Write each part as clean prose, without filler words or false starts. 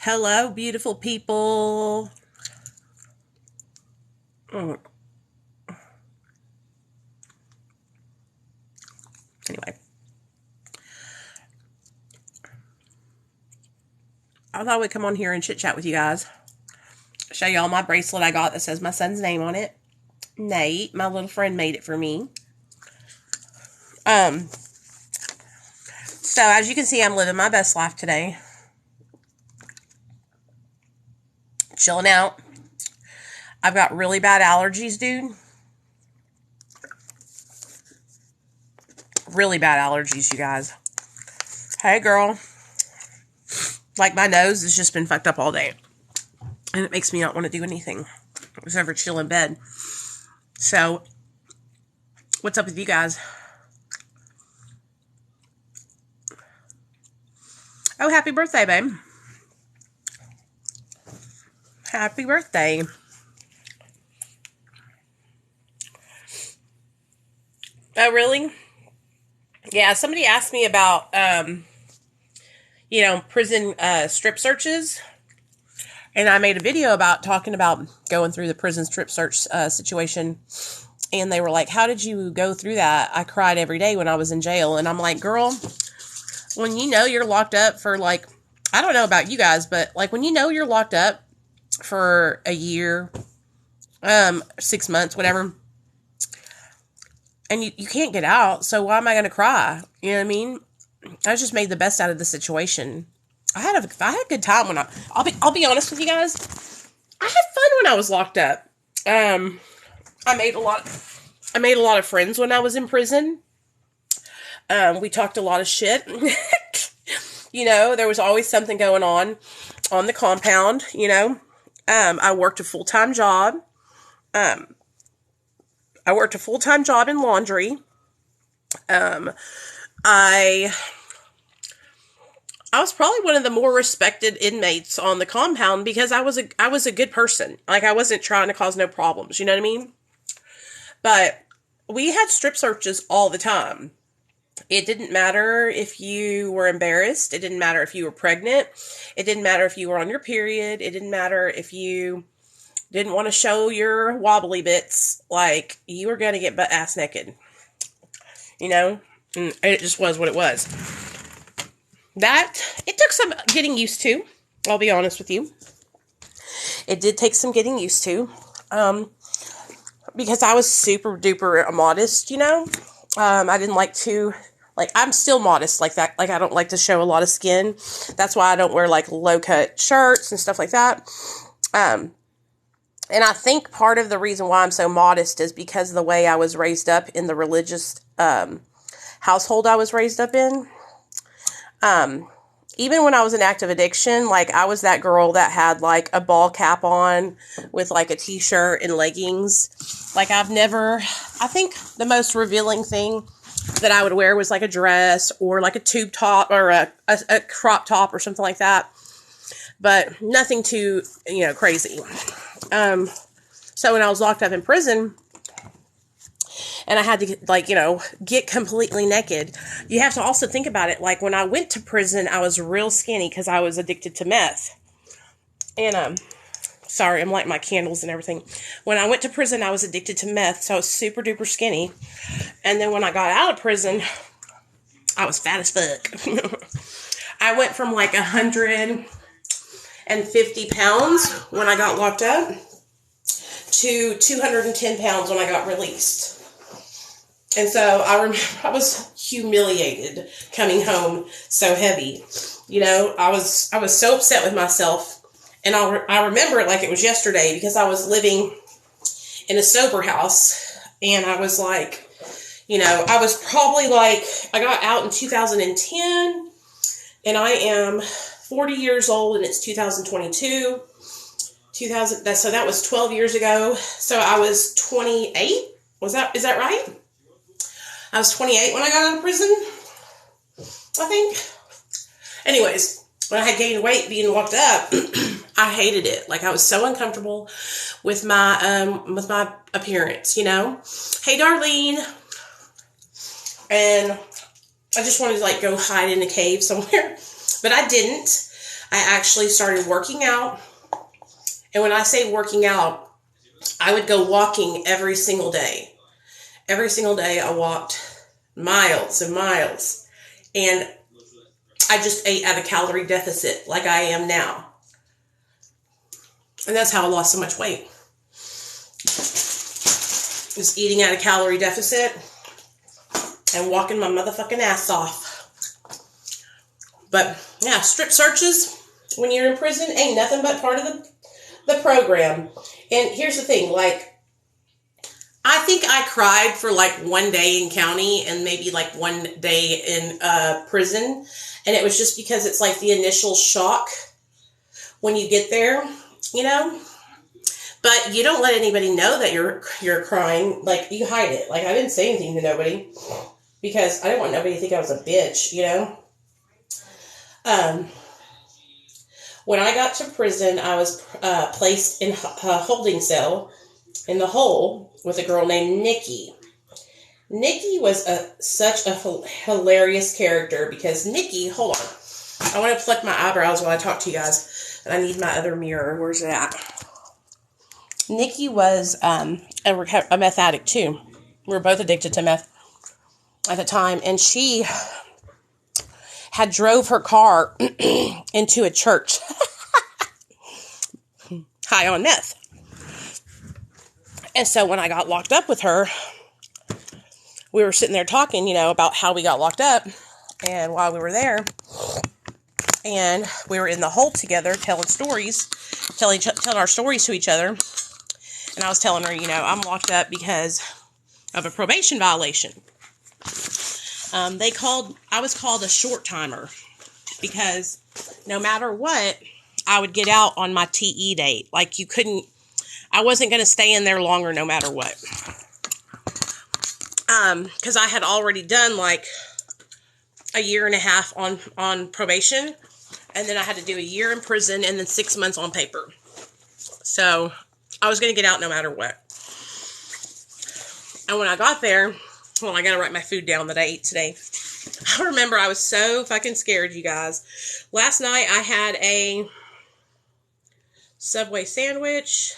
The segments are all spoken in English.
Hello, beautiful people. Anyway, I thought I would come on here and chit chat with you guys. Show y'all my bracelet I got that says my son's name on it. Nate, my little friend, made it for me. So as you can see, I'm living my best life today. Chilling out. I've got really bad allergies, dude. Really bad allergies, you guys. Hey, girl. Like, my nose has just been fucked up all day. And it makes me not want to do anything except for chill in bed. So, what's up with you guys? Oh, happy birthday, babe. Happy birthday. Oh, really? Yeah, somebody asked me about, prison strip searches. And I made a video about talking about going through the prison strip search situation. And they were like, how did you go through that? I cried every day when I was in jail. And I'm like, girl, when you know you're locked up for, like, I don't know about you guys, but, like, when you know you're locked up for a year, 6 months, whatever, and you can't get out, so why am I going to cry? You know what I mean? I just made the best out of the situation. I had a good time when I'll be honest with you guys. I had fun when I was locked up. I made a lot of friends when I was in prison. We talked a lot of shit. There was always something going on the compound, I worked a full-time job. I worked a full-time job in laundry. I was probably one of the more respected inmates on the compound because I was a good person. Like, I wasn't trying to cause no problems, you know what I mean? But we had strip searches all the time. It didn't matter if you were embarrassed. It didn't matter if you were pregnant. It didn't matter if you were on your period. It didn't matter if you didn't want to show your wobbly bits. Like, you were going to get butt ass naked. And it just was what it was. It took some getting used to. I'll be honest with you. It did take some getting used to. Because I was super duper modest, I didn't like to, I'm still modest like that. Like, I don't like to show a lot of skin. That's why I don't wear, low-cut shirts and stuff like that. And I think part of the reason why I'm so modest is because of the way I was raised up in the religious household I was raised up in. Even when I was in active addiction, I was that girl that had, a ball cap on with, a t-shirt and leggings. I think the most revealing thing that I would wear was, a dress or, a tube top or a crop top or something like that. But nothing too, crazy. So when I was locked up in prison and I had to, get completely naked, you have to also think about it. When I went to prison, I was real skinny because I was addicted to meth. And, sorry, I'm lighting my candles and everything. When I went to prison, I was addicted to meth, so I was super duper skinny. And then when I got out of prison, I was fat as fuck. I went from 150 pounds when I got locked up to 210 pounds when I got released. And so I remember I was humiliated coming home so heavy. I was so upset with myself. And I remember it like it was yesterday because I was living in a sober house. And I was I was probably I got out in 2010. And I am 40 years old and it's 2022. So that was 12 years ago. So I was 28. Is that right? I was 28 when I got out of prison, I think. Anyways, when I had gained weight being locked up, I hated it. I was so uncomfortable with my appearance, Hey, Darlene. And I just wanted to go hide in a cave somewhere, but I didn't. I actually started working out. And when I say working out, I would go walking every single day. Every single day I walked miles and miles. And I just ate at a calorie deficit like I am now. And that's how I lost so much weight. Just eating at a calorie deficit and walking my motherfucking ass off. But yeah, strip searches when you're in prison ain't nothing but part of the program. And here's the thing, like, I think I cried for like one day in county and maybe like one day in prison. And it was just because it's like the initial shock when you get there, you know? But you don't let anybody know that you're crying. Like, you hide it. Like, I didn't say anything to nobody because I didn't want nobody to think I was a bitch, you know? When I got to prison, I was placed in a holding cell in the hole with a girl named Nikki. Nikki was such a hilarious character because Nikki, hold on. I want to pluck my eyebrows while I talk to you guys. And I need my other mirror. Where's it at? Nikki was a meth addict too. We were both addicted to meth at the time. And she had drove her car into a church high on meth. And so when I got locked up with her, we were sitting there talking, you know, about how we got locked up and why we were there. And we were in the hole together telling stories, telling our stories to each other. And I was telling her, you know, I'm locked up because of a probation violation. I was called a short timer because no matter what, I would get out on my TE date. Like, I wasn't going to stay in there longer no matter what. Because I had already done like a year and a half on probation. And then I had to do a year in prison and then 6 months on paper. So I was going to get out no matter what. And when I got there, well, I got to write my food down that I ate today. I remember I was so fucking scared, you guys. Last night I had a Subway sandwich.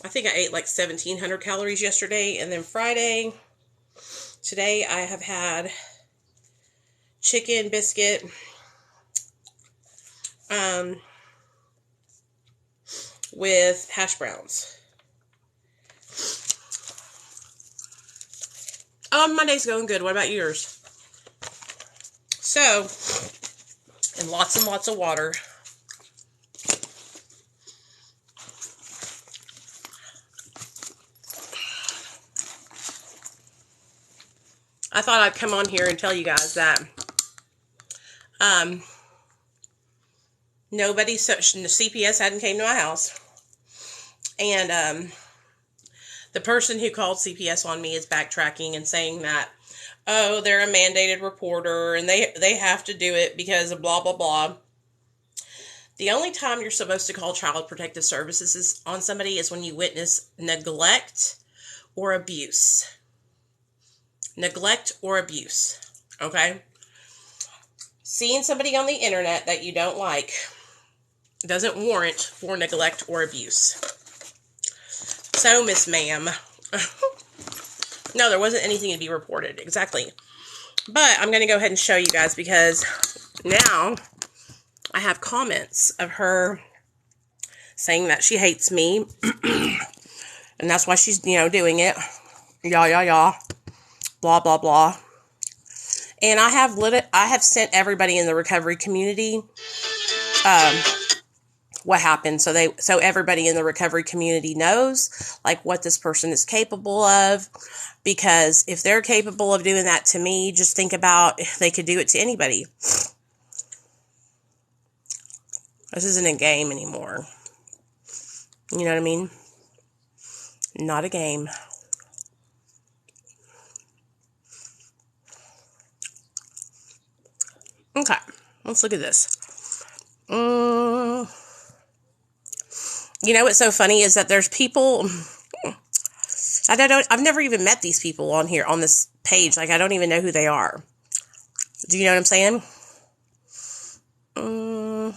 I think I ate like 1,700 calories yesterday. And then today I have had chicken biscuit, with hash browns. My day's going good. What about yours? So, and lots of water. I thought I'd come on here and tell you guys that nobody, the CPS hadn't came to my house. And the person who called CPS on me is backtracking and saying that, oh, they're a mandated reporter and they have to do it because of blah, blah, blah. The only time you're supposed to call Child Protective Services on somebody is when you witness neglect or abuse. Neglect or abuse. Okay? Seeing somebody on the internet that you don't like doesn't warrant for neglect or abuse. So, Miss Ma'am. No, there wasn't anything to be reported. Exactly. But I'm going to go ahead and show you guys because now I have comments of her saying that she hates me. And that's why she's, doing it. Yeah. Blah, blah, blah. And I have sent everybody in the recovery community what happened, so everybody in the recovery community knows like what this person is capable of. Because if they're capable of doing that to me, just think about if they could do it to anybody. This isn't a game anymore. You know what I mean? Not a game. Okay, let's look at this. You know what's so funny is that there's people I've never even met these people on here, on this page. Like, I don't even know who they are. Do you know what I'm saying? Oh.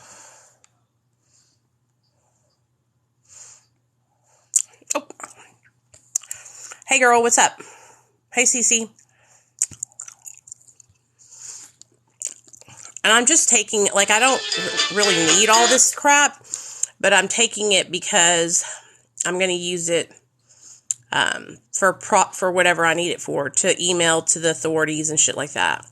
Hey, girl, what's up? Hey, Cece. And I'm just taking, like, I don't really need all this crap, but I'm taking it because I'm going to use it for whatever I need it for, to email to the authorities and shit like that.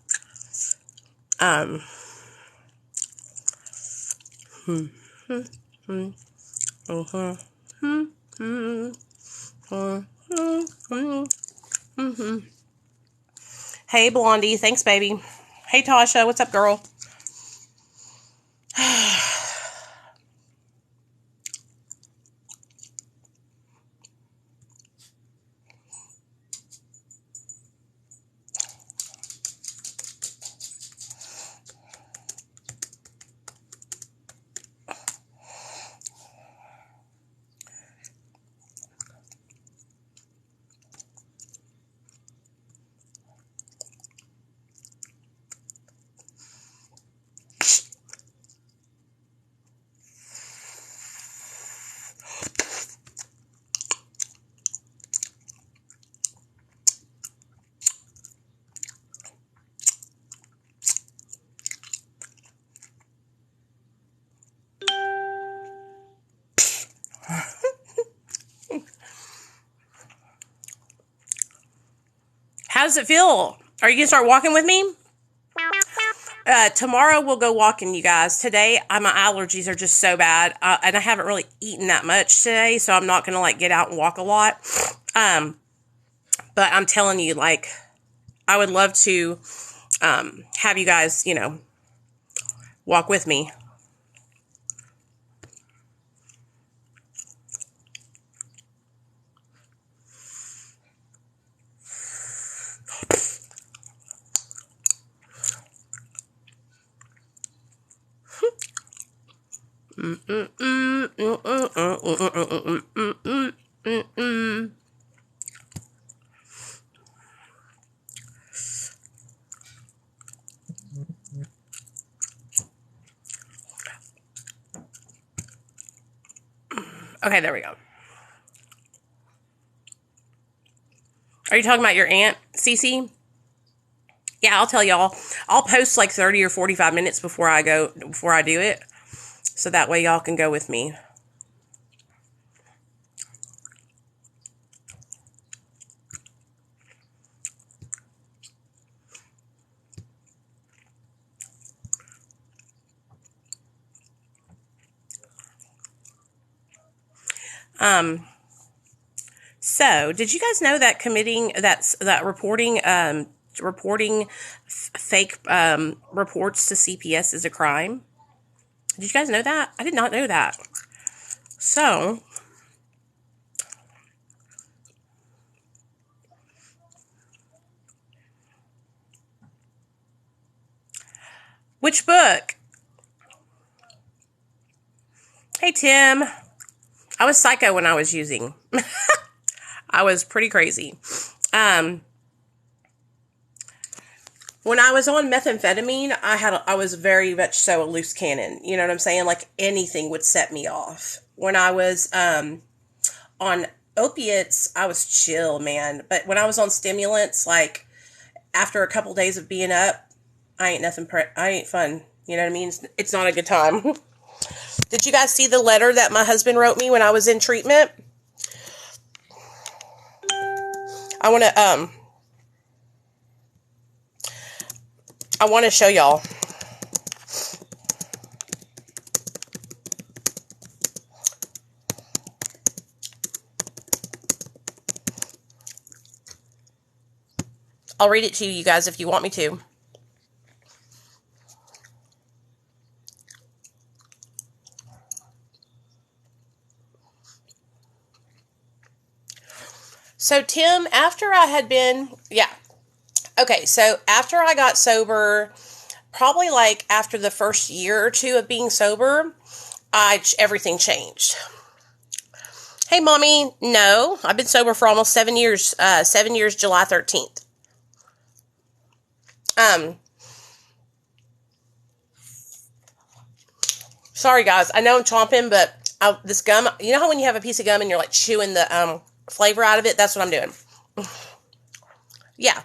Hey, Blondie. Thanks, baby. Hey, Tasha. What's up, girl? How does it feel? Are you going to start walking with me? Tomorrow we'll go walking, you guys. Today, my allergies are just so bad. And I haven't really eaten that much today, so I'm not going to, like, get out and walk a lot. But I'm telling you, like, I would love to have you guys, walk with me. Okay, there we go. Are you talking about your aunt, Cece? Yeah, I'll tell y'all. I'll post like 30 or 45 minutes before I do it. So that way y'all can go with me. So did you guys know that reporting fake reports to CPS is a crime? Did you guys know that? I did not know that. So, which book? Hey, Tim. I was psycho when I was using. I was pretty crazy. When I was on methamphetamine, I was very much so a loose cannon. You know what I'm saying? Like, anything would set me off. When I was on opiates, I was chill, man. But when I was on stimulants, like, after a couple days of being up, I ain't fun. You know what I mean? It's not a good time. Did you guys see the letter that my husband wrote me when I was in treatment? I want to show y'all. I'll read it to you guys if you want me to. So, Tim, after I got sober, probably like after the first year or two of being sober, everything changed. Hey, Mommy. No, I've been sober for almost 7 years. 7 years, July 13th. Sorry, guys. I know I'm chomping, but this gum, you know how when you have a piece of gum and you're like chewing the flavor out of it? That's what I'm doing. Yeah.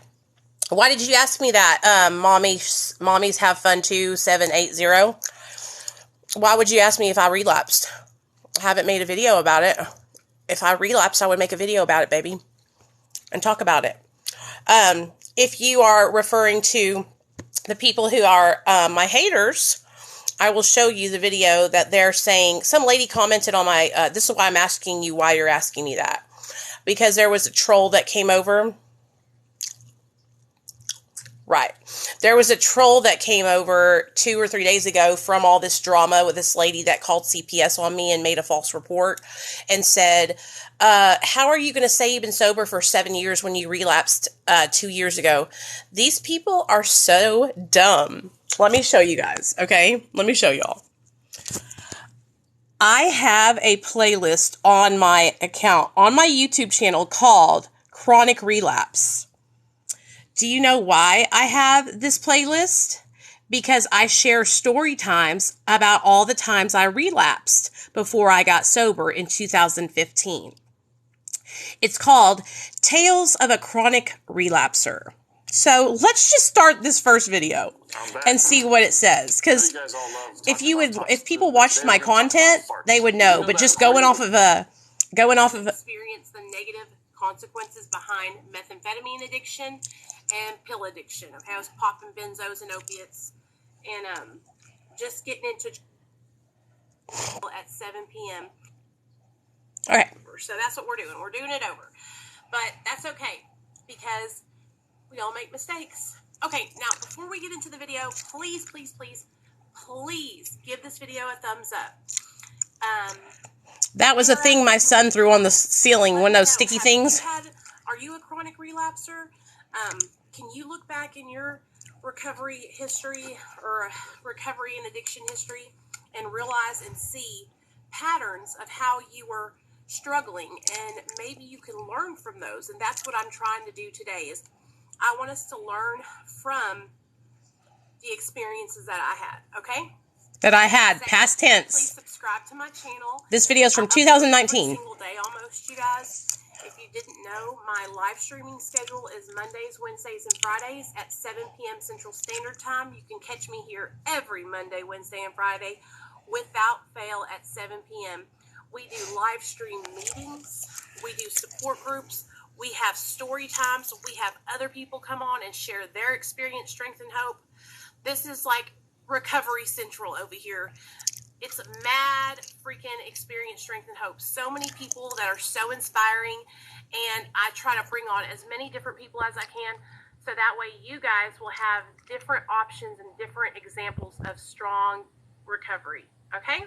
Why did you ask me that? Mommies have fun too, 780. Why would you ask me if I relapsed? I haven't made a video about it. If I relapsed, I would make a video about it, baby, and talk about it. If you are referring to the people who are my haters, I will show you the video that they're saying. Some lady commented on my, this is why I'm asking you why you're asking me that. Because there was a troll that came over. Right. There was a troll that came over 2 or 3 days ago from all this drama with this lady that called CPS on me and made a false report and said, how are you going to say you've been sober for 7 years when you relapsed 2 years ago? These people are so dumb. Let me show you guys, okay? Let me show y'all. I have a playlist on my account, on my YouTube channel called Chronic Relapse. Do you know why I have this playlist? Because I share story times about all the times I relapsed before I got sober in 2015. It's called Tales of a Chronic Relapser. So let's just start this first video and see what it says. Because if people watched my content, they would know. But just going off of experience the negative consequences behind methamphetamine addiction and pill addiction. Okay, I was popping benzos and opiates, and just getting into at 7 p.m. All right. So that's what we're doing. We're doing it over, but that's okay because we all make mistakes. Okay, now before we get into the video, please, please, please, please give this video a thumbs up. That was a thing my son threw on the ceiling, one of those sticky things. Are you a chronic relapser? Can you look back in your recovery history or recovery and addiction history and realize and see patterns of how you were struggling, and maybe you can learn from those? And that's what I'm trying to do today. Is I want us to learn from the experiences that I had, okay? That I had, past tense. Please subscribe to my channel. This video is from 2019. Every single day almost, you guys. If you didn't know, my live streaming schedule is Mondays, Wednesdays, and Fridays at 7 p.m. Central Standard Time. You can catch me here every Monday, Wednesday, and Friday without fail at 7 p.m. We do live stream meetings. We do support groups. We have story times. We have other people come on and share their experience, strength, and hope. This is like Recovery Central over here. It's mad freaking experience, strength, and hope. So many people that are so inspiring, and I try to bring on as many different people as I can, so that way you guys will have different options and different examples of strong recovery, okay?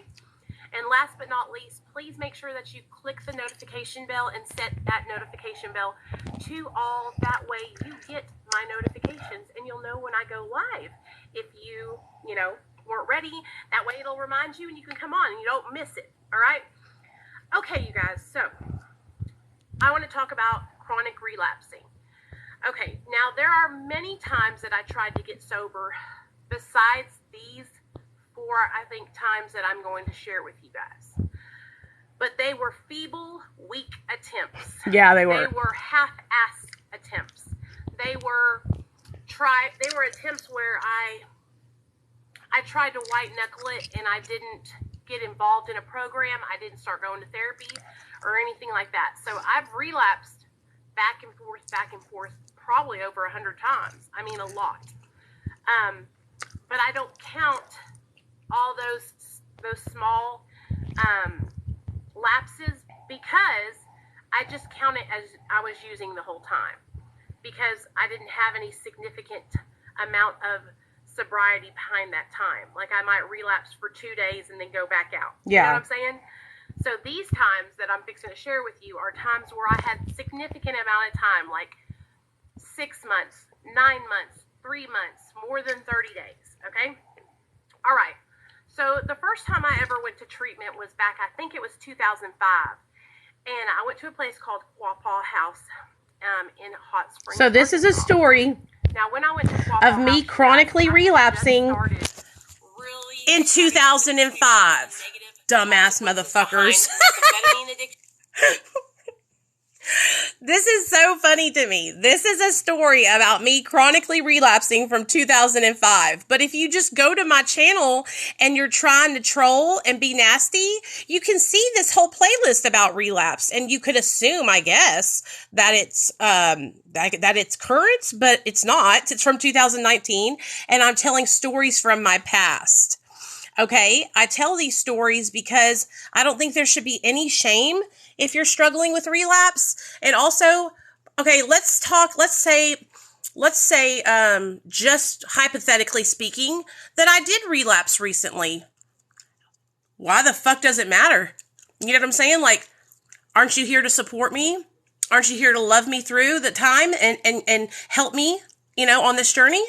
And last but not least, please make sure that you click the notification bell and set that notification bell to all. That way you get my notifications and you'll know when I go live. If you weren't ready, that way it'll remind you and you can come on and you don't miss it, all right? Okay, you guys, so I want to talk about chronic relapsing. Okay, now there are many times that I tried to get sober besides these 4, I think, times that I'm going to share with you guys. But they were feeble, weak attempts. Yeah, they were. They were half-assed attempts. They were attempts where I tried to white-knuckle it, and I didn't get involved in a program. I didn't start going to therapy or anything like that. So I've relapsed back and forth, probably over 100 times. I mean, a lot. But I don't count all those small lapses, because I just count it as I was using the whole time, because I didn't have any significant amount of sobriety behind that time. Like, I might relapse for 2 days and then go back out. Yeah. You know what I'm saying? So these times that I'm fixing to share with you are times where I had significant amount of time, like 6 months, 9 months, 3 months, more than 30 days, okay? All right. So the first time I ever went to treatment was back, I think it was 2005. And I went to a place called Quapaw House in Hot Springs. So this is a story now, when I went to Quapaw of me House, chronically relapsing in 2005. Dumbass motherfuckers. This is so funny to me. This is a story about me chronically relapsing from 2005. But if you just go to my channel and you're trying to troll and be nasty, you can see this whole playlist about relapse. And you could assume, I guess, that it's that it's current, but it's not. It's from 2019, and I'm telling stories from my past. Okay, I tell these stories because I don't think there should be any shame if you're struggling with relapse. And also, okay, let's say, just hypothetically speaking, that I did relapse recently. Why the fuck does it matter? You know what I'm saying? Like, aren't you here to support me? Aren't you here to love me through the time and help me, on this journey?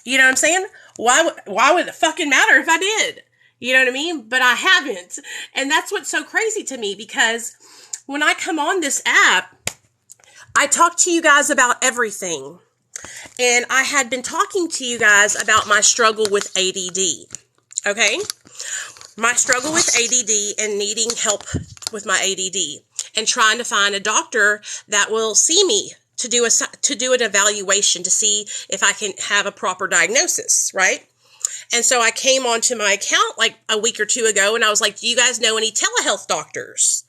You know what I'm saying? Why would it fucking matter if I did? You know what I mean? But I haven't. And that's what's so crazy to me, because when I come on this app, I talk to you guys about everything. And I had been talking to you guys about my struggle with ADD. Okay? My struggle with ADD and needing help with my ADD and trying to find a doctor that will see me to do an evaluation to see if I can have a proper diagnosis, right? And so I came onto my account like a week or two ago, and I was like, do you guys know any telehealth doctors?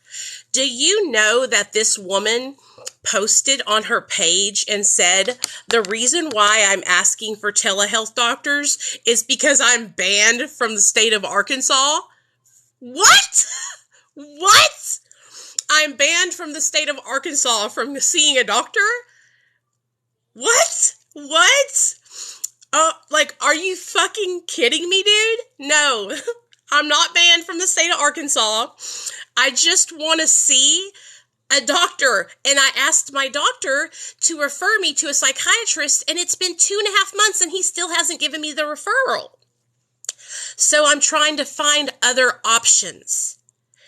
Do you know that this woman posted on her page and said, the reason why I'm asking for telehealth doctors is because I'm banned from the state of Arkansas? What? What? I'm banned from the state of Arkansas from seeing a doctor? What? Are you fucking kidding me, dude? No, I'm not banned from the state of Arkansas. I just want to see a doctor. And I asked my doctor to refer me to a psychiatrist, and it's been 2.5 months and he still hasn't given me the referral. So I'm trying to find other options.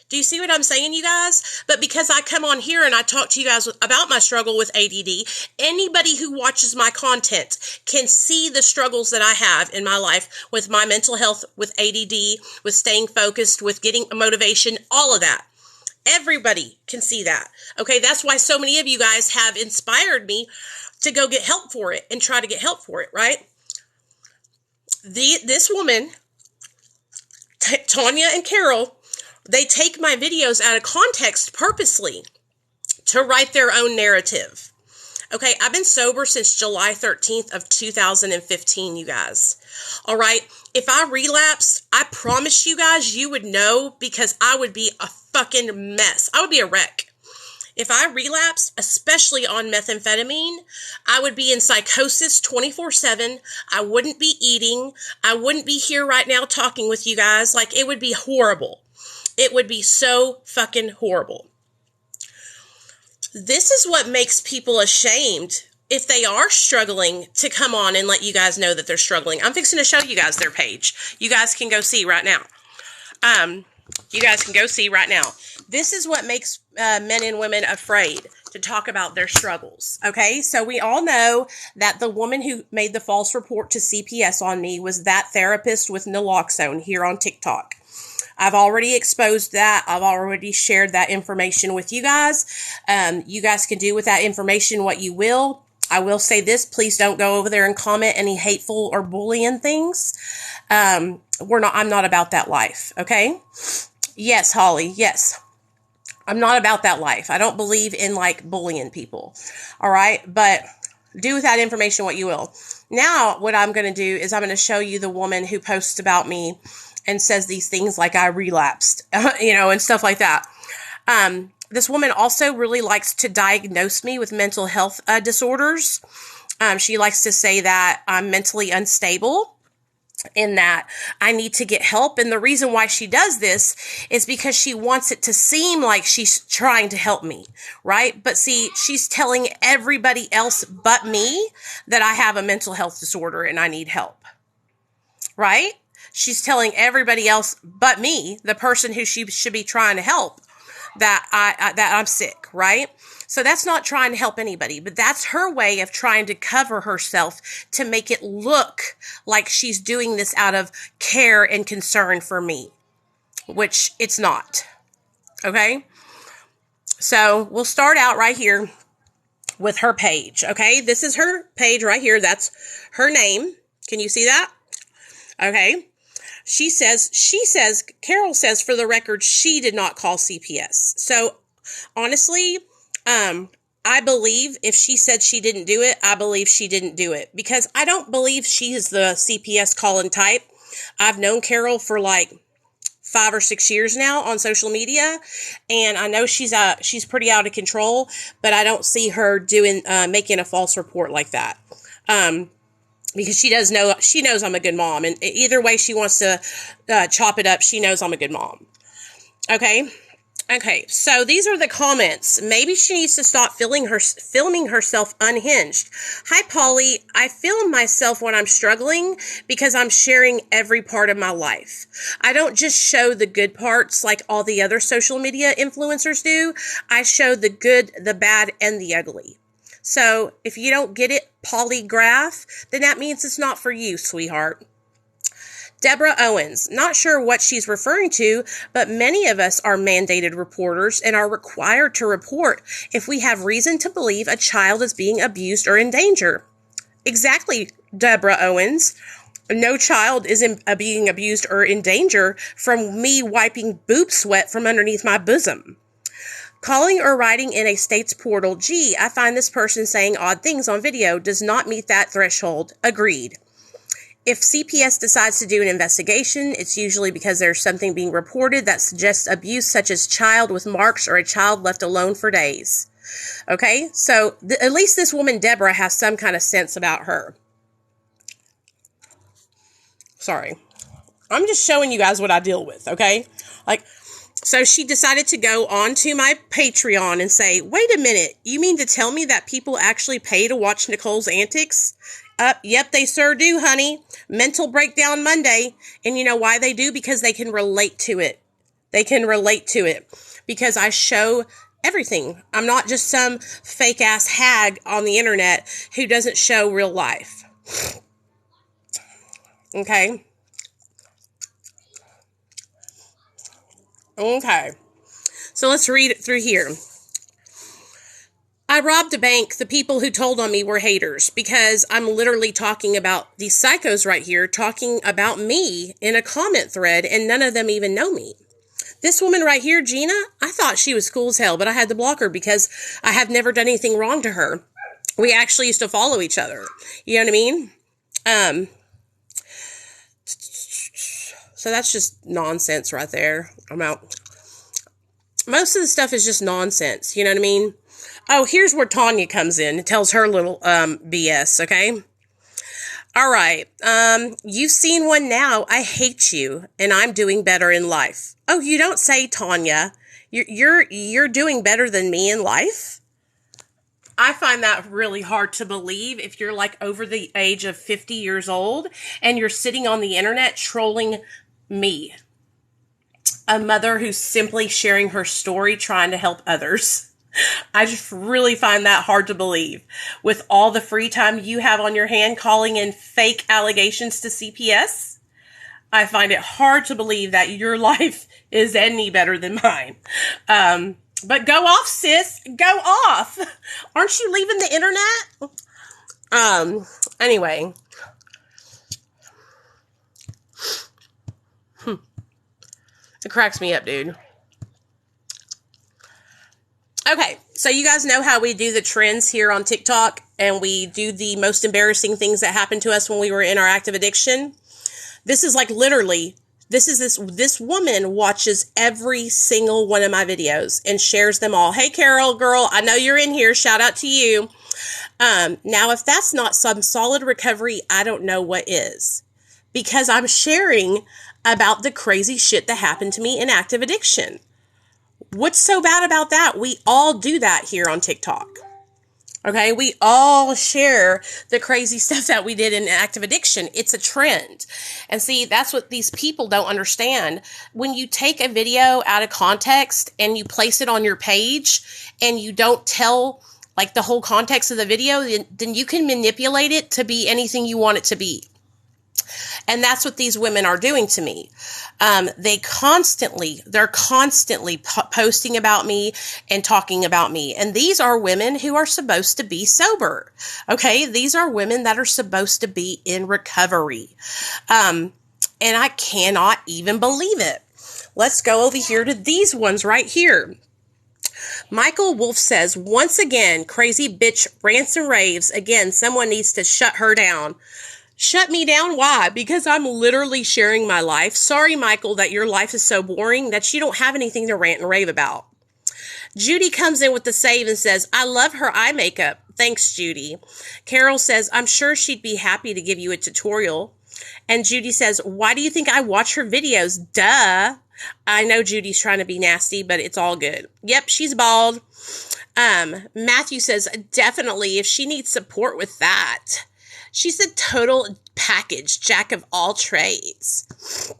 Do you see what I'm saying, you guys? But because I come on here and I talk to you guys about my struggle with ADD, anybody who watches my content can see the struggles that I have in my life with my mental health, with ADD, with staying focused, with getting motivation, all of that. Everybody can see that. Okay, that's why so many of you guys have inspired me to go get help for it and try to get help for it, right? This woman, Tanya and Carol, they take my videos out of context purposely to write their own narrative. Okay, I've been sober since July 13th of 2015, you guys. All right, if I relapsed, I promise you guys, you would know, because I would be a fucking mess. I would be a wreck. If I relapsed, especially on methamphetamine, I would be in psychosis 24/7. I wouldn't be eating. I wouldn't be here right now talking with you guys. Like, it would be horrible. It would be so fucking horrible. This is what makes people ashamed if they are struggling to come on and let you guys know that they're struggling. I'm fixing to show you guys their page. You guys can go see right now. This is what makes men and women afraid to talk about their struggles. Okay, so we all know that the woman who made the false report to CPS on me was that therapist with naloxone here on TikTok. I've already exposed that. I've already shared that information with you guys. You guys can do with that information what you will. I will say this, please don't go over there and comment any hateful or bullying things. I'm not about that life, okay? Yes, Holly, yes. I'm not about that life. I don't believe in, bullying people, all right? But do with that information what you will. Now, what I'm going to do is I'm going to show you the woman who posts about me and says these things like I relapsed, and stuff like that. This woman also really likes to diagnose me with mental health disorders. She likes to say that I'm mentally unstable and that I need to get help. And the reason why she does this is because she wants it to seem like she's trying to help me, right? But see, she's telling everybody else but me that I have a mental health disorder and I need help, right? She's telling everybody else but me, the person who she should be trying to help, that I'm sick, right? So that's not trying to help anybody, but that's her way of trying to cover herself to make it look like she's doing this out of care and concern for me, which it's not. Okay? So we'll start out right here with her page. Okay? This is her page right here. That's her name. Can you see that? Okay. Carol says, for the record, she did not call CPS. So honestly, I believe if she said she didn't do it, I believe she didn't do it, because I don't believe she is the CPS calling type. I've known Carol for like 5 or 6 years now on social media, and I know she's pretty out of control, but I don't see her making a false report like that. Because she knows I'm a good mom, and either way she wants to chop it up, she knows I'm a good mom. Okay, so these are the comments. Maybe she needs to stop filming herself unhinged. Hi, Polly. I film myself when I'm struggling because I'm sharing every part of my life. I don't just show the good parts like all the other social media influencers do. I show the good, the bad, and the ugly. So if you don't get it, polygraph, then that means it's not for you, sweetheart. Deborah Owens, not sure what she's referring to, but many of us are mandated reporters and are required to report if we have reason to believe a child is being abused or in danger. Exactly, Deborah Owens. No child is being abused or in danger from me wiping boob sweat from underneath my bosom. Calling or writing in a state's portal, gee, I find this person saying odd things on video does not meet that threshold. Agreed. If CPS decides to do an investigation, it's usually because there's something being reported that suggests abuse, such as child with marks or a child left alone for days. Okay, so at least this woman, Deborah, has some kind of sense about her. Sorry. I'm just showing you guys what I deal with, okay? So she decided to go on to my Patreon and say, wait a minute, you mean to tell me that people actually pay to watch Nicole's antics? Yep, they sure do, honey. Mental Breakdown Monday. And you know why they do? Because they can relate to it. They can relate to it. Because I show everything. I'm not just some fake-ass hag on the internet who doesn't show real life. Okay? Okay. So let's read it through here. I robbed a bank. The people who told on me were haters, because I'm literally talking about these psychos right here talking about me in a comment thread, and none of them even know me. This woman right here, Gina, I thought she was cool as hell, but I had to block her because I have never done anything wrong to her. We actually used to follow each other. You know what I mean? So that's just nonsense right there. I'm out. Most of the stuff is just nonsense. You know what I mean? Oh, here's where Tanya comes in and tells her little BS, okay? All right. You've seen one now. I hate you, and I'm doing better in life. Oh, you don't say, Tanya. You're doing better than me in life? I find that really hard to believe if you're like over the age of 50 years old and you're sitting on the internet trolling me, a mother who's simply sharing her story trying to help others. I just really find that hard to believe. With all the free time you have on your hand calling in fake allegations to CPS, I find it hard to believe that your life is any better than mine. But go off, sis. Go off. Aren't you leaving the internet? Anyway. It cracks me up, dude. Okay, so you guys know how we do the trends here on TikTok, and we do the most embarrassing things that happened to us when we were in our active addiction. This is like literally, this woman watches every single one of my videos and shares them all. Hey, Carol, girl, I know you're in here. Shout out to you. Now, if that's not some solid recovery, I don't know what is. Because I'm sharing about the crazy shit that happened to me in active addiction. What's so bad about that? We all do that here on TikTok. Okay, we all share the crazy stuff that we did in active addiction. It's a trend. And see, that's what these people don't understand. When you take a video out of context and you place it on your page and you don't tell like the whole context of the video, then you can manipulate it to be anything you want it to be. And that's what these women are doing to me. They're constantly posting about me and talking about me. And these are women who are supposed to be sober. Okay. These are women that are supposed to be in recovery. And I cannot even believe it. Let's go over here to these ones right here. Michael Wolf says, once again, crazy bitch rants and raves. Again, someone needs to shut her down. Shut me down? Why? Because I'm literally sharing my life. Sorry, Michael, that your life is so boring that you don't have anything to rant and rave about. Judy comes in with the save and says, I love her eye makeup. Thanks, Judy. Carol says, I'm sure she'd be happy to give you a tutorial. And Judy says, why do you think I watch her videos? Duh. I know Judy's trying to be nasty, but it's all good. Yep, she's bald. Matthew says, definitely, if she needs support with that. She's a total package, jack of all trades.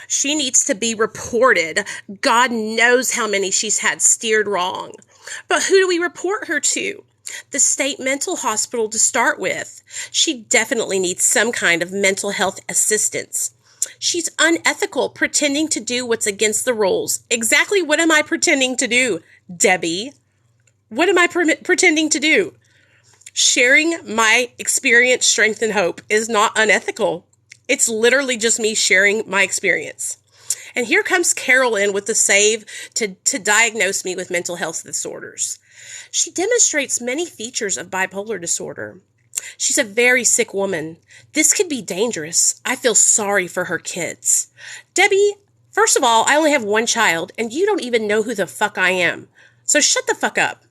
She needs to be reported. God knows how many she's had steered wrong. But who do we report her to? The state mental hospital to start with. She definitely needs some kind of mental health assistance. She's unethical, pretending to do what's against the rules. Exactly what am I pretending to do, Debbie? What am I pretending to do? Sharing my experience, strength, and hope is not unethical. It's literally just me sharing my experience. And here comes Carol in with the save to diagnose me with mental health disorders. She demonstrates many features of bipolar disorder. She's a very sick woman. This could be dangerous. I feel sorry for her kids. Debbie, first of all, I only have one child, and you don't even know who the fuck I am. So shut the fuck up.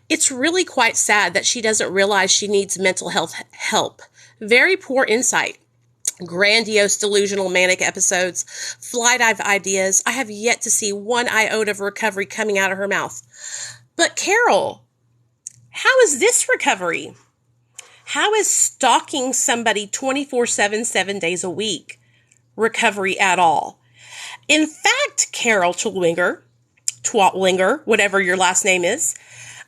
It's really quite sad that she doesn't realize she needs mental health help. Very poor insight. Grandiose delusional manic episodes, fly dive ideas. I have yet to see one iota of recovery coming out of her mouth. But Carol, how is this recovery? How is stalking somebody 24/7, 7 days a week recovery at all? In fact, Carol Twatlinger, whatever your last name is,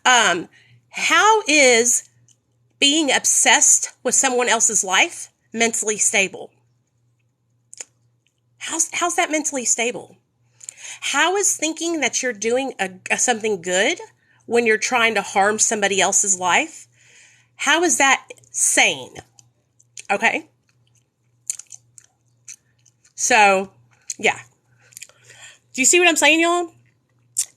how is being obsessed with someone else's life mentally stable? How's that mentally stable? How is thinking that you're doing something good when you're trying to harm somebody else's life? How is that sane? Okay. So, yeah. Do you see what I'm saying, y'all?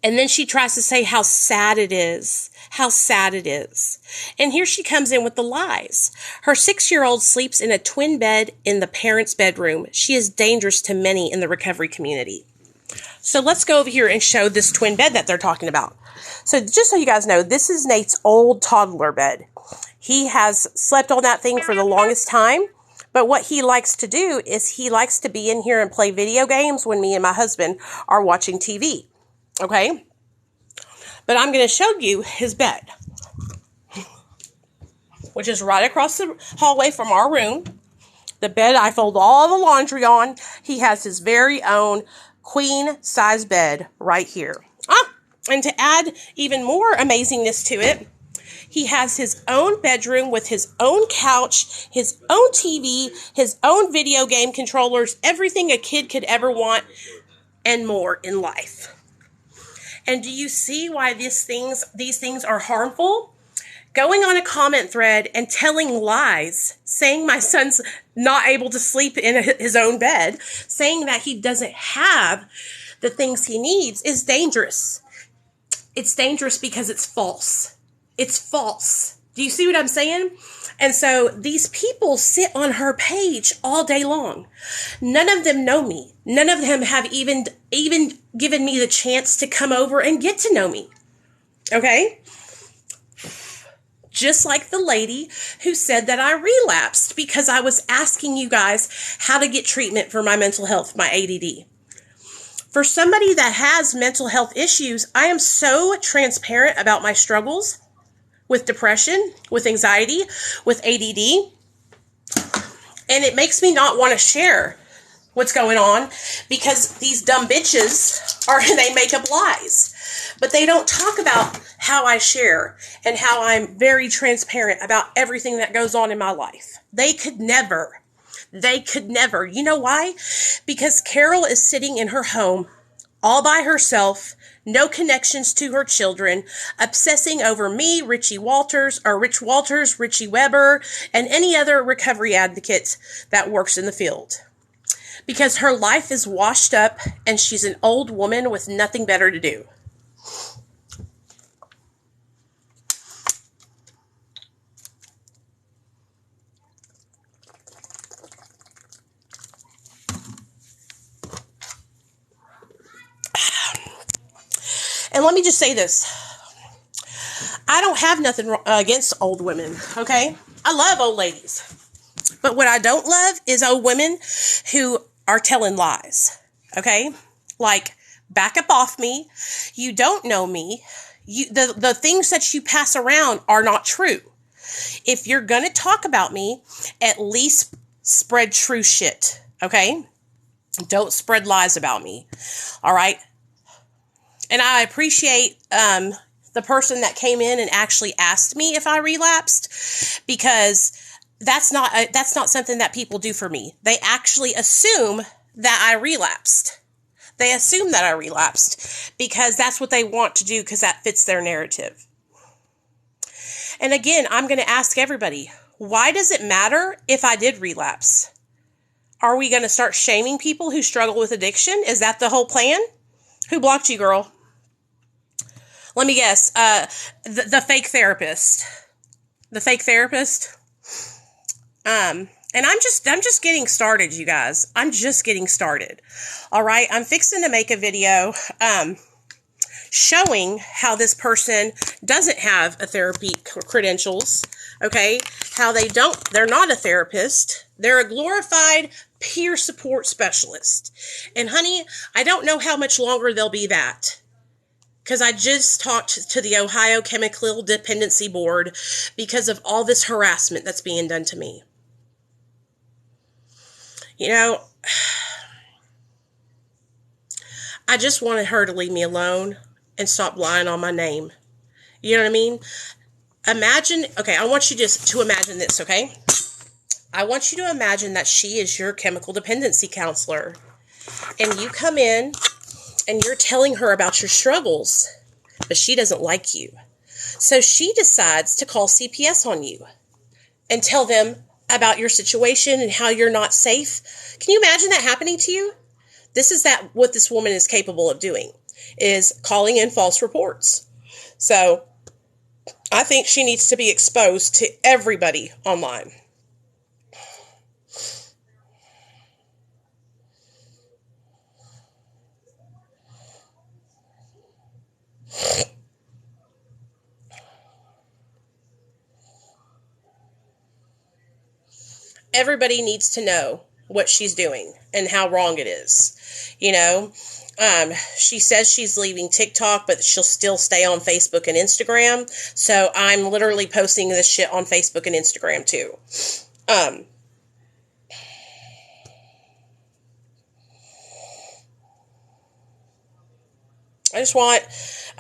And then she tries to say how sad it is. How sad it is. And here she comes in with the lies. Her 6-year-old sleeps in a twin bed in the parents' bedroom. She is dangerous to many in the recovery community. So let's go over here and show this twin bed that they're talking about. So just so you guys know, this is Nate's old toddler bed. He has slept on that thing for the longest time. But what he likes to do is he likes to be in here and play video games when me and my husband are watching TV. Okay? But I'm going to show you his bed, which is right across the hallway from our room. The bed I fold all the laundry on. He has his very own queen size bed right here. And to add even more amazingness to it, he has his own bedroom with his own couch, his own TV, his own video game controllers, everything a kid could ever want, and more in life. And do you see why these things are harmful? Going on a comment thread and telling lies, saying my son's not able to sleep in his own bed, saying that he doesn't have the things he needs is dangerous. It's dangerous because it's false. It's false. Do you see what I'm saying? And so these people sit on her page all day long. None of them know me. None of them have even given me the chance to come over and get to know me. Okay? Just like the lady who said that I relapsed because I was asking you guys how to get treatment for my mental health, my ADD. For somebody that has mental health issues, I am so transparent about my struggles with depression, with anxiety, with ADD. And it makes me not want to share what's going on because these dumb bitches they make up lies. But they don't talk about how I share and how I'm very transparent about everything that goes on in my life. They could never. You know why? Because Carol is sitting in her home all by herself, no connections to her children, obsessing over me, Rich Walters, Richie Weber, and any other recovery advocate that works in the field. Because her life is washed up and she's an old woman with nothing better to do. And let me just say this. I don't have nothing against old women, okay? I love old ladies. But what I don't love is old women who are telling lies, okay? Like, back up off me. You don't know me. The things that you pass around are not true. If you're going to talk about me, at least spread true shit, okay? Don't spread lies about me, all right? And I appreciate the person that came in and actually asked me if I relapsed, because that's not something that people do for me. They actually assume that I relapsed. They assume that I relapsed because that's what they want to do because that fits their narrative. And again, I'm going to ask everybody, why does it matter if I did relapse? Are we going to start shaming people who struggle with addiction? Is that the whole plan? Who blocked you, girl? Let me guess. The fake therapist. The fake therapist. And I'm just getting started, you guys. I'm just getting started. All right. I'm fixing to make a video, showing how this person doesn't have a therapy credentials. Okay. How they're not a therapist. They're a glorified peer support specialist. And honey, I don't know how much longer they'll be that. Because I just talked to the Ohio Chemical Dependency Board because of all this harassment that's being done to me. You know, I just wanted her to leave me alone and stop lying on my name. You know what I mean? Imagine, okay, I want you just to imagine this, okay? I want you to imagine that she is your chemical dependency counselor. And you come in and you're telling her about your struggles, but she doesn't like you. So she decides to call CPS on you and tell them about your situation and how you're not safe. Can you imagine that happening to you? This is what this woman is capable of doing, is calling in false reports. So I think she needs to be exposed to everybody online. Everybody needs to know what she's doing and how wrong it is. You know, she says she's leaving TikTok, but she'll still stay on Facebook and Instagram. So I'm literally posting this shit on Facebook and Instagram too.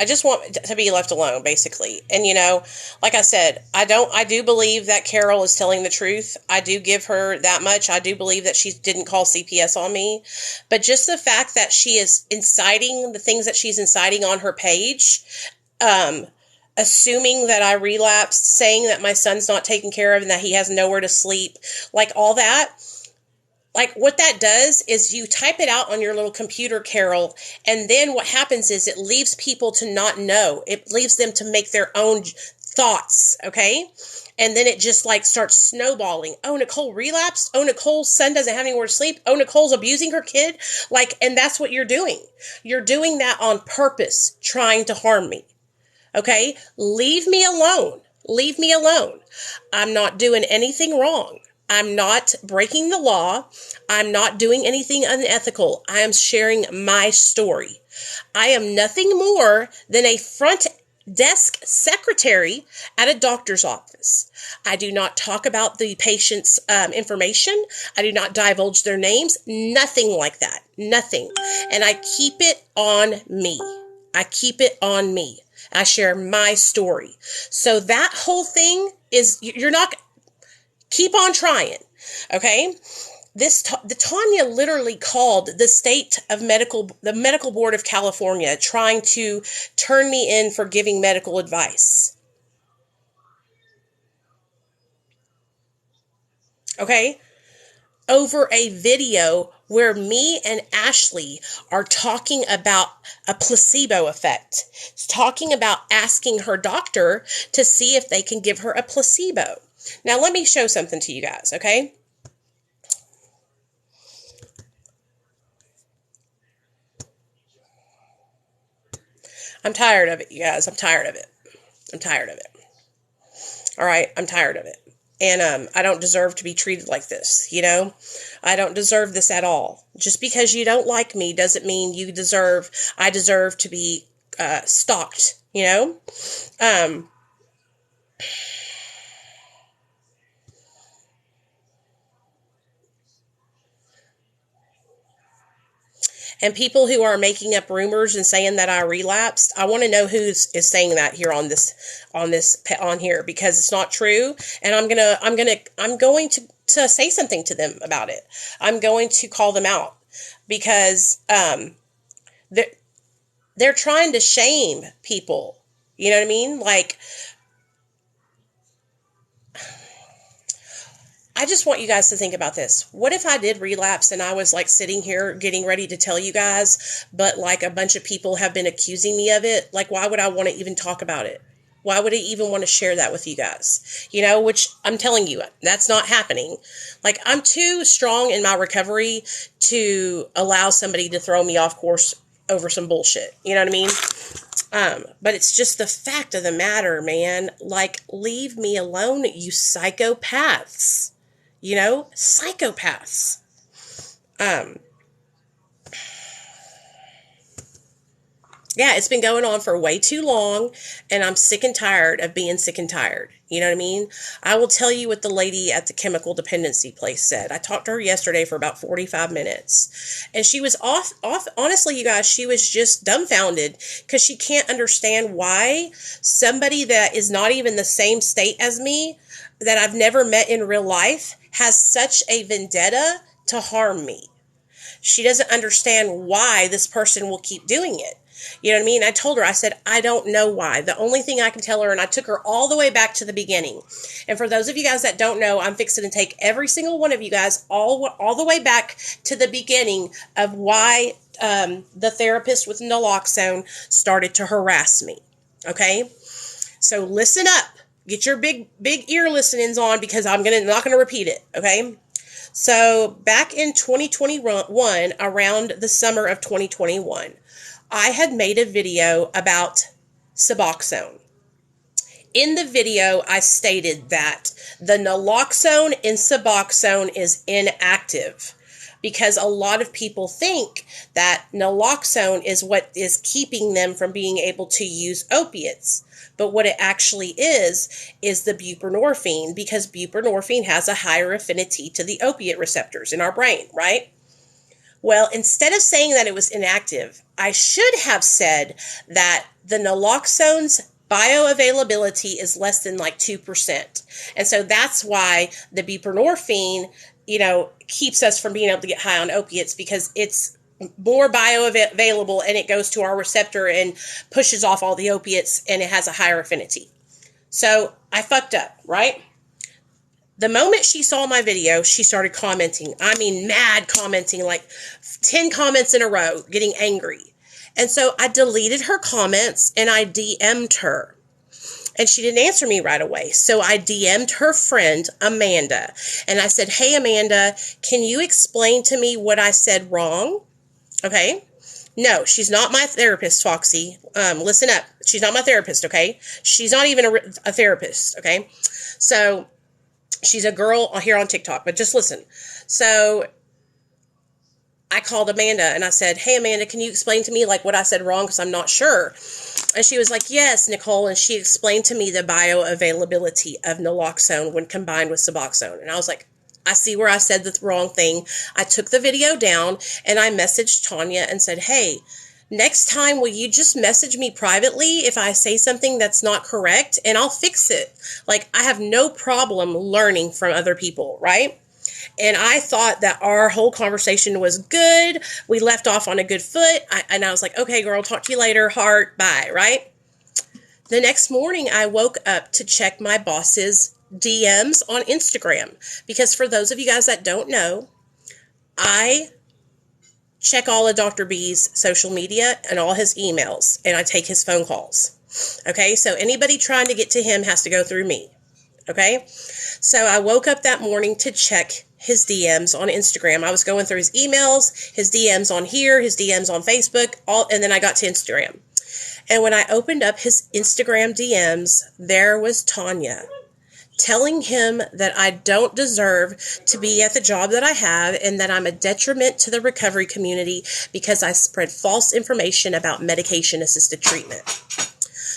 I just want to be left alone, basically. And, you know, like I said, I do believe that Carol is telling the truth. I do give her that much. I do believe that she didn't call CPS on me. But just the fact that she is inciting the things that she's inciting on her page, assuming that I relapsed, saying that my son's not taken care of and that he has nowhere to sleep, like all that. Like, what that does is you type it out on your little computer, Carol, and then what happens is it leaves people to not know. It leaves them to make their own thoughts, okay? And then it just, like, starts snowballing. Oh, Nicole relapsed? Oh, Nicole's son doesn't have anywhere to sleep? Oh, Nicole's abusing her kid? Like, and that's what you're doing. You're doing that on purpose, trying to harm me, okay? Leave me alone. Leave me alone. I'm not doing anything wrong. I'm not breaking the law. I'm not doing anything unethical. I am sharing my story. I am nothing more than a front desk secretary at a doctor's office. I do not talk about the patient's information. I do not divulge their names. Nothing like that. Nothing. And I keep it on me. I keep it on me. I share my story. So that whole thing is, you're not, keep on trying. Okay? The Tanya literally called the medical board of California, trying to turn me in for giving medical advice. Okay? Over a video where me and Ashley are talking about a placebo effect, talking about asking her doctor to see if they can give her a placebo. Now, let me show something to you guys, okay? I'm tired of it, you guys. I'm tired of it. I'm tired of it. All right? I'm tired of it. And I don't deserve to be treated like this, you know? I don't deserve this at all. Just because you don't like me doesn't mean I deserve to be stalked, you know? And people who are making up rumors and saying that I relapsed, I want to know who is saying that here on here, because it's not true. And I'm going to say something to them about it. I'm going to call them out, because they're trying to shame people. You know what I mean? Like, I just want you guys to think about this. What if I did relapse and I was like sitting here getting ready to tell you guys, but like a bunch of people have been accusing me of it? Like, why would I want to even talk about it? Why would I even want to share that with you guys? You know, which I'm telling you, that's not happening. Like, I'm too strong in my recovery to allow somebody to throw me off course over some bullshit. You know what I mean? But it's just the fact of the matter, man. Like, leave me alone, you psychopaths. You know, psychopaths. Yeah, it's been going on for way too long, and I'm sick and tired of being sick and tired. You know what I mean? I will tell you what the lady at the chemical dependency place said. I talked to her yesterday for about 45 minutes, and she was off. Honestly, you guys, she was just dumbfounded, because she can't understand why somebody that is not even the same state as me, that I've never met in real life, has such a vendetta to harm me. She doesn't understand why this person will keep doing it. You know what I mean? I told her, I said, I don't know why. The only thing I can tell her, and I took her all the way back to the beginning. And for those of you guys that don't know, I'm fixing to take every single one of you guys all the way back to the beginning of why the therapist with naloxone started to harass me. Okay? So listen up. Get your big ear listenings on, because I'm not gonna repeat it. Okay? So back in 2021, around the summer of 2021, I had made a video about Suboxone. In the video, I stated that the naloxone in Suboxone is inactive, because a lot of people think that naloxone is what is keeping them from being able to use opiates. But what it actually is the buprenorphine, because buprenorphine has a higher affinity to the opiate receptors in our brain, right? Well, instead of saying that it was inactive, I should have said that the naloxone's bioavailability is less than like 2%. And so that's why the buprenorphine, you know, keeps us from being able to get high on opiates, because it's more bioavailable and it goes to our receptor and pushes off all the opiates, and it has a higher affinity. So I fucked up, right? The moment she saw my video, she started commenting. I mean, mad commenting, like 10 comments in a row, getting angry. And so I deleted her comments and I DM'd her. And she didn't answer me right away. So I DM'd her friend, Amanda. And I said, hey, Amanda, can you explain to me what I said wrong? Okay. No, she's not my therapist, Foxy. Listen up. She's not my therapist, okay? She's not even a therapist, okay? So She's a girl here on TikTok, but just listen. So I called Amanda and I said, hey, Amanda, can you explain to me like what I said wrong? Because I'm not sure. And she was like, yes, Nicole. And she explained to me the bioavailability of naloxone when combined with Suboxone. And I was like, I see where I said the wrong thing. I took the video down and I messaged Tanya and said, hey, next time, will you just message me privately if I say something that's not correct, and I'll fix it. Like, I have no problem learning from other people, right? And I thought that our whole conversation was good. We left off on a good foot. And I was like, okay, girl, talk to you later. Heart, bye, right? The next morning, I woke up to check my boss's DMs on Instagram. Because for those of you guys that don't know, I check all of Dr. B's social media and all his emails, and I take his phone calls. Okay, so anybody trying to get to him has to go through me. Okay, so I woke up that morning to check his DMs on Instagram. I was going through his emails, his DMs on here, his DMs on Facebook, and then I got to Instagram. And when I opened up his Instagram DMs, there was Tanya telling him that I don't deserve to be at the job that I have and that I'm a detriment to the recovery community because I spread false information about medication-assisted treatment.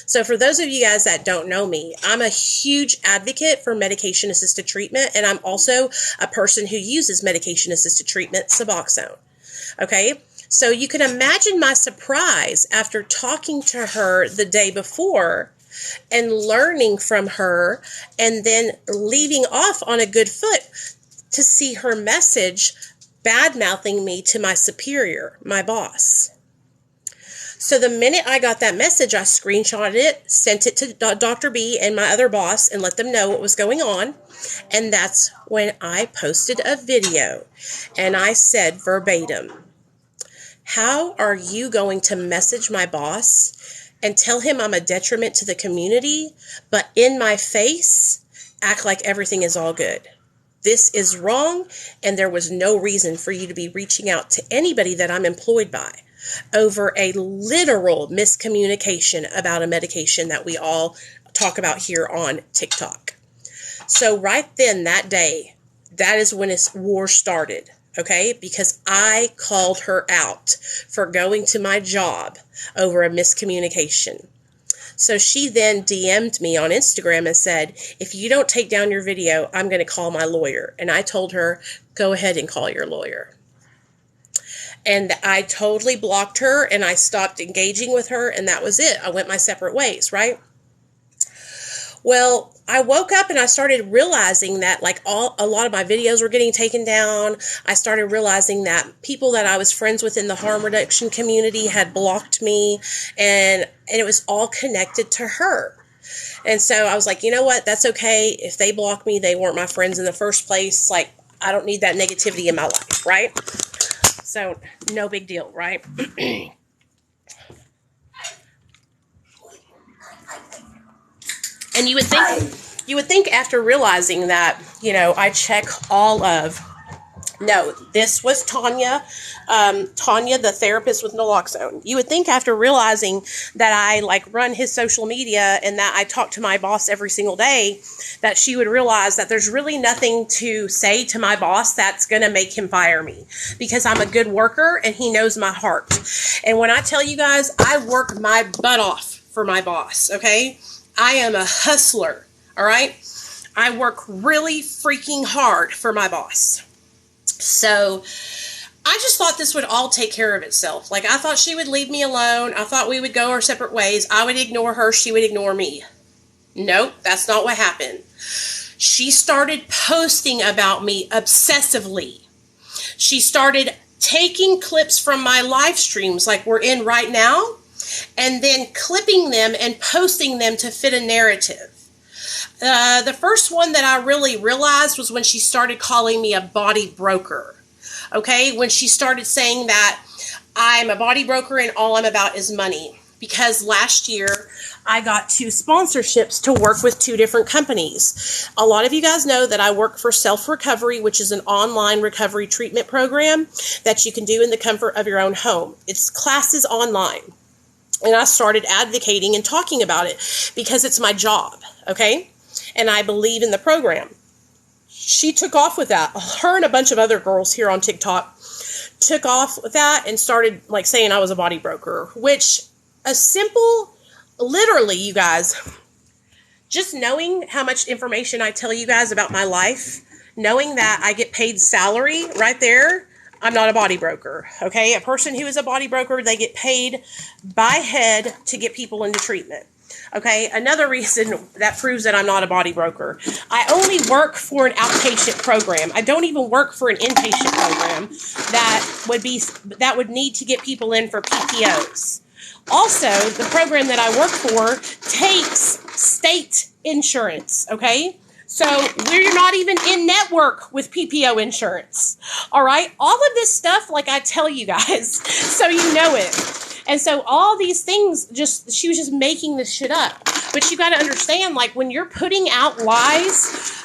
So for those of you guys that don't know me, I'm a huge advocate for medication-assisted treatment, and I'm also a person who uses medication-assisted treatment, Suboxone. Okay? So you can imagine my surprise after talking to her the day before and learning from her and then leaving off on a good foot to see her message bad-mouthing me to my superior, my boss. So the minute I got that message, I screenshotted it, sent it to Dr. B and my other boss and let them know what was going on. And that's when I posted a video and I said verbatim, how are you going to message my boss and tell him I'm a detriment to the community, but in my face, act like everything is all good? This is wrong, and there was no reason for you to be reaching out to anybody that I'm employed by over a literal miscommunication about a medication that we all talk about here on TikTok. So right then, that day, that is when this war started, okay? Because I called her out for going to my job over a miscommunication. So she then DM'd me on Instagram and said, if you don't take down your video, I'm going to call my lawyer. And I told her, go ahead and call your lawyer. And I totally blocked her and I stopped engaging with her, and that was it. I went my separate ways, right? Well, I woke up and I started realizing that like a lot of my videos were getting taken down. I started realizing that people that I was friends with in the harm reduction community had blocked me, and it was all connected to her. And so I was like, you know what? That's okay. If they block me, they weren't my friends in the first place. Like, I don't need that negativity in my life, right? So no big deal, right? And you would think after realizing that, you know, I check all of, no, this was Tanya, the therapist with naloxone. You would think after realizing that I like run his social media and that I talk to my boss every single day, that she would realize that there's really nothing to say to my boss that's going to make him fire me, because I'm a good worker and he knows my heart. And when I tell you guys, I work my butt off for my boss, okay? I am a hustler, all right? I work really freaking hard for my boss. So I just thought this would all take care of itself. Like, I thought she would leave me alone. I thought we would go our separate ways. I would ignore her. She would ignore me. Nope, that's not what happened. She started posting about me obsessively. She started taking clips from my live streams like we're in right now, and then clipping them and posting them to fit a narrative. The first one that I really realized was when she started calling me a body broker. Okay, when she started saying that I'm a body broker and all I'm about is money. Because last year I got 2 sponsorships to work with 2 different companies. A lot of you guys know that I work for Self Recovery, which is an online recovery treatment program that you can do in the comfort of your own home. It's classes online. And I started advocating and talking about it because it's my job, okay? And I believe in the program. she took off with that. Her and a bunch of other girls here on TikTok took off with that and started like saying I was a body broker, which a simple, literally, you guys, just knowing how much information I tell you guys about my life, knowing that I get paid salary right there, I'm not a body broker, okay? A person who is a body broker, they get paid by head to get people into treatment, okay? Another reason that proves that I'm not a body broker, I only work for an outpatient program. I don't even work for an inpatient program that would need to get people in for PPOs. Also, the program that I work for takes state insurance, okay? So we're not even in network with PPO insurance, all right? All of this stuff, like I tell you guys, so you know it. And so all these things, she was just making this shit up. But you got to understand, like, when you're putting out lies,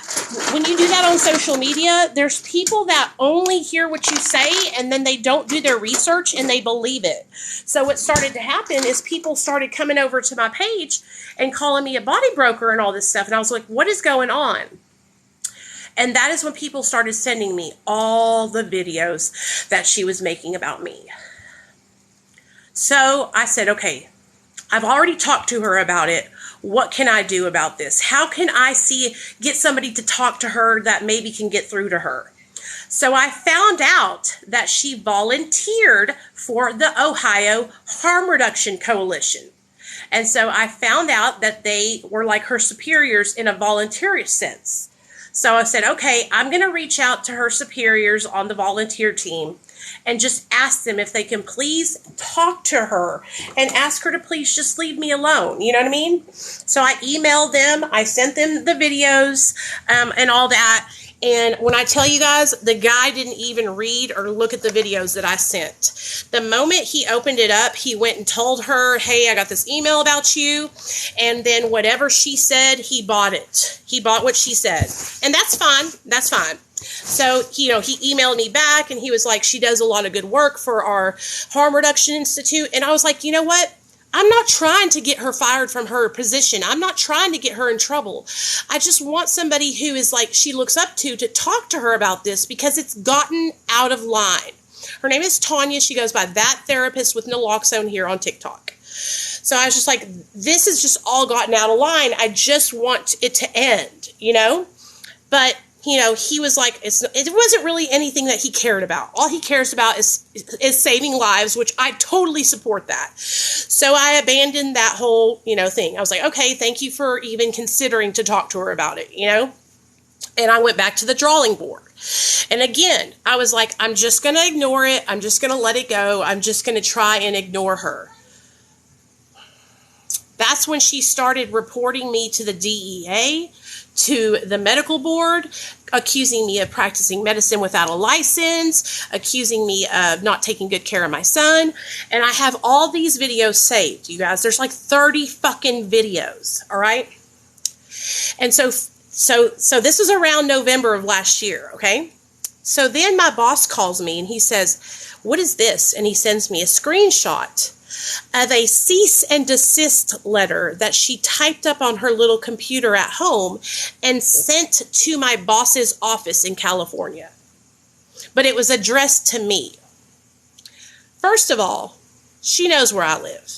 when you do that on social media, there's people that only hear what you say and then they don't do their research and they believe it. So what started to happen is people started coming over to my page and calling me a body broker and all this stuff. And I was like, what is going on? And that is when people started sending me all the videos that she was making about me. So I said, okay, I've already talked to her about it. What can I do about this? How can I get somebody to talk to her that maybe can get through to her? So I found out that she volunteered for the Ohio Harm Reduction Coalition. And so I found out that they were like her superiors in a volunteer sense. So I said, okay, I'm going to reach out to her superiors on the volunteer team and just ask them if they can please talk to her and ask her to please just leave me alone. You know what I mean? So I emailed them. I sent them the videos and all that. And when I tell you guys, the guy didn't even read or look at the videos that I sent. The moment he opened it up, he went and told her, hey, I got this email about you. And then whatever she said, he bought it. He bought what she said. And that's fine. That's fine. So, he emailed me back and he was like, she does a lot of good work for our Harm Reduction Institute. And I was like, you know what? I'm not trying to get her fired from her position. I'm not trying to get her in trouble. I just want somebody who is like, she looks up to talk to her about this because it's gotten out of line. Her name is Tanya. She goes by That Therapist with Naloxone here on TikTok. So I was just like, this has just all gotten out of line. I just want it to end, But he was like, it wasn't really anything that he cared about. All he cares about is saving lives, which I totally support that. So I abandoned that whole, thing. I was like, okay, thank you for even considering to talk to her about it, And I went back to the drawing board. And again, I was like, I'm just going to ignore it. I'm just going to let it go. I'm just going to try and ignore her. That's when she started reporting me to the DEA, to the medical board, accusing me of practicing medicine without a license, accusing me of not taking good care of my son. And I have all these videos saved, you guys. There's like 30 fucking videos, all right? And so this was around November of last year, okay? So then my boss calls me and he says, what is this? And he sends me a screenshot of a cease and desist letter that she typed up on her little computer at home and sent to my boss's office in California. But it was addressed to me. First of all, she knows where I live.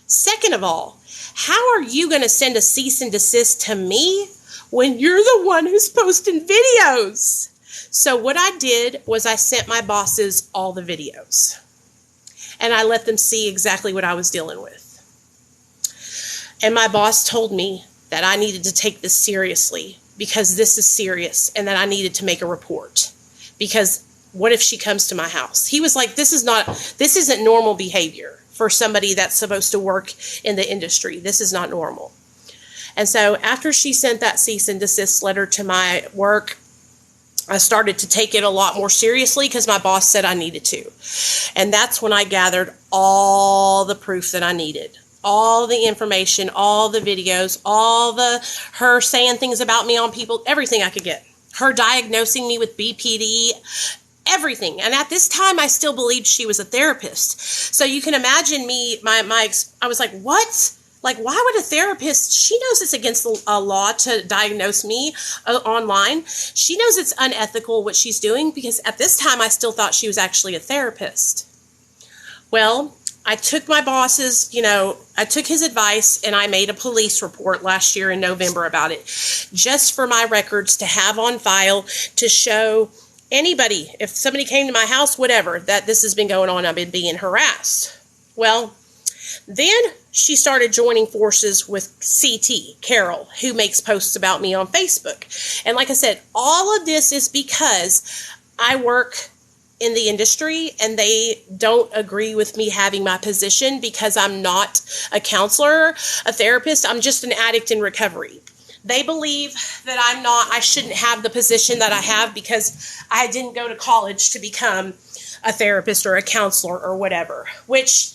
Second of all, how are you going to send a cease and desist to me when you're the one who's posting videos? So what I did was I sent my bosses all the videos. And I let them see exactly what I was dealing with. And my boss told me that I needed to take this seriously because this is serious and that I needed to make a report. Because what if she comes to my house? He was like, this isn't normal behavior for somebody that's supposed to work in the industry. This is not normal. And so after she sent that cease and desist letter to my work, I started to take it a lot more seriously because my boss said I needed to. And that's when I gathered all the proof that I needed. All the information, all the videos, her saying things about me on people, everything I could get. Her diagnosing me with BPD, everything. And at this time, I still believed she was a therapist. So you can imagine me, I was like, what? Like, why would a therapist, she knows it's against the law to diagnose me online. She knows it's unethical what she's doing, because at this time I still thought she was actually a therapist. Well, I took my boss's, I took his advice, and I made a police report last year in November about it, just for my records to have on file to show anybody, if somebody came to my house, whatever, that this has been going on, I've been being harassed. Well, then she started joining forces with CT, Carol, who makes posts about me on Facebook. And like I said, all of this is because I work in the industry and they don't agree with me having my position, because I'm not a therapist. I'm just an addict in recovery. They believe that I shouldn't have the position that I have because I didn't go to college to become a therapist or a counselor or whatever, which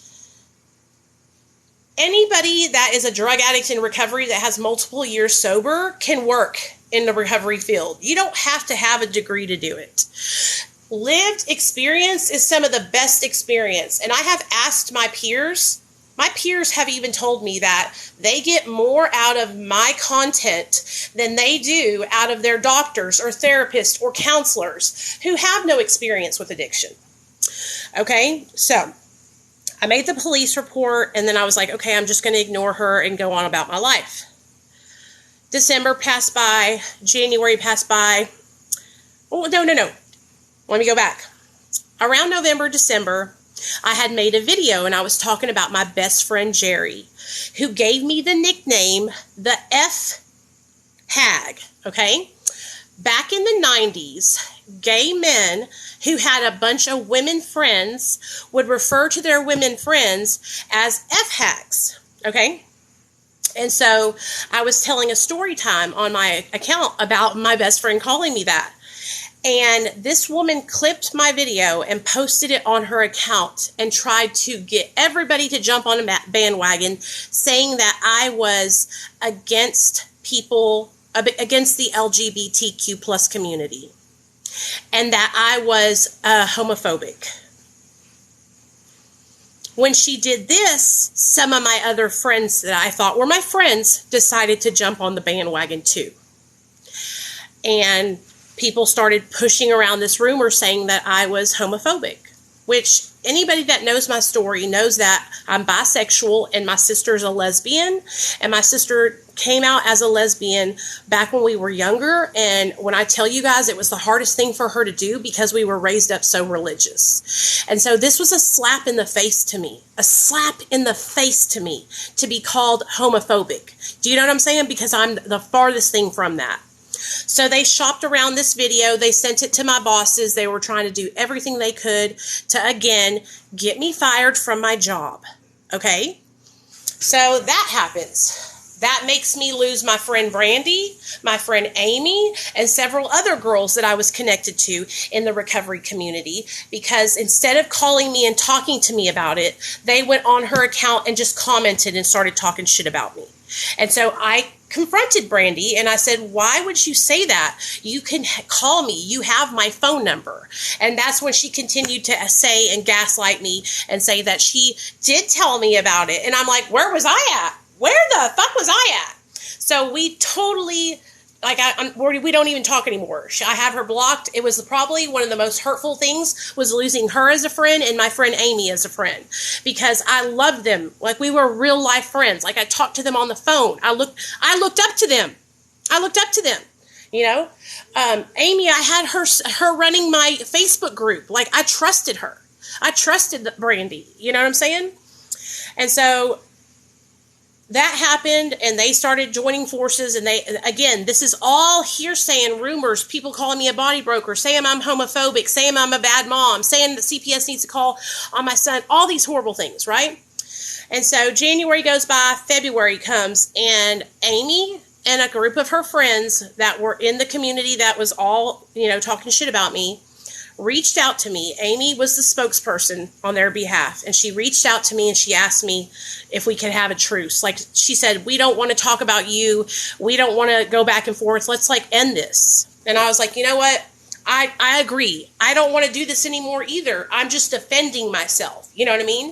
anybody that is a drug addict in recovery that has multiple years sober can work in the recovery field. You don't have to have a degree to do it. Lived experience is some of the best experience. And I have asked my peers have even told me that they get more out of my content than they do out of their doctors or therapists or counselors who have no experience with addiction. Okay, so I made the police report, and then I was like, okay, I'm just going to ignore her and go on about my life. December passed by, January passed by. Oh, no. Let me go back. Around November, December, I had made a video, and I was talking about my best friend, Jerry, who gave me the nickname, the F Hag, okay? Back in the 90s, gay men who had a bunch of women friends would refer to their women friends as F-hags, okay? And so I was telling a story time on my account about my best friend calling me that. And this woman clipped my video and posted it on her account and tried to get everybody to jump on a bandwagon, saying that I was against the LGBTQ plus community, and that I was homophobic. When she did this, some of my other friends that I thought were my friends decided to jump on the bandwagon too. And people started pushing around this rumor saying that I was homophobic, which anybody that knows my story knows that I'm bisexual, and my sister's a lesbian, and my sister came out as a lesbian back when we were younger. And when I tell you guys, it was the hardest thing for her to do because we were raised up so religious. And so this was a slap in the face to me, to be called homophobic. Do you know what I'm saying? Because I'm the farthest thing from that. So they shopped around this video. They sent it to my bosses. They were trying to do everything they could to, again, get me fired from my job. Okay? So that happens. That makes me lose my friend Brandy, my friend Amy, and several other girls that I was connected to in the recovery community, because instead of calling me and talking to me about it, they went on her account and just commented and started talking shit about me. And so I confronted Brandy and I said, why would you say that? You can call me. You have my phone number. And that's when she continued to say and gaslight me and say that she did tell me about it. And I'm like, where was I at? Where the fuck was I at? So we totally, we don't even talk anymore. I have her blocked. It was probably one of the most hurtful things, was losing her as a friend and my friend Amy as a friend, because I loved them. Like, we were real life friends. Like, I talked to them on the phone. I looked up to them. You know, Amy, I had her running my Facebook group. Like, I trusted her. I trusted Brandy. You know what I'm saying? And so that happened, and they started joining forces, and this is all hearsay and rumors, people calling me a body broker, saying I'm homophobic, saying I'm a bad mom, saying that CPS needs to call on my son, all these horrible things, right? And so January goes by, February comes, and Amy and a group of her friends that were in the community that was all, talking shit about me, reached out to me. Amy was the spokesperson on their behalf, and she reached out to me and she asked me if we could have a truce. Like, she said, we don't want to talk about you. We don't want to go back and forth. Let's end this. And I was like, you know what? I agree. I don't want to do this anymore either. I'm just defending myself. You know what I mean?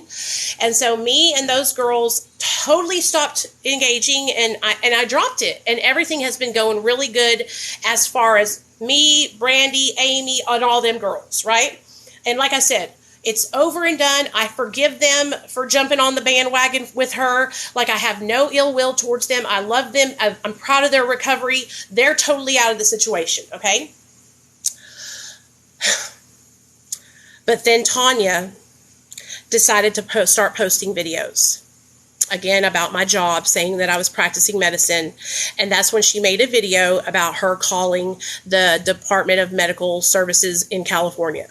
And so me and those girls totally stopped engaging, and I dropped it. And everything has been going really good as far as me, Brandy, Amy, and all them girls, right? And like I said, it's over and done. I forgive them for jumping on the bandwagon with her. Like, I have no ill will towards them. I love them. I'm proud of their recovery. They're totally out of the situation, okay? But then Tanya decided to start posting videos, again, about my job, saying that I was practicing medicine. And that's when she made a video about her calling the Department of Medical Services in California.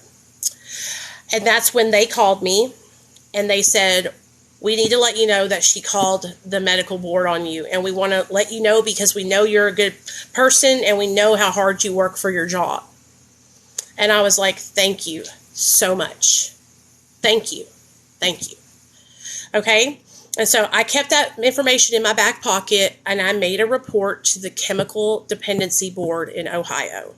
And that's when they called me and they said, we need to let you know that she called the medical board on you. And we want to let you know because we know you're a good person and we know how hard you work for your job. And I was like, thank you so much. Thank you. Thank you. Okay. And so I kept that information in my back pocket and I made a report to the Chemical Dependency Board in Ohio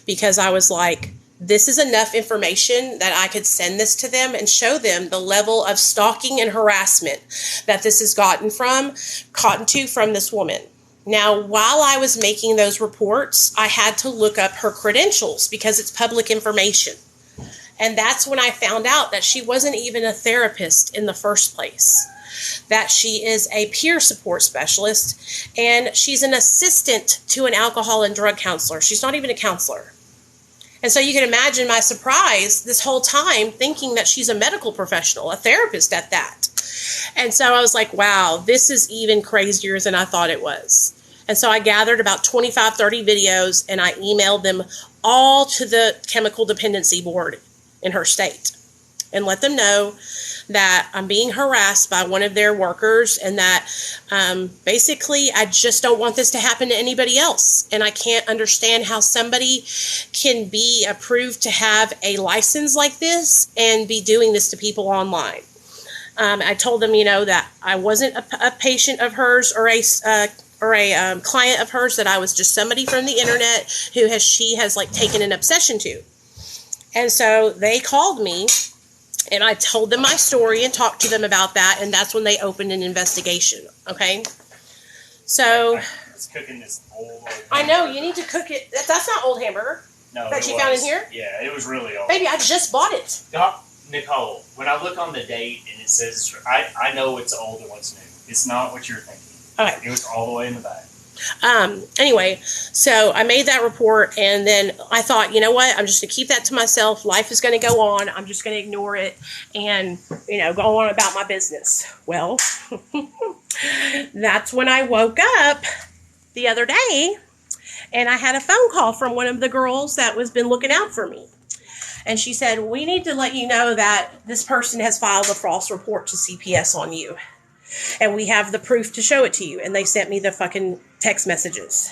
because I was like, this is enough information that I could send this to them and show them the level of stalking and harassment that this has gotten to from this woman. Now, while I was making those reports, I had to look up her credentials because it's public information. And that's when I found out that she wasn't even a therapist in the first place, that she is a peer support specialist, and she's an assistant to an alcohol and drug counselor. She's not even a counselor. And so you can imagine my surprise this whole time thinking that she's a medical professional, a therapist at that. And so I was like, wow, this is even crazier than I thought it was. And so I gathered about 25, 30 videos and I emailed them all to the Chemical Dependency Board in her state and let them know that I'm being harassed by one of their workers and that basically I just don't want this to happen to anybody else. And I can't understand how somebody can be approved to have a license like this and be doing this to people online. I told them, that I wasn't a patient of hers or a client of hers, that I was just somebody from the internet who she has like taken an obsession to. And so they called me and I told them my story and talked to them about that. And that's when they opened an investigation. Okay. So it's cooking this old I know you need to cook it. That's not old hamburger. No, that you found in here? Yeah, it was really old. Baby, I just bought it. Nicole, when I look on the date and it says, I know it's old and what's new. It's not what you're thinking. Okay. It was all the way in the back. Anyway, so I made that report and then I thought, you know what? I'm just going to keep that to myself. Life is going to go on. I'm just going to ignore it and, go on about my business. Well, that's when I woke up the other day and I had a phone call from one of the girls that was been looking out for me. And she said, we need to let you know that this person has filed a false report to CPS on you. And we have the proof to show it to you. And they sent me the fucking text messages.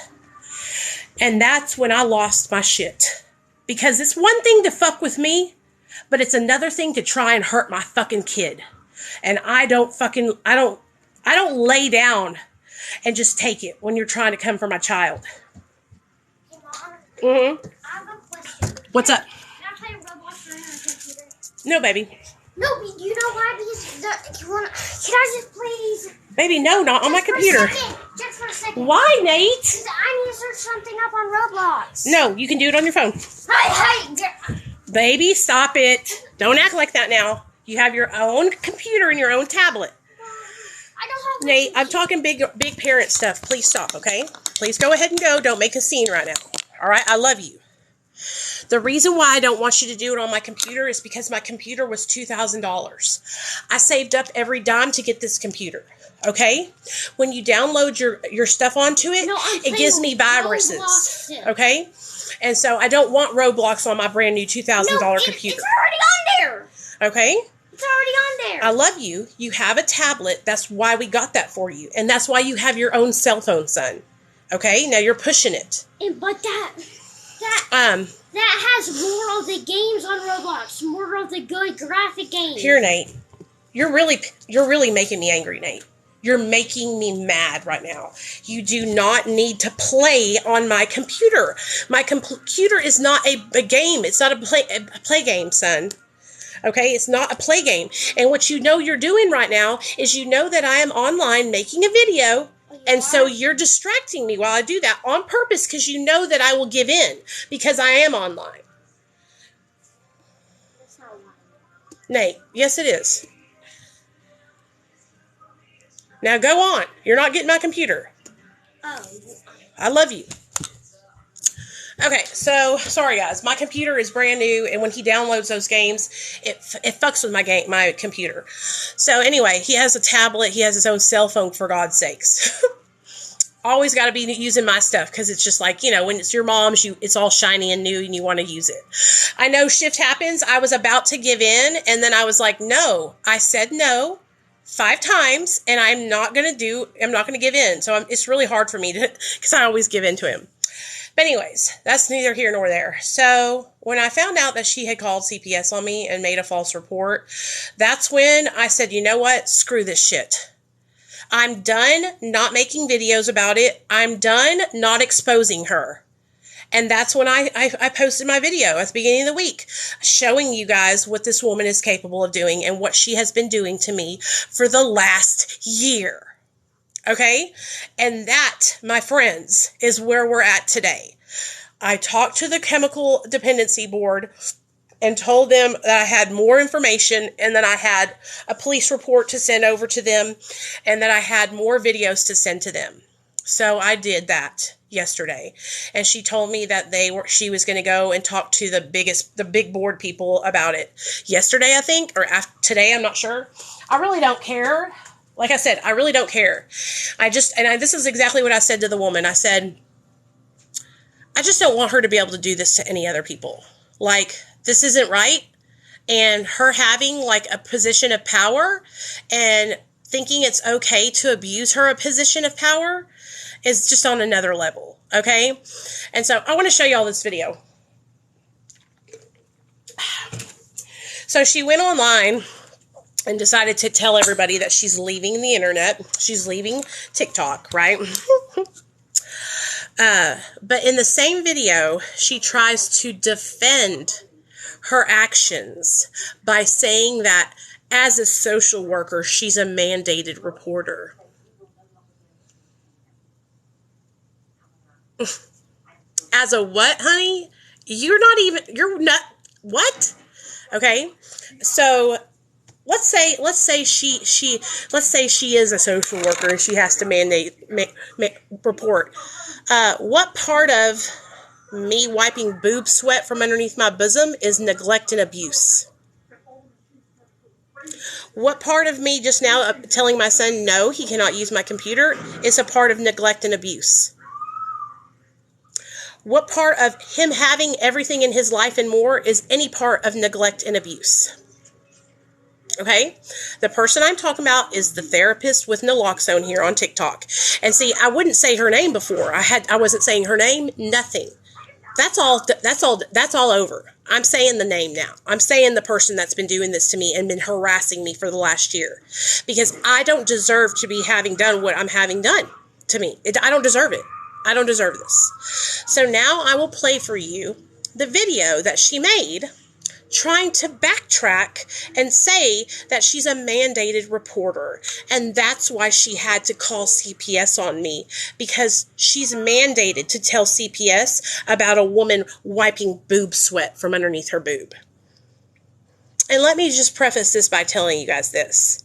And that's when I lost my shit. Because it's one thing to fuck with me, but it's another thing to try and hurt my fucking kid. And I don't lay down and just take it when you're trying to come for my child. Hey, Mom. Mm-hmm. I have a question. What's up? Can I play Roblox on your computer? No, baby. No, but you know why? Because can I just please? Baby, no, not on my computer. Just for a second. Why, Nate? Because I need to search something up on Roblox. No, you can do it on your phone. Hey. Baby, stop it. Don't act like that now. You have your own computer and your own tablet. I don't have. Nate, I'm talking big parent stuff. Please stop, okay? Please go ahead and go. Don't make a scene right now. All right? I love you. The reason why I don't want you to do it on my computer is because my computer was $2,000. I saved up every dime to get this computer. Okay? When you download your stuff onto it, it gives me viruses. Okay? And so I don't want Roblox on my brand new $2,000 computer. It's already on there. Okay? It's already on there. I love you. You have a tablet. That's why we got that for you. And that's why you have your own cell phone, son. Okay? Now you're pushing it. But that has more of the games on Roblox. More of the good graphic games. Here, Nate. You're really making me angry, Nate. You're making me mad right now. You do not need to play on my computer. My computer is not a game. It's not a play game, son. Okay, it's not a play game. And what you know you're doing right now is you know that I am online making a video. And so you're distracting me while I do that on purpose because you know that I will give in because I am online. Nate, yes it is. Now go on. You're not getting my computer. Oh. I love you. Okay, so sorry guys, my computer is brand new, and when he downloads those games, it fucks with my computer. So anyway, he has a tablet, he has his own cell phone, for God's sakes. Always got to be using my stuff because it's just like, when it's your mom's, it's all shiny and new and you want to use it. I know shift happens. I was about to give in, and then I was like, no. I said no 5 times, and I'm not going to give in. So it's really hard for me because I always give in to him. But anyways, that's neither here nor there. So when I found out that she had called CPS on me and made a false report, that's when I said, you know what? Screw this shit. I'm done not making videos about it. I'm done not exposing her. And that's when I posted my video at the beginning of the week, showing you guys what this woman is capable of doing and what she has been doing to me for the last year. Okay? And that, my friends, is where we're at today. I talked to the Chemical Dependency Board and told them that I had more information and that I had a police report to send over to them and that I had more videos to send to them. So I did that yesterday. And she told me that she was going to go and talk to the big board people about it yesterday, I think, or today, I'm not sure. I really don't care. Like I said, I really don't care. This is exactly what I said to the woman. I said, I just don't want her to be able to do this to any other people. Like, this isn't right. And her having like a position of power and thinking it's okay to abuse her position of power is just on another level. Okay. And so I want to show you all this video. So she went online and decided to tell everybody that she's leaving the internet. She's leaving TikTok, right? But in the same video, she tries to defend her actions by saying that as a social worker, she's a mandated reporter. As a what, honey? You're not, what? Okay. So let's say she is a social worker and she has to report. What part of me wiping boob sweat from underneath my bosom is neglect and abuse? What part of me just now telling my son no, he cannot use my computer is a part of neglect and abuse? What part of him having everything in his life and more is any part of neglect and abuse? Okay, the person I'm talking about is the therapist with naloxone here on TikTok. And see, I wouldn't say her name before. I wasn't saying her name, nothing. That's all over. I'm saying the name now. I'm saying the person that's been doing this to me and been harassing me for the last year. Because I don't deserve to be having done what I'm having done to me. I don't deserve it. I don't deserve this. So now I will play for you the video that she made trying to backtrack and say that she's a mandated reporter. And that's why she had to call CPS on me, because she's mandated to tell CPS about a woman wiping boob sweat from underneath her boob. And let me just preface this by telling you guys this.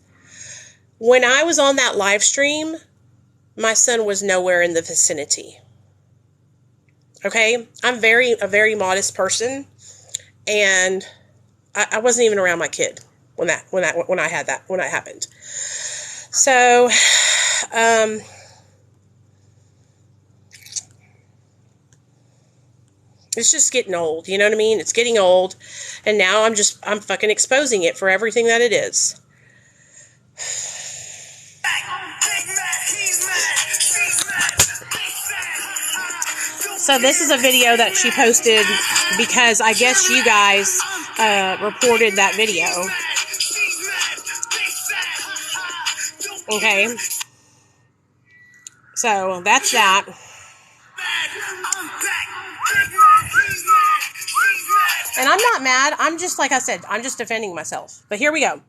When I was on that live stream, my son was nowhere in the vicinity. Okay? I'm a very modest person. And I wasn't even around my kid when that happened. So, it's just getting old. You know what I mean? It's getting old. And now I'm fucking exposing it for everything that it is. So this is a video that she posted because I guess you guys reported that video. Okay. So that's that. And I'm not mad. I'm just, like I said, I'm just defending myself. But here we go.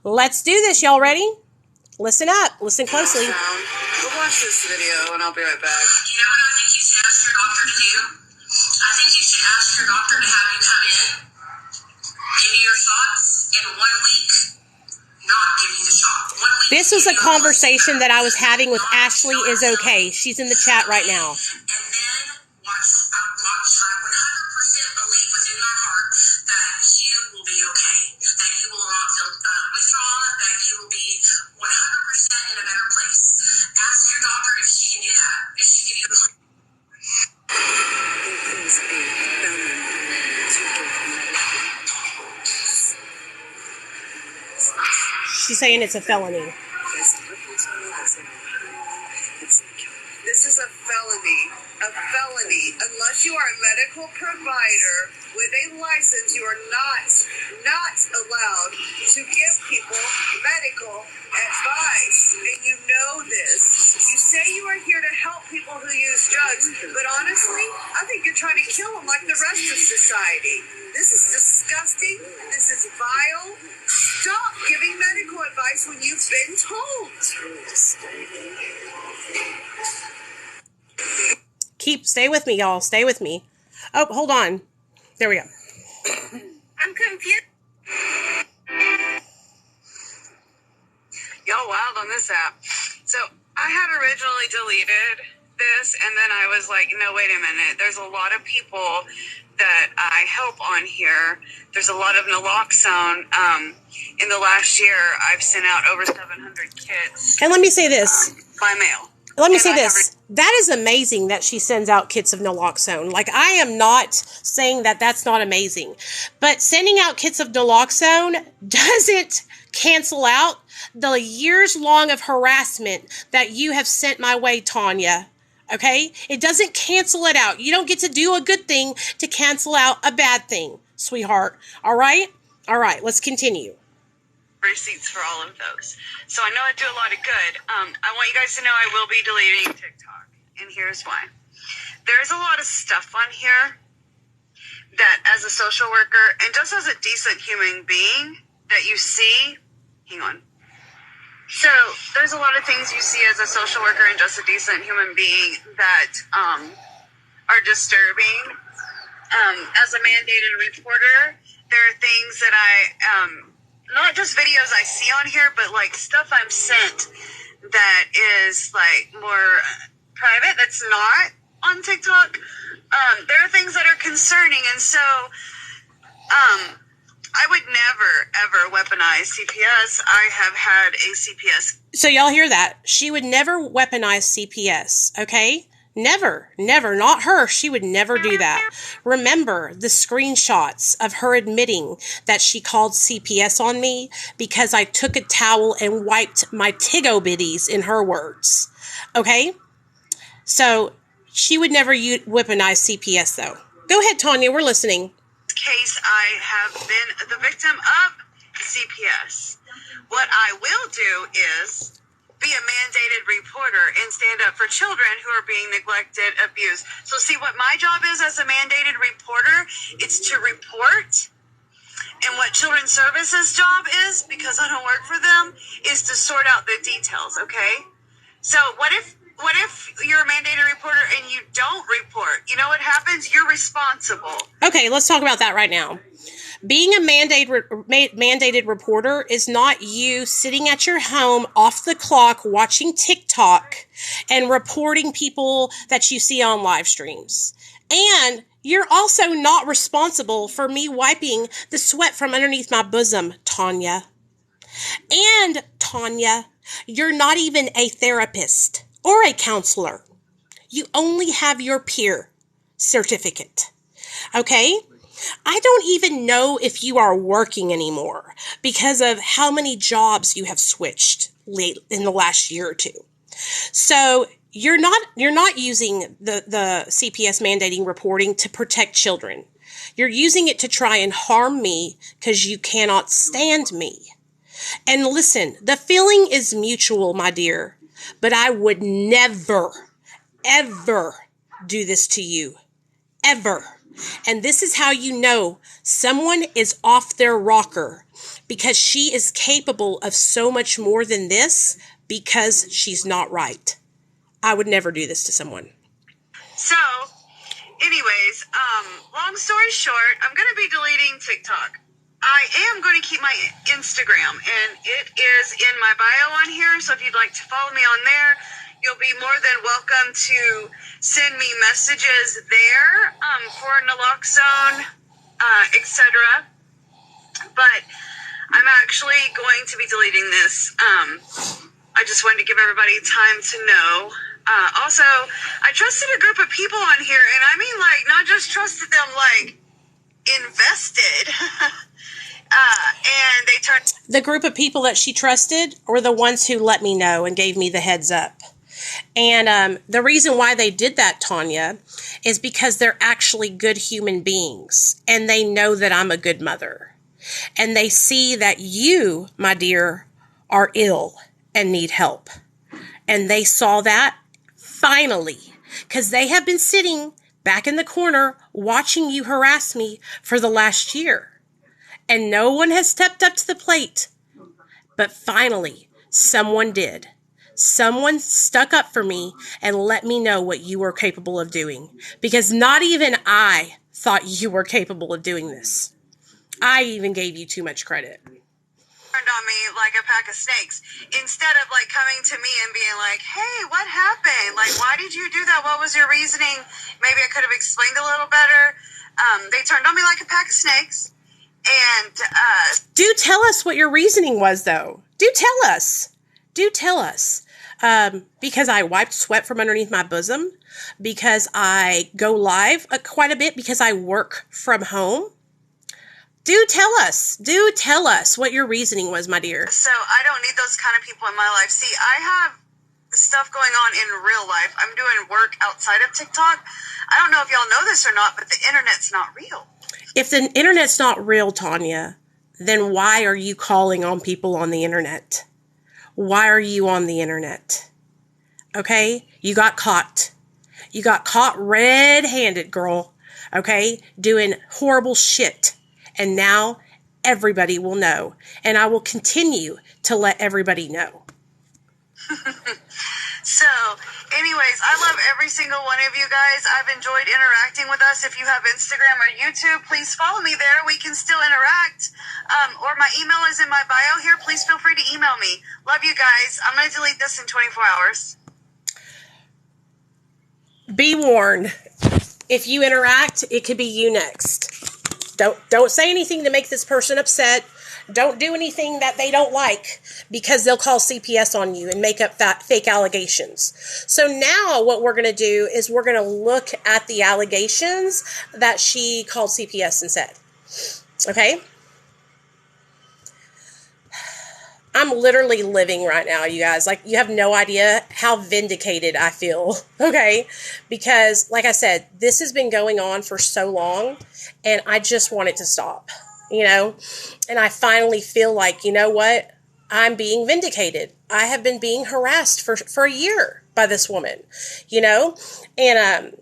Let's do this. Y'all ready? Listen up. Listen closely. We'll watch this video and I'll be right back. You know what I think you should ask your doctor to do? I think you should ask your doctor to have you come in, give you your shots, in 1 week, not give you the shot. 1 week. This was a conversation that I was having with Ashley Is Okay. She's in the chat right now. And then watch. I 100% believe within my heart that you will be okay. That you will not feel withdrawal. That you will be 100% in a better place. Ask your doctor if she can do that. If she can give you a plan. She's saying it's a felony. This is a felony. A felony. Unless you are a medical provider with a license, you are not allowed to give people medical advice. And you know this. You say you are here to help people who use drugs, but honestly, I think you're trying to kill them like the rest of society. This is disgusting. This is vile. Stop giving medical advice when you've been told. Stay with me, y'all. Stay with me. Oh, hold on. There we go. I'm confused. Y'all wild on this app. So I had originally deleted this, and then I was like, no, wait a minute. There's a lot of people that I help on here. There's a lot of naloxone. In the last year, I've sent out over 700 kits. And let me say this. By mail. Let me say this. That is amazing that she sends out kits of naloxone. Like, I am not saying that that's not amazing. But sending out kits of naloxone doesn't cancel out the years long of harassment that you have sent my way, Tanya. Okay? It doesn't cancel it out. You don't get to do a good thing to cancel out a bad thing, sweetheart. All right? All right, let's continue. Receipts for all of those. So I know I do a lot of good. I want you guys to know I will be deleting TikTok. And here's why. There's a lot of stuff on here that as a social worker and just as a decent human being that you see. Hang on. So there's a lot of things you see as a social worker and just a decent human being that are disturbing. As a mandated reporter, there are things that I not just videos I see on here, but like stuff I'm sent that is like more private, that's not on TikTok. There are things that are concerning, and so I would never ever weaponize CPS. I have had a CPS. So y'all hear that? She would never weaponize CPS, okay? Never, not her. She would never do that. Remember the screenshots of her admitting that she called CPS on me because I took a towel and wiped my tiggo bitties, in her words. Okay? So she would never weaponize CPS, though. Go ahead, Tanya. We're listening. Case, I have been the victim of CPS. What I will do is be a mandated reporter and stand up for children who are being neglected, abused. So see, what my job is as a mandated reporter, it's to report. And what Children's Services' job is, because I don't work for them, is to sort out the details, okay? So what if you're a mandated reporter and you don't report? You know what happens? You're responsible. Okay, let's talk about that right now. Being a mandated reporter is not you sitting at your home off the clock watching TikTok and reporting people that you see on live streams. And you're also not responsible for me wiping the sweat from underneath my bosom, Tanya. And, Tanya, you're not even a therapist or a counselor. You only have your peer certificate. Okay? I don't even know if you are working anymore because of how many jobs you have switched late in the last year or two. So you're not using the CPS mandating reporting to protect children. You're using it to try and harm me because you cannot stand me. And listen, the feeling is mutual, my dear. but I would never, ever do this to you. Ever. And this is how you know someone is off their rocker, because she is capable of so much more than this because she's not right. I would never do this to someone. So, anyways, long story short, I'm going to be deleting TikTok. I am going to keep my Instagram, and it is in my bio on here, so if you'd like to follow me on there, you'll be more than welcome to send me messages there for naloxone, etc. But I'm actually going to be deleting this. I just wanted to give everybody time to know. Also, I trusted a group of people on here, and I mean, like, not just trusted them, like, invested. And they turned... The group of people that she trusted were the ones who let me know and gave me the heads up. And the reason why they did that, Tanya, is because they're actually good human beings. And they know that I'm a good mother. And they see that you, my dear, are ill and need help. And they saw that finally, because they have been sitting back in the corner watching you harass me for the last year. And no one has stepped up to the plate. But finally, someone did. Someone stuck up for me and let me know what you were capable of doing. Because not even I thought you were capable of doing this. I even gave you too much credit. Turned on me like a pack of snakes. Instead of, like, coming to me and being like, hey, what happened? Like, why did you do that? What was your reasoning? Maybe I could have explained a little better. They turned on me like a pack of snakes. And, do tell us what your reasoning was, though. Do tell us. Do tell us. Because I wiped sweat from underneath my bosom. Because I go live quite a bit. Because I work from home. Do tell us. Do tell us what your reasoning was, my dear. So I don't need those kind of people in my life. See, I have stuff going on in real life. I'm doing work outside of TikTok. I don't know if y'all know this or not, but the internet's not real. If the internet's not real, Tanya, then why are you calling on people on the internet? Why are you on the internet? Okay? You got caught. You got caught red-handed, girl. Okay? Doing horrible shit. And now everybody will know. And I will continue to let everybody know. So, anyways, I love every single one of you guys. I've enjoyed interacting with us. If you have Instagram or YouTube, please follow me there. We can still interact. Or my email is in my bio here. Please feel free to email me. Love you guys. I'm going to delete this in 24 hours. Be warned. If you interact, it could be you next. Don't say anything to make this person upset. Don't do anything that they don't like, because they'll call CPS on you and make up fake allegations. So now what we're going to do is we're going to look at the allegations that she called CPS and said. Okay? I'm literally living right now, you guys. Like, you have no idea how vindicated I feel, okay? Because, like I said, this has been going on for so long, and I just want it to stop, you know? And I finally feel like, you know what? I'm being vindicated. I have been being harassed for a year by this woman, you know? And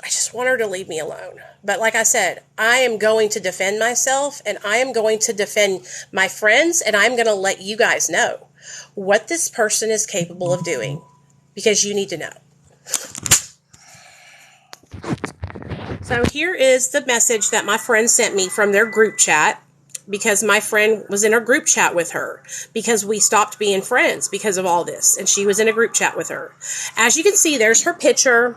I just want her to leave me alone. But like I said, I am going to defend myself, and I am going to defend my friends, and I'm going to let you guys know what this person is capable of doing, because you need to know. So here is the message that my friend sent me from their group chat, because my friend was in a group chat with her, because we stopped being friends because of all this, and she was in a group chat with her. As you can see, there's her picture.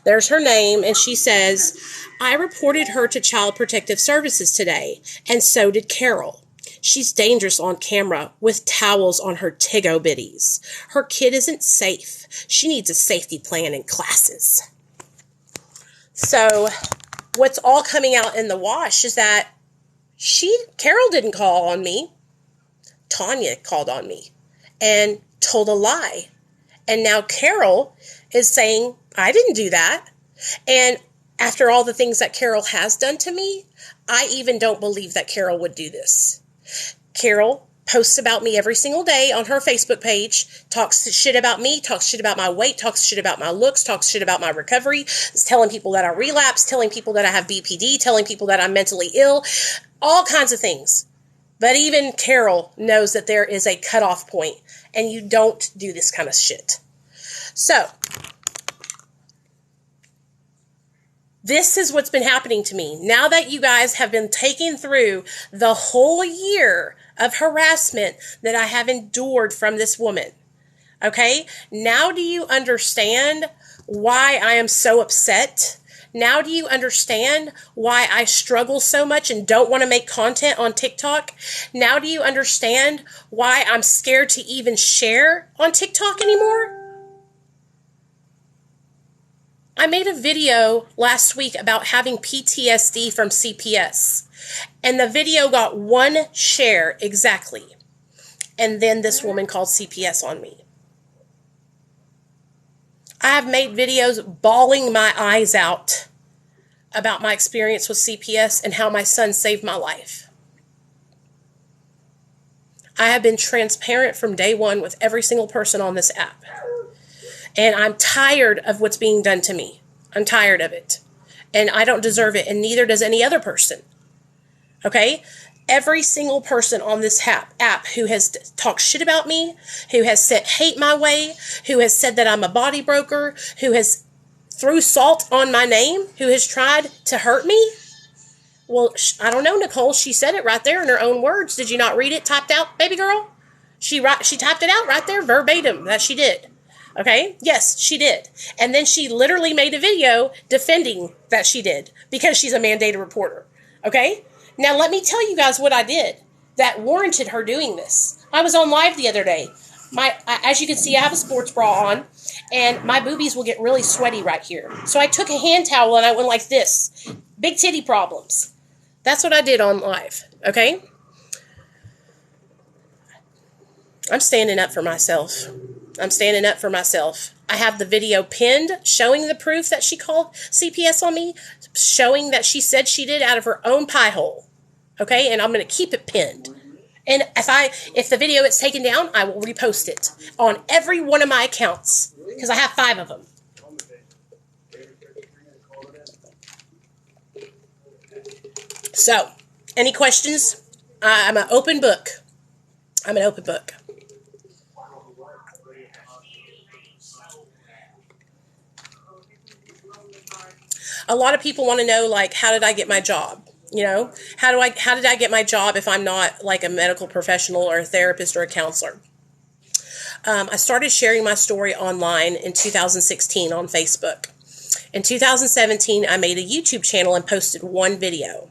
There's her name, and she says, I reported her to Child Protective Services today, and so did Carol. She's dangerous on camera with towels on her tiggo bitties. Her kid isn't safe. She needs a safety plan in classes. So what's all coming out in the wash is that Carol didn't call on me. Tanya called on me and told a lie. And now Carol is saying, I didn't do that. And after all the things that Carol has done to me, I even don't believe that Carol would do this. Carol posts about me every single day on her Facebook page, talks shit about me, talks shit about my weight, talks shit about my looks, talks shit about my recovery, is telling people that I relapsed, telling people that I have BPD, telling people that I'm mentally ill, all kinds of things. But even Carol knows that there is a cutoff point, and you don't do this kind of shit. So, this is what's been happening to me. Now that you guys have been taken through the whole year of harassment that I have endured from this woman, okay? Now do you understand why I am so upset? Now do you understand why I struggle so much and don't want to make content on TikTok? Now do you understand why I'm scared to even share on TikTok anymore? I made a video last week about having PTSD from CPS, and the video got 1 share exactly. And then this woman called CPS on me. I have made videos bawling my eyes out about my experience with CPS and how my son saved my life. I have been transparent from day one with every single person on this app. And I'm tired of what's being done to me. I'm tired of it. And I don't deserve it, and neither does any other person. Okay? Every single person on this app who has talked shit about me, who has sent hate my way, who has said that I'm a body broker, who has threw salt on my name, who has tried to hurt me. Well, I don't know, Nicole. She said it right there in her own words. Did you not read it typed out, baby girl? She typed it out right there verbatim that she did. Okay? Yes, she did. And then she literally made a video defending that she did because she's a mandated reporter. Okay? Now let me tell you guys what I did that warranted her doing this. I was on live the other day. As you can see, I have a sports bra on, and my boobies will get really sweaty right here. So I took a hand towel and I went like this. Big titty problems. That's what I did on live. Okay? I'm standing up for myself. I'm standing up for myself. I have the video pinned showing the proof that she called CPS on me, showing that she said she did out of her own pie hole. Okay? And I'm going to keep it pinned. And if the video is taken down, I will repost it on every one of my accounts because I have 5 of them. So, any questions? I'm an open book. I'm an open book. A lot of people want to know, like, how did I get my job? You know, how did I get my job if I'm not like a medical professional or a therapist or a counselor? I started sharing my story online in 2016 on Facebook. In 2017, I made a YouTube channel and posted 1 video.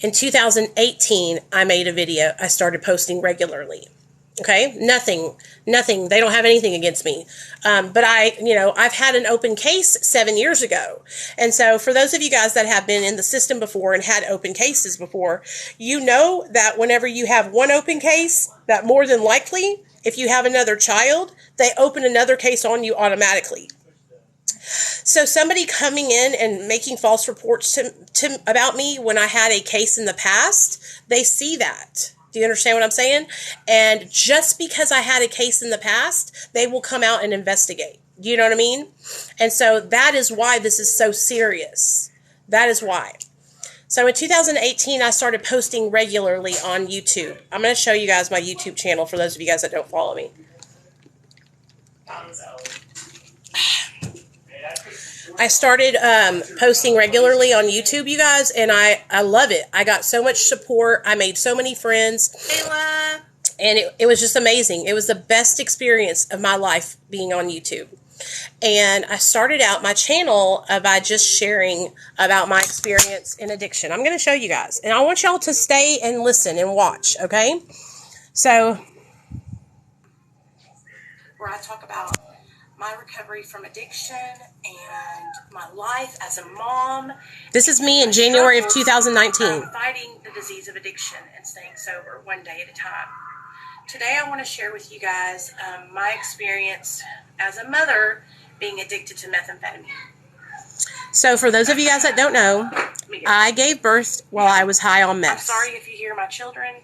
In 2018, I made a video. I started posting regularly. Okay, nothing. They don't have anything against me. But I've had an open case 7 years ago. And so for those of you guys that have been in the system before and had open cases before, you know that whenever you have 1 open case, that more than likely, if you have another child, they open another case on you automatically. So somebody coming in and making false reports about me when I had a case in the past, they see that. Do you understand what I'm saying? And just because I had a case in the past, they will come out and investigate. Do you know what I mean? And so that is why this is so serious. That is why. So in 2018, I started posting regularly on YouTube. I'm going to show you guys my YouTube channel for those of you guys that don't follow me. I started posting regularly on YouTube, you guys, and I love it. I got so much support. I made so many friends. Kayla. And it was just amazing. It was the best experience of my life being on YouTube. And I started out my channel by just sharing about my experience in addiction. I'm going to show you guys. And I want y'all to stay and listen and watch, okay? So, where I talk about my recovery from addiction and my life as a mom. This is me in January of 2019. Fighting the disease of addiction and staying sober one day at a time. Today I want to share with you guys my experience as a mother being addicted to methamphetamine. So for those of you guys that don't know, I gave birth while I was high on meth. I'm sorry if you hear my children.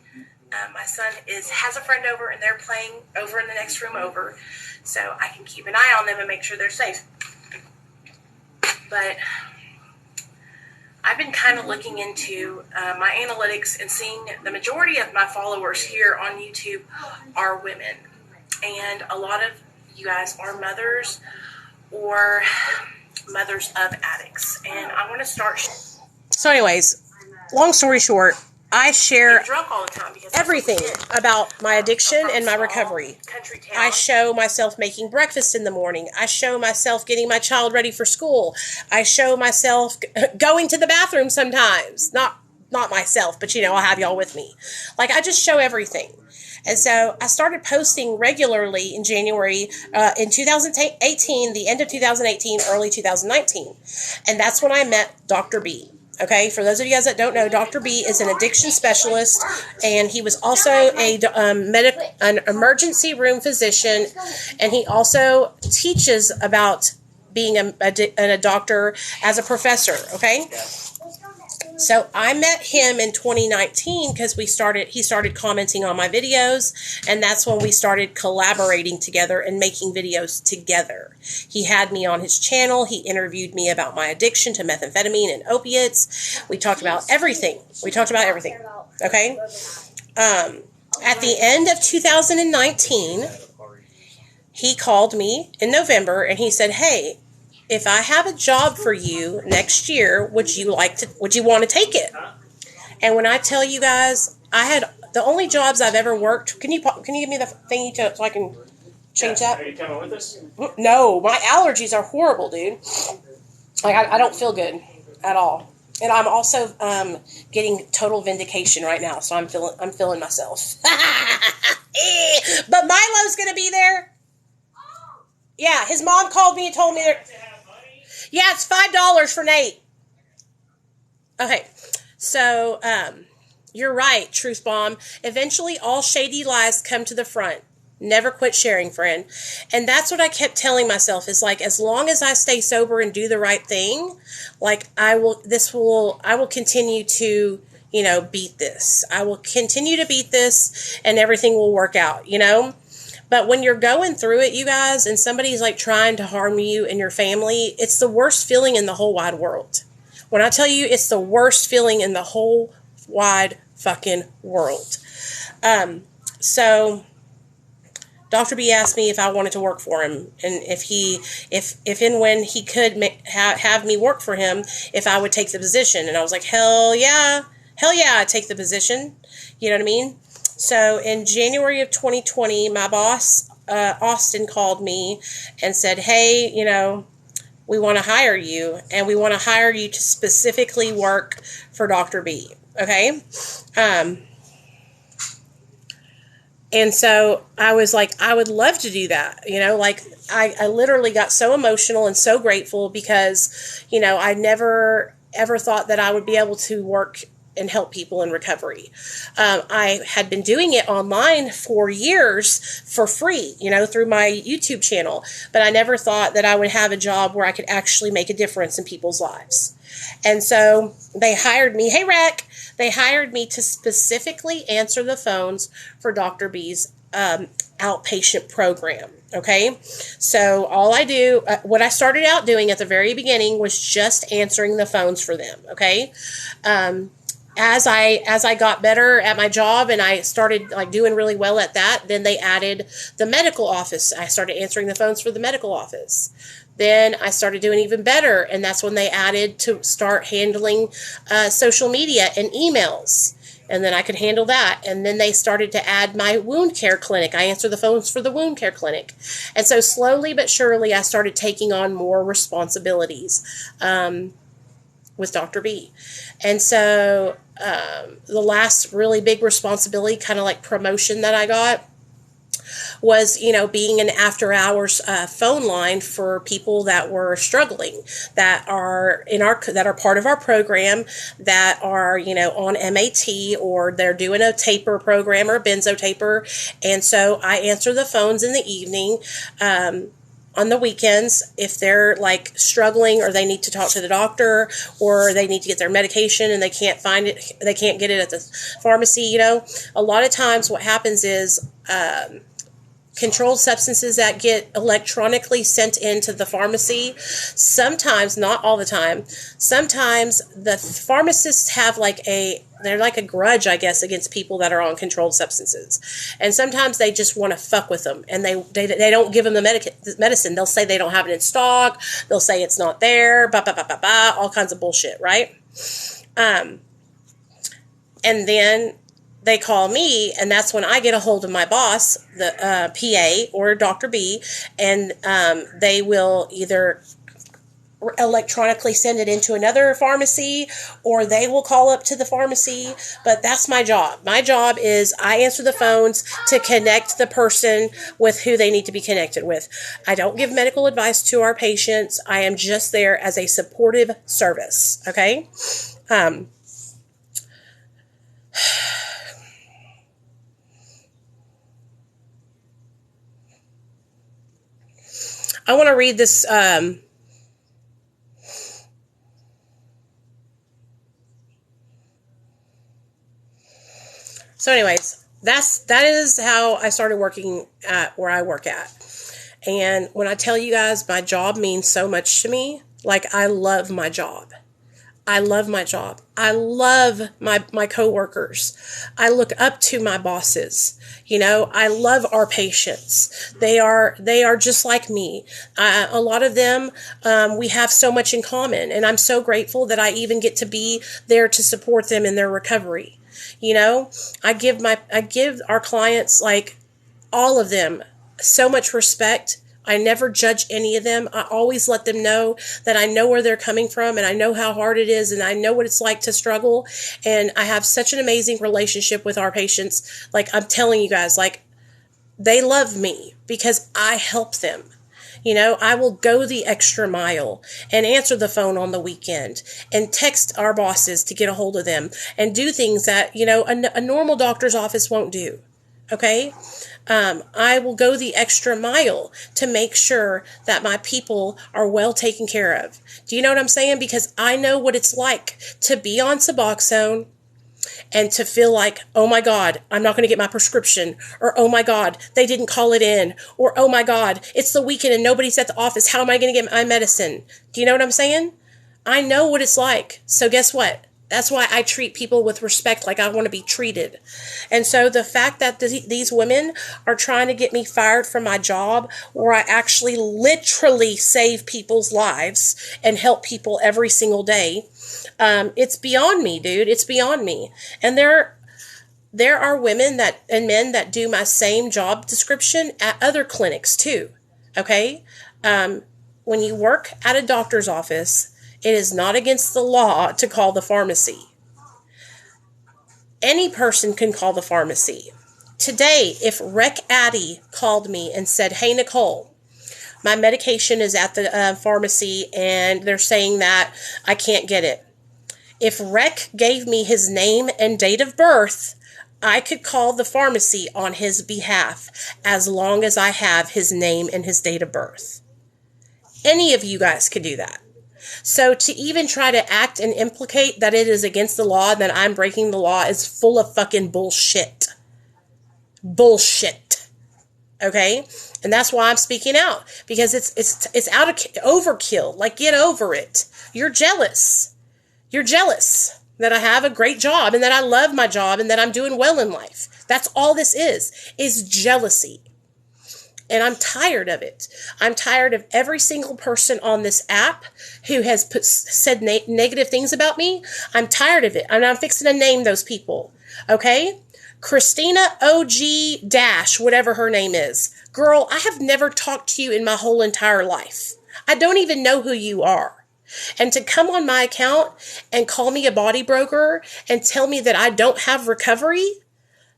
My son has a friend over, and they're playing over in the next room over, so I can keep an eye on them and make sure they're safe. But I've been kind of looking into my analytics and seeing the majority of my followers here on YouTube are women. And a lot of you guys are mothers or mothers of addicts. And I want to start. So anyways, long story short, I share Drunk all the time because everything about my addiction and my recovery. Country town. I show myself making breakfast in the morning. I show myself getting my child ready for school. I show myself going to the bathroom sometimes. Not myself, but I'll have y'all with me. Like, I just show everything. And so I started posting regularly in January, in 2018, the end of 2018, early 2019. And that's when I met Dr. B. Okay, for those of you guys that don't know, Dr. B is an addiction specialist, and he was also an emergency room physician, and he also teaches about being a doctor as a professor, okay? So I met him in 2019 because he started commenting on my videos, and that's when we started collaborating together and making videos together. He had me on his channel. He interviewed me about my addiction to methamphetamine and opiates. We talked about everything. Okay? At the end of 2019, he called me in November, and he said, "Hey, if I have a job for you next year, would you want to take it?" And when I tell you guys, I had the only jobs I've ever worked. Can you give me the thingy so I can change that? Are you coming with us? No, my allergies are horrible, dude. Like, I don't feel good at all. And I'm also getting total vindication right now, so I'm feeling myself. But Milo's gonna be there. Yeah, his mom called me and told me that. Yeah, it's $5 for Nate. Okay, so you're right, Truth Bomb. Eventually, all shady lies come to the front. Never quit sharing, friend. And that's what I kept telling myself, is like, as long as I stay sober and do the right thing, like, I will continue to, beat this. I will continue to beat this, and everything will work out, But when you're going through it, you guys, and somebody's like trying to harm you and your family, it's the worst feeling in the whole wide world. When I tell you it's the worst feeling in the whole wide fucking world. So Dr. B asked me if I wanted to work for him, and if and when he could have me work for him, if I would take the position. And I was like, hell yeah, I'd take the position. You know what I mean? So in January of 2020, my boss, Austin, called me and said, "Hey, we want to hire you, and we want to hire you to specifically work for Dr. B." Okay? And so I was like, I would love to do that. I literally got so emotional and so grateful because, I never ever thought that I would be able to work and help people in recovery. I had been doing it online for years for free, through my YouTube channel, but I never thought that I would have a job where I could actually make a difference in people's lives. And so they hired me. Hey, Rec! They hired me to specifically answer the phones for Dr. B's outpatient program. Okay, so all I do, what I started out doing at the very beginning was just answering the phones for them. Okay. As I got better at my job and I started doing really well at that, then they added the medical office. I started answering the phones for the medical office. Then I started doing even better, and that's when they added to start handling social media and emails. And then I could handle that. And then they started to add my wound care clinic. I answer the phones for the wound care clinic. And so slowly but surely I started taking on more responsibilities with Dr. B. And so the last really big responsibility, kind of like promotion that I got, was, being an after hours phone line for people that were struggling, that are part of our program, that are, on MAT, or they're doing a taper program or a benzo taper. And so I answer the phones in the evening, on the weekends if they're like struggling or they need to talk to the doctor or they need to get their medication and they can't find it, they can't get it at the pharmacy. You know, a lot of times what happens is controlled substances that get electronically sent into the pharmacy, sometimes, not all the time, sometimes the pharmacists have they're like a grudge, I guess, against people that are on controlled substances. And sometimes they just want to fuck with them and they don't give them the medicine. They'll say they don't have it in stock. They'll say it's not there, all kinds of bullshit, right? And then they call me, and that's when I get a hold of my boss, the PA or Dr. B, and they will either electronically send it into another pharmacy or they will call up to the pharmacy. But that's my job. My job is I answer the phones to connect the person with who they need to be connected with. I don't give medical advice to our patients. I am just there as a supportive service. Okay? I want to read this. So anyways, that is how I started working at where I work at. And when I tell you guys my job means so much to me, like I love my job. I love my job. I love my coworkers. I look up to my bosses. You know, I love our patients. They are just like me. A lot of them, we have so much in common, and I'm so grateful that I even get to be there to support them in their recovery. You know, I give our clients, like all of them, so much respect. I never judge any of them. I always let them know that I know where they're coming from and I know how hard it is and I know what it's like to struggle. And I have such an amazing relationship with our patients. Like I'm telling you guys, like they love me because I help them. You know, I will go the extra mile and answer the phone on the weekend and text our bosses to get a hold of them and do things that, you know, a normal doctor's office won't do. Okay? I will go the extra mile to make sure that my people are well taken care of. Do you know what I'm saying? Because I know what it's like to be on Suboxone and to feel like, oh my God, I'm not going to get my prescription, or oh my God, they didn't call it in, or oh my God, it's the weekend and nobody's at the office. How am I going to get my medicine? Do you know what I'm saying? I know what it's like. So guess what? That's why I treat people with respect, like I want to be treated. And so the fact that these women are trying to get me fired from my job, where I actually literally save people's lives and help people every single day, it's beyond me, dude. It's beyond me. And there are women and men that do my same job description at other clinics too. Okay? When you work at a doctor's office, it is not against the law to call the pharmacy. Any person can call the pharmacy. Today, if Rec Addy called me and said, hey, Nicole, my medication is at the pharmacy and they're saying that I can't get it. If Rec gave me his name and date of birth, I could call the pharmacy on his behalf as long as I have his name and his date of birth. Any of you guys could do that. So to even try to act and implicate that it is against the law and that I'm breaking the law is full of fucking bullshit. Bullshit. Okay? And that's why I'm speaking out. Because it's out of overkill. Like, get over it. You're jealous. You're jealous that I have a great job and that I love my job and that I'm doing well in life. That's all this is jealousy. And I'm tired of it. I'm tired of every single person on this app who has said negative things about me. I'm tired of it. And I'm fixing to name those people. Okay? Christina OG Dash, whatever her name is. Girl, I have never talked to you in my whole entire life. I don't even know who you are. And to come on my account and call me a body broker and tell me that I don't have recovery?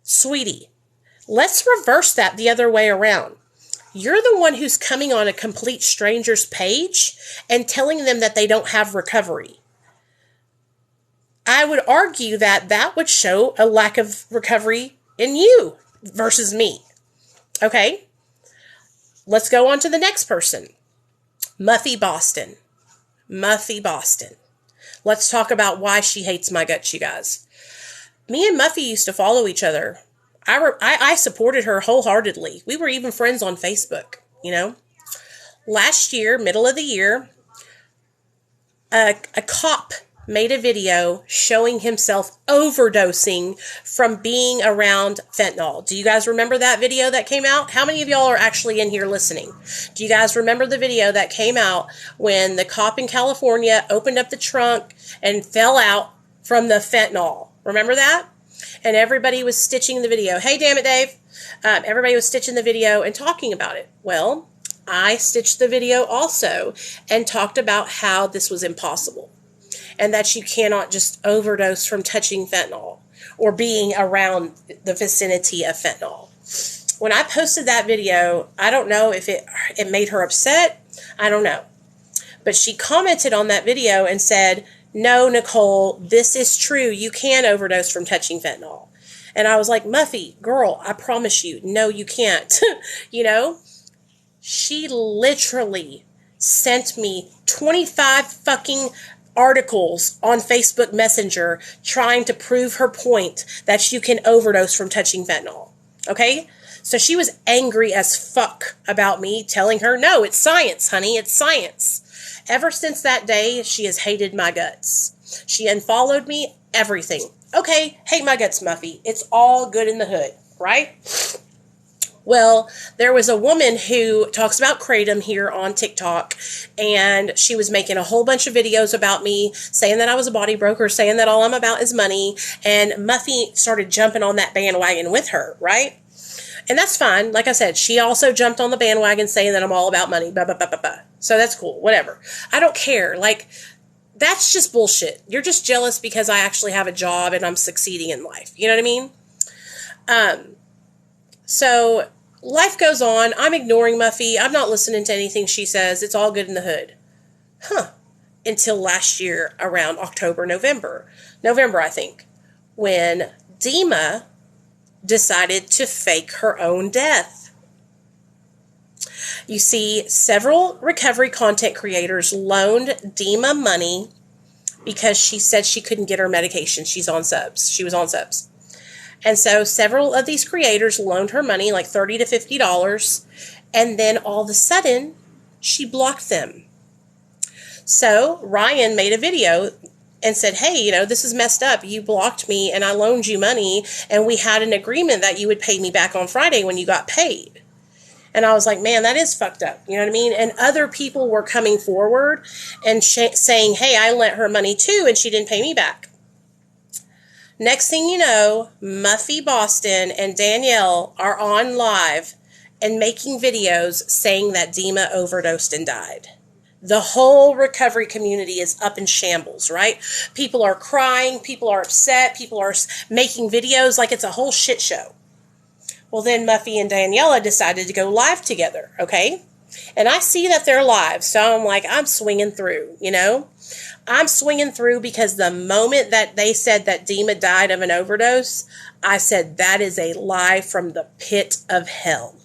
Sweetie, let's reverse that the other way around. You're the one who's coming on a complete stranger's page and telling them that they don't have recovery. I would argue that would show a lack of recovery in you versus me. Okay? let's go on to the next person. Muffy Boston. Muffy Boston. Let's talk about why she hates my guts, you guys. Me and Muffy used to follow each other. I supported her wholeheartedly. We were even friends on Facebook, you know. Last year, middle of the year, a cop made a video showing himself overdosing from being around fentanyl. Do you guys remember that video that came out? How many of y'all are actually in here listening? Do you guys remember the video that came out when the cop in California opened up the trunk and fell out from the fentanyl? Remember that? And everybody was stitching the video. Hey, damn it, Dave. Everybody was stitching the video and talking about it. Well, I stitched the video also and talked about how this was impossible and that you cannot just overdose from touching fentanyl or being around the vicinity of fentanyl. When I posted that video, I don't know if it made her upset. I don't know. But she commented on that video and said, no, Nicole, this is true. You can overdose from touching fentanyl. And I was like, Muffy, girl, I promise you, no, you can't. You know? She literally sent me 25 fucking articles on Facebook Messenger trying to prove her point that you can overdose from touching fentanyl. Okay? So she was angry as fuck about me telling her, no, it's science, honey, it's science. Ever since that day, she has hated my guts. She unfollowed me, everything. Okay, hate my guts, Muffy. It's all good in the hood, right? Well, there was a woman who talks about kratom here on TikTok, and she was making a whole bunch of videos about me, saying that I was a body broker, saying that all I'm about is money, and Muffy started jumping on that bandwagon with her, right? And that's fine. Like I said, she also jumped on the bandwagon saying that I'm all about money, blah, blah, blah, blah, blah. So that's cool, whatever. I don't care. Like, that's just bullshit. You're just jealous because I actually have a job and I'm succeeding in life. You know what I mean? So life goes on. I'm ignoring Muffy. I'm not listening to anything she says. It's all good in the hood. Until last year around October, November, I think, when Dima decided to fake her own death. You see, several recovery content creators loaned Dima money because she said she couldn't get her medication. She was on subs. And so several of these creators loaned her money, like $30 to $50, and then all of a sudden, she blocked them. So Ryan made a video and said, hey, you know, this is messed up. You blocked me and I loaned you money and we had an agreement that you would pay me back on Friday when you got paid. And I was like, man, that is fucked up. You know what I mean? And other people were coming forward and saying, hey, I lent her money too and she didn't pay me back. Next thing you know, Muffy Boston and Danielle are on live and making videos saying that Dima overdosed and died. The whole recovery community is up in shambles, right? People are crying, people are upset, people are making videos like it's a whole shit show. Well, then Muffy and Daniela decided to go live together, okay? And I see that they're live, so I'm like, I'm swinging through, you know? I'm swinging through because the moment that they said that Dima died of an overdose, I said, that is a lie from the pit of hell.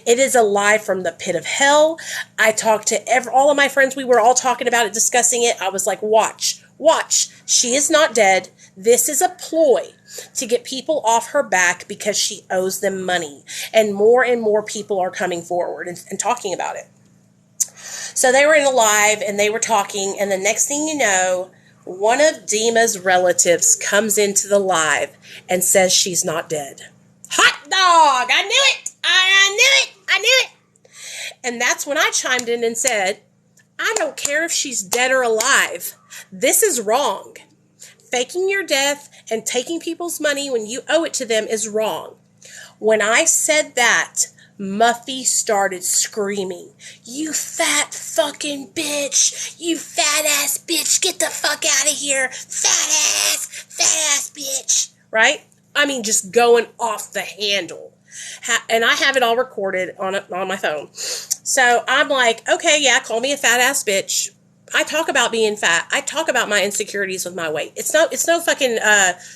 It is a lie from the pit of hell. I talked to all of my friends. We were all talking about it, discussing it. I was like, watch. She is not dead. This is a ploy to get people off her back because she owes them money. And more people are coming forward and talking about it. So they were in a live and they were talking. And the next thing you know, one of Dima's relatives comes into the live and says she's not dead. Hot dog! I knew it! I knew it! And that's when I chimed in and said, I don't care if she's dead or alive. This is wrong. Faking your death and taking people's money when you owe it to them is wrong. When I said that, Muffy started screaming, you fat fucking bitch! You fat ass bitch! Get the fuck out of here! Fat ass bitch! Right? I mean, just going off the handle. And I have it all recorded on my phone. So I'm like, okay, yeah, call me a fat ass bitch. I talk about being fat. I talk about my insecurities with my weight. It's no fucking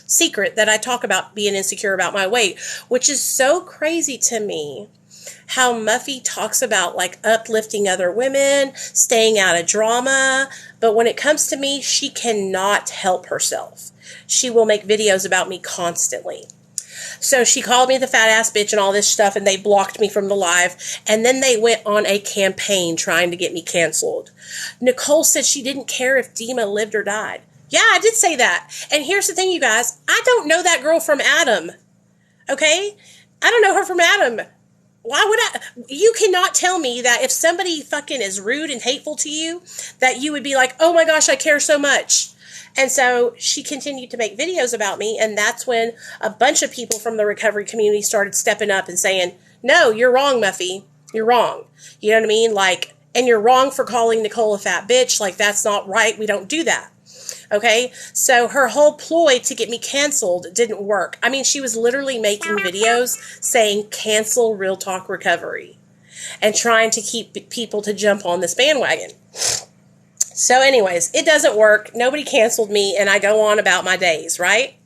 secret that I talk about being insecure about my weight, which is so crazy to me how Muffy talks about like uplifting other women, staying out of drama, but when it comes to me, she cannot help herself. She will make videos about me constantly. So she called me the fat ass bitch and all this stuff, and they blocked me from the live, and then they went on a campaign trying to get me canceled. Nicole said she didn't care if Dima lived or died. Yeah, I did say that. And here's the thing, you guys. I don't know that girl from Adam. Okay? I don't know her from Adam. Why would I? You cannot tell me that if somebody fucking is rude and hateful to you, that you would be like, oh my gosh, I care so much. And so she continued to make videos about me, and that's when a bunch of people from the recovery community started stepping up and saying, no, you're wrong, Muffy. You're wrong. You know what I mean? Like, and you're wrong for calling Nicole a fat bitch. Like, that's not right. We don't do that. Okay, so her whole ploy to get me canceled didn't work. I mean, she was literally making videos saying cancel Real Talk Recovery and trying to keep people to jump on this bandwagon. So anyways, it doesn't work. Nobody canceled me, and I go on about my days, right?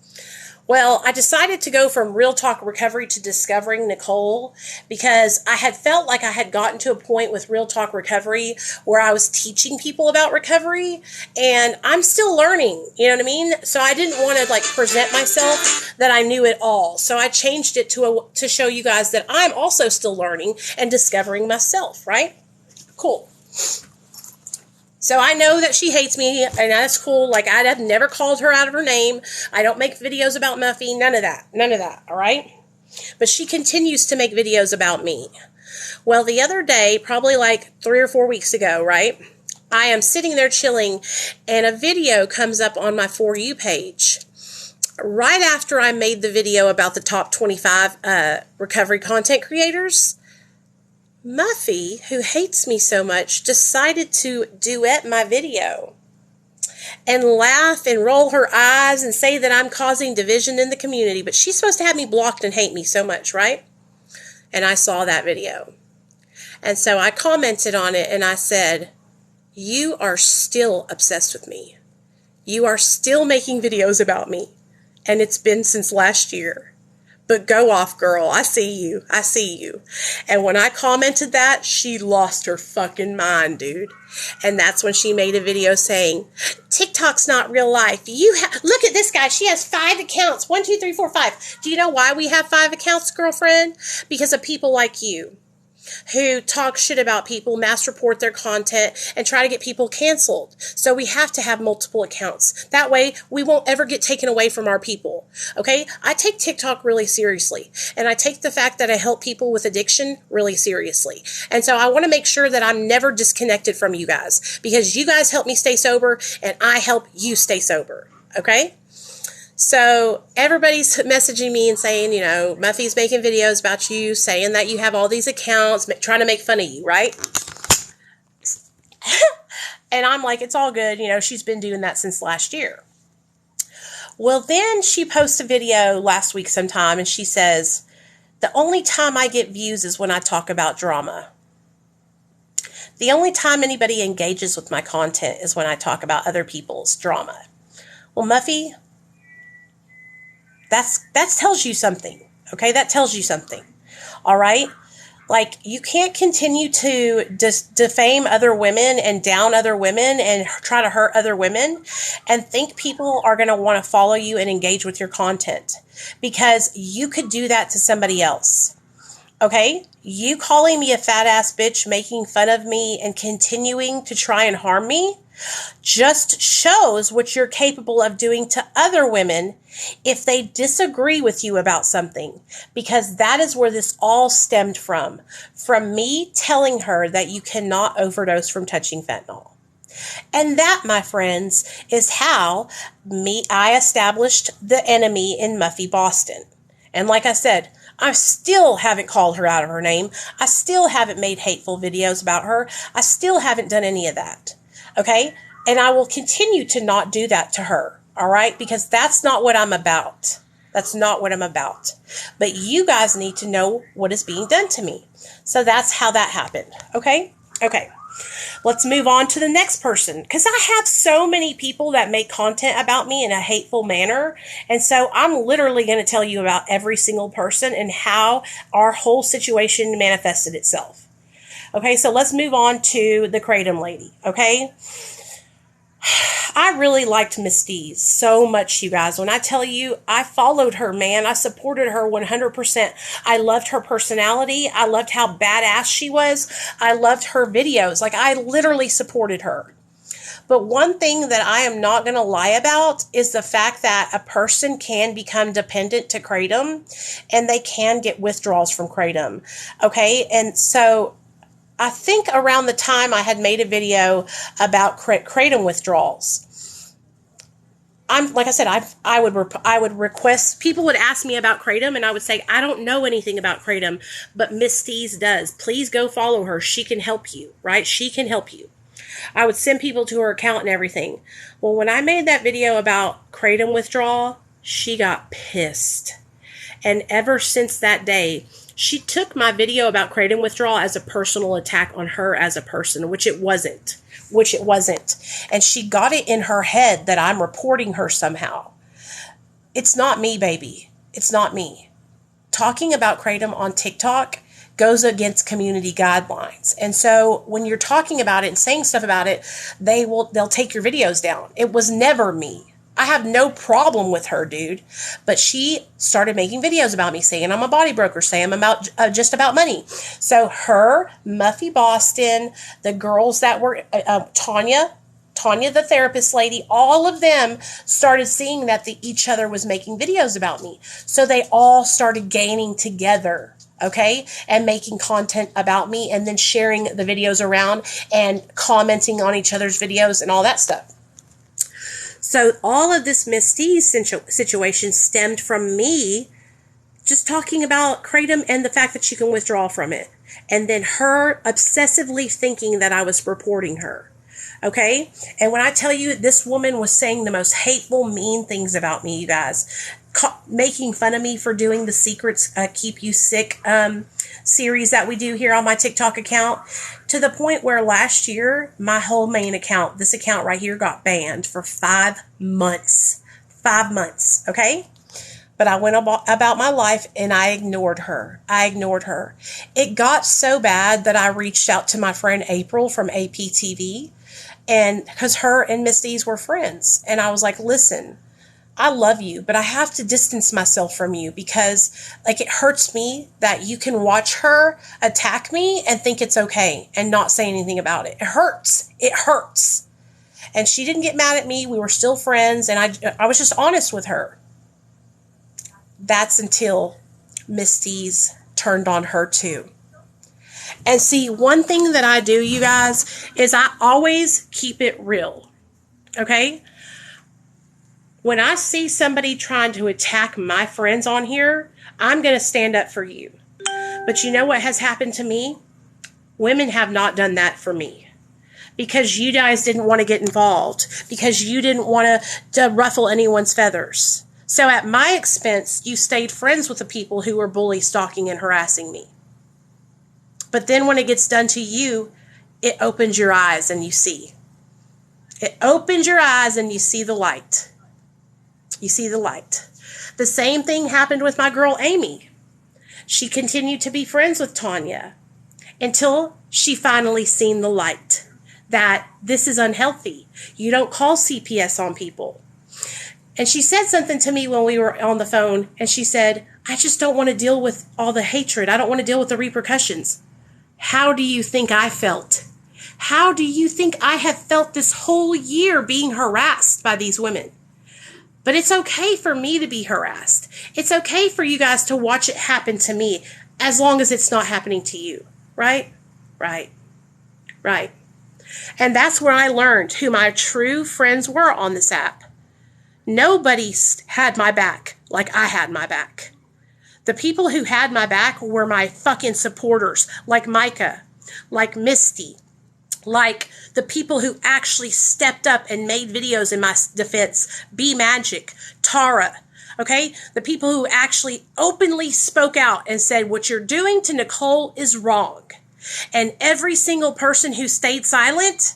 Well, I decided to go from Real Talk Recovery to Discovering Nicole because I had felt like I had gotten to a point with Real Talk Recovery where I was teaching people about recovery, and I'm still learning, you know what I mean? So I didn't want to like present myself that I knew it all. So I changed it to show you guys that I'm also still learning and discovering myself, right? Cool. So I know that she hates me, and that's cool. Like, I'd have never called her out of her name. I don't make videos about Muffy. None of that. None of that, all right? But she continues to make videos about me. Well, the other day, probably like 3 or 4 weeks ago, right, I am sitting there chilling, and a video comes up on my For You page. Right after I made the video about the top 25 recovery content creators, Muffy, who hates me so much, decided to duet my video and laugh and roll her eyes and say that I'm causing division in the community. But she's supposed to have me blocked and hate me so much, right? And I saw that video. And so I commented on it and I said, you are still obsessed with me. You are still making videos about me. And it's been since last year. But go off, girl. I see you. I see you. And when I commented that, she lost her fucking mind, dude. And that's when she made a video saying, TikTok's not real life. Look at this guy. She has 5 accounts. 1, 2, 3, 4, 5. Do you know why we have 5 accounts, girlfriend? Because of people like you who talk shit about people, mass report their content, and try to get people canceled. So we have to have multiple accounts. That way, we won't ever get taken away from our people. Okay? I take TikTok really seriously, and I take the fact that I help people with addiction really seriously. And so I want to make sure that I'm never disconnected from you guys, because you guys help me stay sober, and I help you stay sober. Okay? So everybody's messaging me and saying, you know, Muffy's making videos about you, saying that you have all these accounts, trying to make fun of you, right? And I'm like, it's all good. You know, she's been doing that since last year. Well, then she posts a video last week sometime, and she says, the only time I get views is when I talk about drama. The only time anybody engages with my content is when I talk about other people's drama. Well, Muffy, that tells you something, okay? That tells you something, all right? Like, you can't continue to defame other women and down other women and try to hurt other women and think people are going to want to follow you and engage with your content, because you could do that to somebody else, okay? You calling me a fat ass bitch, making fun of me, and continuing to try and harm me just shows what you're capable of doing to other women if they disagree with you about something, because that is where this all stemmed from me telling her that you cannot overdose from touching fentanyl. And that, my friends, is how I established the enemy in Muffy Boston. And like I said, I still haven't called her out of her name. I still haven't made hateful videos about her. I still haven't done any of that. Okay? And I will continue to not do that to her. All right? Because that's not what I'm about. That's not what I'm about. But you guys need to know what is being done to me. So that's how that happened. Okay? Okay. Let's move on to the next person, because I have so many people that make content about me in a hateful manner. And so I'm literally going to tell you about every single person and how our whole situation manifested itself. Okay, so let's move on to the Kratom lady, okay? I really liked Miss D's so much, you guys. When I tell you, I followed her, man. I supported her 100%. I loved her personality. I loved how badass she was. I loved her videos. Like, I literally supported her. But one thing that I am not going to lie about is the fact that a person can become dependent to Kratom, and they can get withdrawals from Kratom. Okay, and so I think around the time I had made a video about Kratom withdrawals, like I said, I would request, people would ask me about Kratom, and I would say, I don't know anything about Kratom, but Miss Steez does. Please go follow her. She can help you, right? She can help you. I would send people to her account and everything. Well, when I made that video about Kratom withdrawal, she got pissed. And ever since that day, she took my video about Kratom withdrawal as a personal attack on her as a person, which it wasn't. And she got it in her head that I'm reporting her somehow. It's not me, baby. It's not me. Talking about Kratom on TikTok goes against community guidelines. And so when you're talking about it and saying stuff about it, they'll take your videos down. It was never me. I have no problem with her, dude. But she started making videos about me, saying I'm a body broker, saying I'm about just about money. So her, Muffy Boston, the girls that were Tanya the therapist lady, all of them started seeing that each other was making videos about me. So they all started gaining together, okay, and making content about me, and then sharing the videos around and commenting on each other's videos and all that stuff. So all of this Miss D's situation stemmed from me just talking about Kratom and the fact that she can withdraw from it. And then her obsessively thinking that I was reporting her. Okay? And when I tell you, this woman was saying the most hateful, mean things about me, you guys. Making fun of me for doing the Secrets Keep You Sick series that we do here on my TikTok account, to the point where last year, my whole main account, this account right here, got banned for 5 months. 5 months, okay? But I went about my life and I ignored her. It got so bad that I reached out to my friend April from APTV, and because her and Miss D's were friends. And I was like, listen, I love you, but I have to distance myself from you because, like, it hurts me that you can watch her attack me and think it's okay and not say anything about it. It hurts. It hurts. And she didn't get mad at me. We were still friends, and I was just honest with her. That's until Miss D's turned on her too. And see, one thing that I do, you guys, is I always keep it real. Okay? When I see somebody trying to attack my friends on here, I'm going to stand up for you. But you know what has happened to me? Women have not done that for me. Because you guys didn't want to get involved. Because you didn't want to ruffle anyone's feathers. So at my expense, you stayed friends with the people who were bully, stalking, and harassing me. But then when it gets done to you, it opens your eyes and you see. It opens your eyes and you see the light. You see the light. The same thing happened with my girl Amy. She continued to be friends with Tanya until she finally seen the light. That this is unhealthy. You don't call CPS on people. And she said something to me when we were on the phone, and she said, I just don't want to deal with all the hatred. I don't want to deal with the repercussions. How do you think I felt? How do you think I have felt this whole year being harassed by these women? But it's okay for me to be harassed. It's okay for you guys to watch it happen to me, as long as it's not happening to you. Right? Right. Right. And that's where I learned who my true friends were on this app. Nobody had my back like I had my back. The people who had my back were my fucking supporters, like Micah, like Misty, like the people who actually stepped up and made videos in my defense, B Magic, Tara, okay? The people who actually openly spoke out and said, what you're doing to Nicole is wrong. And every single person who stayed silent,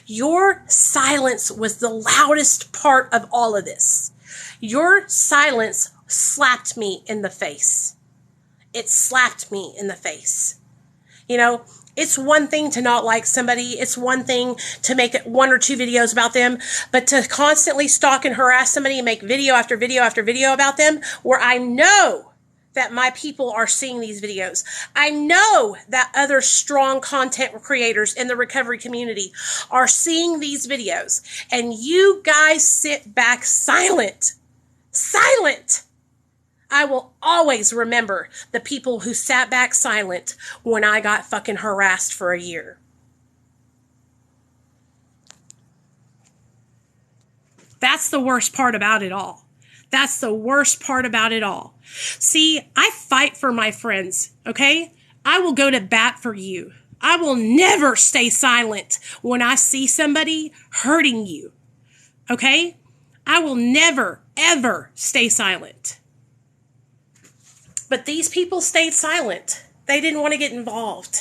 your silence was the loudest part of all of this. Your silence slapped me in the face. It slapped me in the face. You know, it's one thing to not like somebody. It's one thing to make 1 or 2 videos about them, but to constantly stalk and harass somebody and make video after video after video about them, where I know that my people are seeing these videos. I know that other strong content creators in the recovery community are seeing these videos, and you guys sit back silent. Silent. I will always remember the people who sat back silent when I got fucking harassed for a year. That's the worst part about it all. That's the worst part about it all. See, I fight for my friends, okay? I will go to bat for you. I will never stay silent when I see somebody hurting you, okay? I will never, ever stay silent. But these people stayed silent. They didn't want to get involved.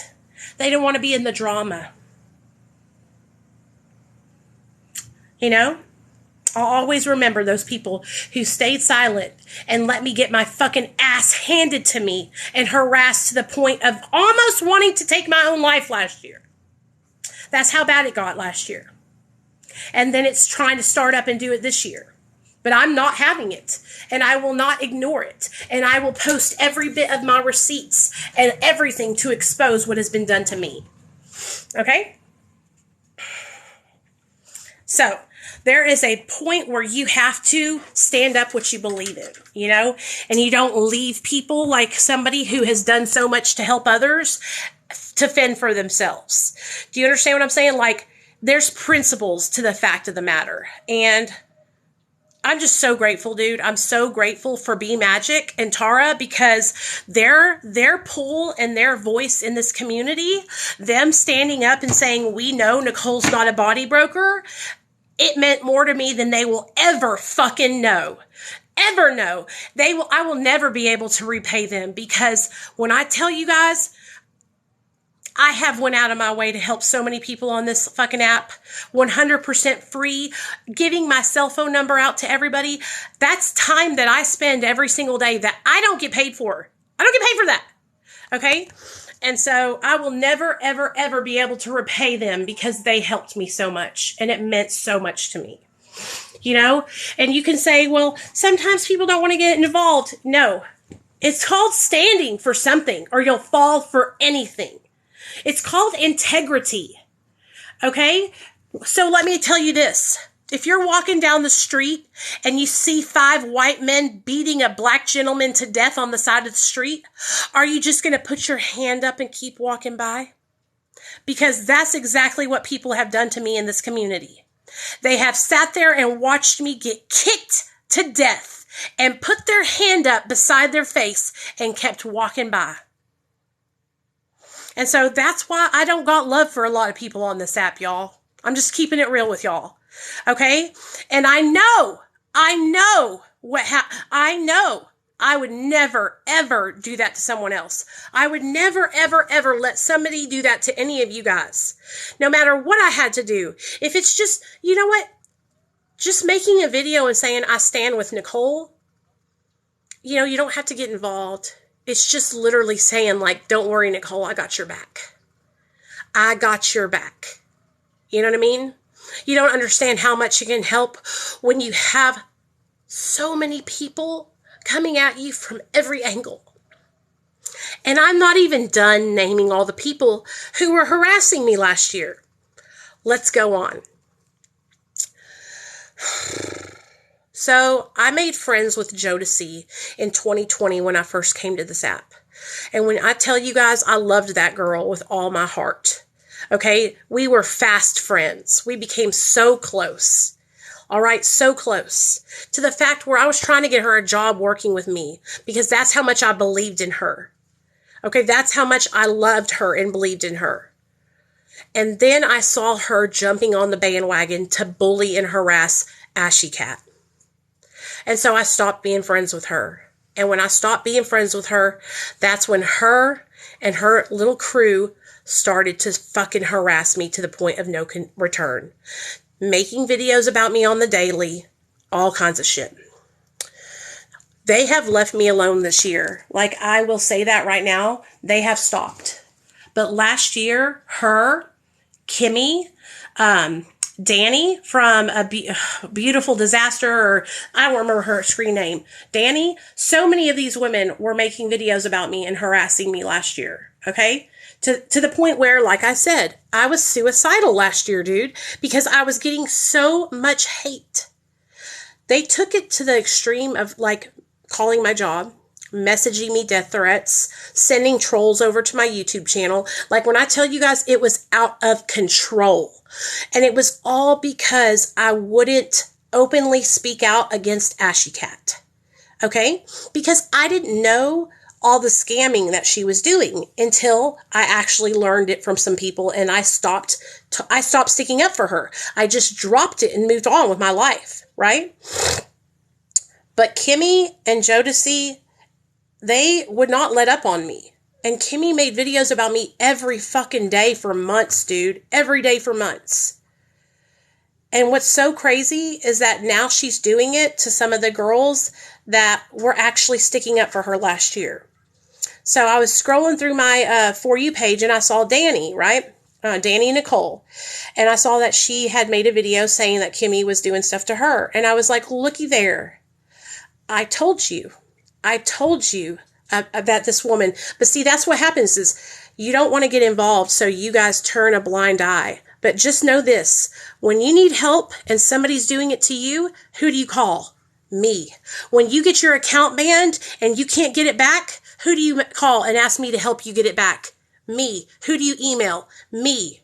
They didn't want to be in the drama. You know? I'll always remember those people who stayed silent and let me get my fucking ass handed to me and harassed to the point of almost wanting to take my own life last year. That's how bad it got last year. And then it's trying to start up and do it this year. But I'm not having it, and I will not ignore it, and I will post every bit of my receipts and everything to expose what has been done to me. Okay? So, there is a point where you have to stand up what you believe in, you know? And you don't leave people like somebody who has done so much to help others to fend for themselves. Do you understand what I'm saying? Like, there's principles to the fact of the matter. And I'm just so grateful, dude. I'm so grateful for B Magic and Tara, because their pull and their voice in this community, them standing up and saying, we know Nicole's not a body broker, it meant more to me than they will ever fucking know. Ever know. I will never be able to repay them, because when I tell you guys, I have went out of my way to help so many people on this fucking app, 100% free, giving my cell phone number out to everybody. That's time that I spend every single day that I don't get paid for. I don't get paid for that. Okay? And so I will never, ever, ever be able to repay them, because they helped me so much and it meant so much to me. You know? And you can say, well, sometimes people don't want to get involved. No. It's called standing for something, or you'll fall for anything. It's called integrity. Okay? So let me tell you this. If you're walking down the street and you see 5 white men beating a black gentleman to death on the side of the street, are you just going to put your hand up and keep walking by? Because that's exactly what people have done to me in this community. They have sat there and watched me get kicked to death and put their hand up beside their face and kept walking by. And so that's why I don't got love for a lot of people on this app, y'all. I'm just keeping it real with y'all. Okay? And I know I would never, ever do that to someone else. I would never, ever, ever let somebody do that to any of you guys. No matter what I had to do. If it's just, you know what? Just making a video and saying, I stand with Nicole. You know, you don't have to get involved. It's just literally saying, like, don't worry, Nicole, I got your back. I got your back. You know what I mean? You don't understand how much you can help when you have so many people coming at you from every angle. And I'm not even done naming all the people who were harassing me last year. Let's go on. So I made friends with Jodeci in 2020 when I first came to this app. And when I tell you guys, I loved that girl with all my heart. Okay? We were fast friends. We became so close. All right? So close. To the fact where I was trying to get her a job working with me, because that's how much I believed in her. Okay? That's how much I loved her and believed in her. And then I saw her jumping on the bandwagon to bully and harass Ashy Cat. And so I stopped being friends with her. And when I stopped being friends with her, that's when her and her little crew started to fucking harass me to the point of no return. Making videos about me on the daily, all kinds of shit. They have left me alone this year. Like, I will say that right now. They have stopped. But last year, her, Kimmy, Danny from a Beautiful Disaster, or I don't remember her screen name. Danny, so many of these women were making videos about me and harassing me last year. Okay? To the point where, like I said, I was suicidal last year, dude, because I was getting so much hate. They took it to the extreme of, like, calling my job, messaging me death threats, sending trolls over to my YouTube channel. Like, when I tell you guys, it was out of control. And it was all because I wouldn't openly speak out against Ashy Cat. Okay? Because I didn't know all the scamming that she was doing until I actually learned it from some people, and I stopped sticking up for her. I just dropped it and moved on with my life, right? But Kimmy and Jodeci, they would not let up on me. And Kimmy made videos about me every fucking day for months, dude. Every day for months. And what's so crazy is that now she's doing it to some of the girls that were actually sticking up for her last year. So I was scrolling through my For You page and I saw Danny, right? Danny and Nicole. And I saw that she had made a video saying that Kimmy was doing stuff to her. And I was like, looky there. I told you about this woman. But see, that's what happens is you don't want to get involved, so you guys turn a blind eye. But just know this, when you need help and somebody's doing it to you, who do you call? Me. When you get your account banned and you can't get it back, who do you call and ask me to help you get it back? Me. Who do you email? Me.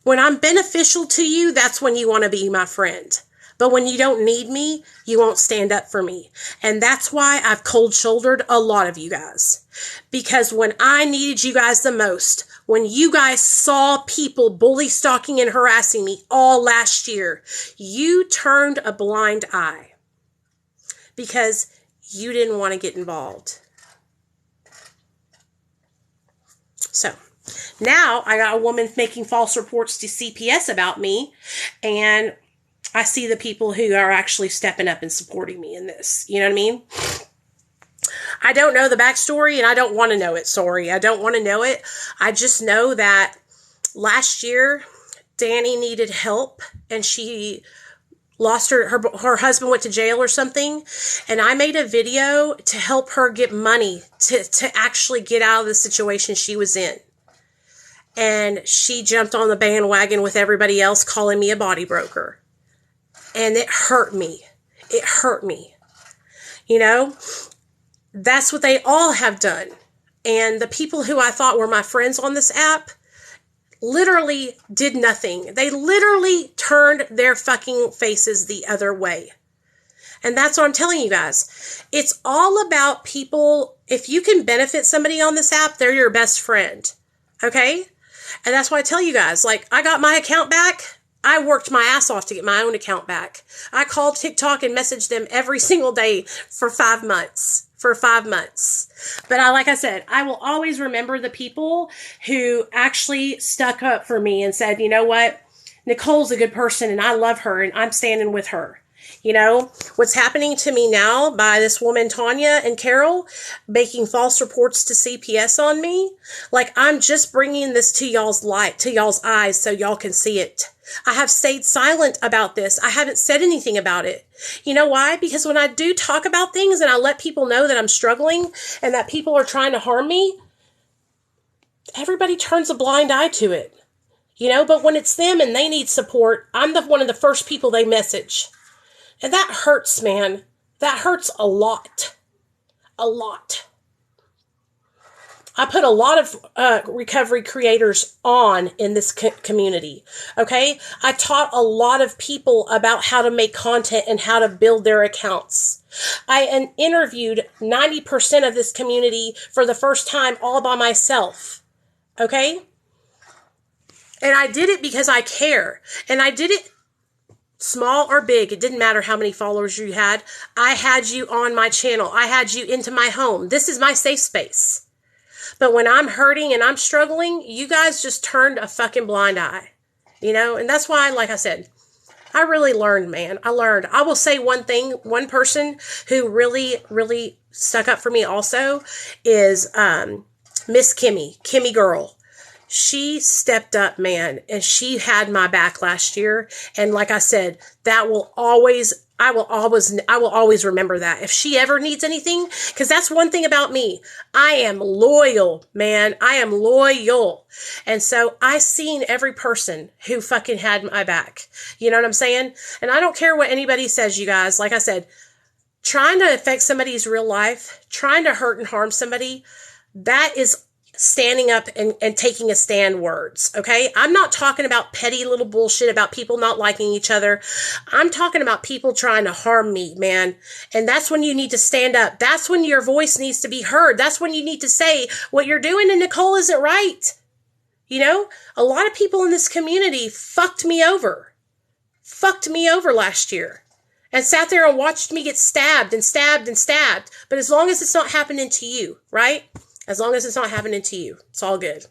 When I'm beneficial to you, that's when you want to be my friend. But when you don't need me, you won't stand up for me. And that's why I've cold-shouldered a lot of you guys. Because when I needed you guys the most, when you guys saw people bully, stalking, and harassing me all last year, you turned a blind eye. Because you didn't want to get involved. So, now I got a woman making false reports to CPS about me, and I see the people who are actually stepping up and supporting me in this. You know what I mean? I don't know the backstory, and I don't want to know it. Sorry, I don't want to know it. I just know that last year, Danny needed help, and she lost her husband went to jail or something, and I made a video to help her get money to actually get out of the situation she was in. And she jumped on the bandwagon with everybody else, calling me a body broker. And it hurt me. It hurt me. You know, that's what they all have done. And the people who I thought were my friends on this app literally did nothing. They literally turned their fucking faces the other way. And that's what I'm telling you guys. It's all about people. If you can benefit somebody on this app, they're your best friend. Okay? And that's why I tell you guys, like, I got my account back. I worked my ass off to get my own account back. I called TikTok and messaged them every single day for 5 months. But like I said, I will always remember the people who actually stuck up for me and said, you know what? Nicole's a good person and I love her and I'm standing with her. You know, what's happening to me now by this woman, Tanya and Carol, making false reports to CPS on me. Like, I'm just bringing this to y'all's light, to y'all's eyes, so y'all can see it. I have stayed silent about this. I haven't said anything about it. You know why? Because when I do talk about things and I let people know that I'm struggling and that people are trying to harm me, everybody turns a blind eye to it. You know, but when it's them and they need support, I'm one of the first people they message. And that hurts, man. That hurts a lot. A lot. I put a lot of recovery creators on in this community, okay? I taught a lot of people about how to make content and how to build their accounts. I interviewed 90% of this community for the first time all by myself, okay? And I did it because I care. And I did it small or big. It didn't matter how many followers you had. I had you on my channel. I had you into my home. This is my safe space. But when I'm hurting and I'm struggling, you guys just turned a fucking blind eye. You know, and that's why, like I said, I really learned, man. I learned. I will say one thing, one person who really, really stuck up for me also is Miss Kimmy Girl. She stepped up, man, and she had my back last year. And like I said, I will always remember that. If she ever needs anything, because that's one thing about me. I am loyal, man. I am loyal. And so I seen every person who fucking had my back. You know what I'm saying? And I don't care what anybody says, you guys. Like I said, trying to affect somebody's real life, trying to hurt and harm somebody, that is standing up and taking a stand words, okay? I'm not talking about petty little bullshit about people not liking each other. I'm talking about people trying to harm me, man. And that's when you need to stand up. That's when your voice needs to be heard. That's when you need to say what you're doing, and Nicole isn't right. You know, a lot of people in this community fucked me over last year. And sat there and watched me get stabbed and stabbed and stabbed. But as long as it's not happening to you, right? As long as it's not happening to you, it's all good.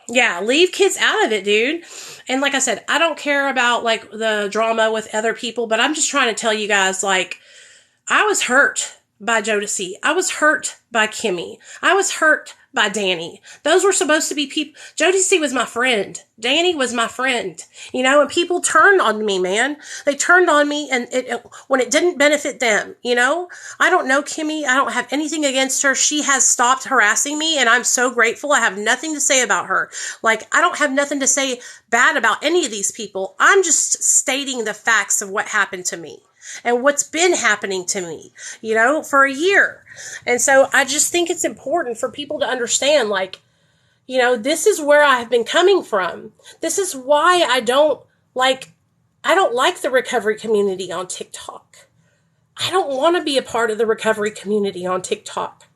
Yeah, leave kids out of it, dude. And like I said, I don't care about like the drama with other people, but I'm just trying to tell you guys, like, I was hurt by Jodeci. I was hurt by Kimmy. I was hurt by Danny. Those were supposed to be people. Jodeci was my friend. Danny was my friend. You know, and people turned on me, man. They turned on me, and when it didn't benefit them, you know? I don't know Kimmy. I don't have anything against her. She has stopped harassing me, and I'm so grateful. I have nothing to say about her. Like, I don't have nothing to say bad about any of these people. I'm just stating the facts of what happened to me. And what's been happening to me, you know, for a year. And so I just think it's important for people to understand, like, you know, this is where I've been coming from. This is why I don't like the recovery community on TikTok. I don't want to be a part of the recovery community on TikTok.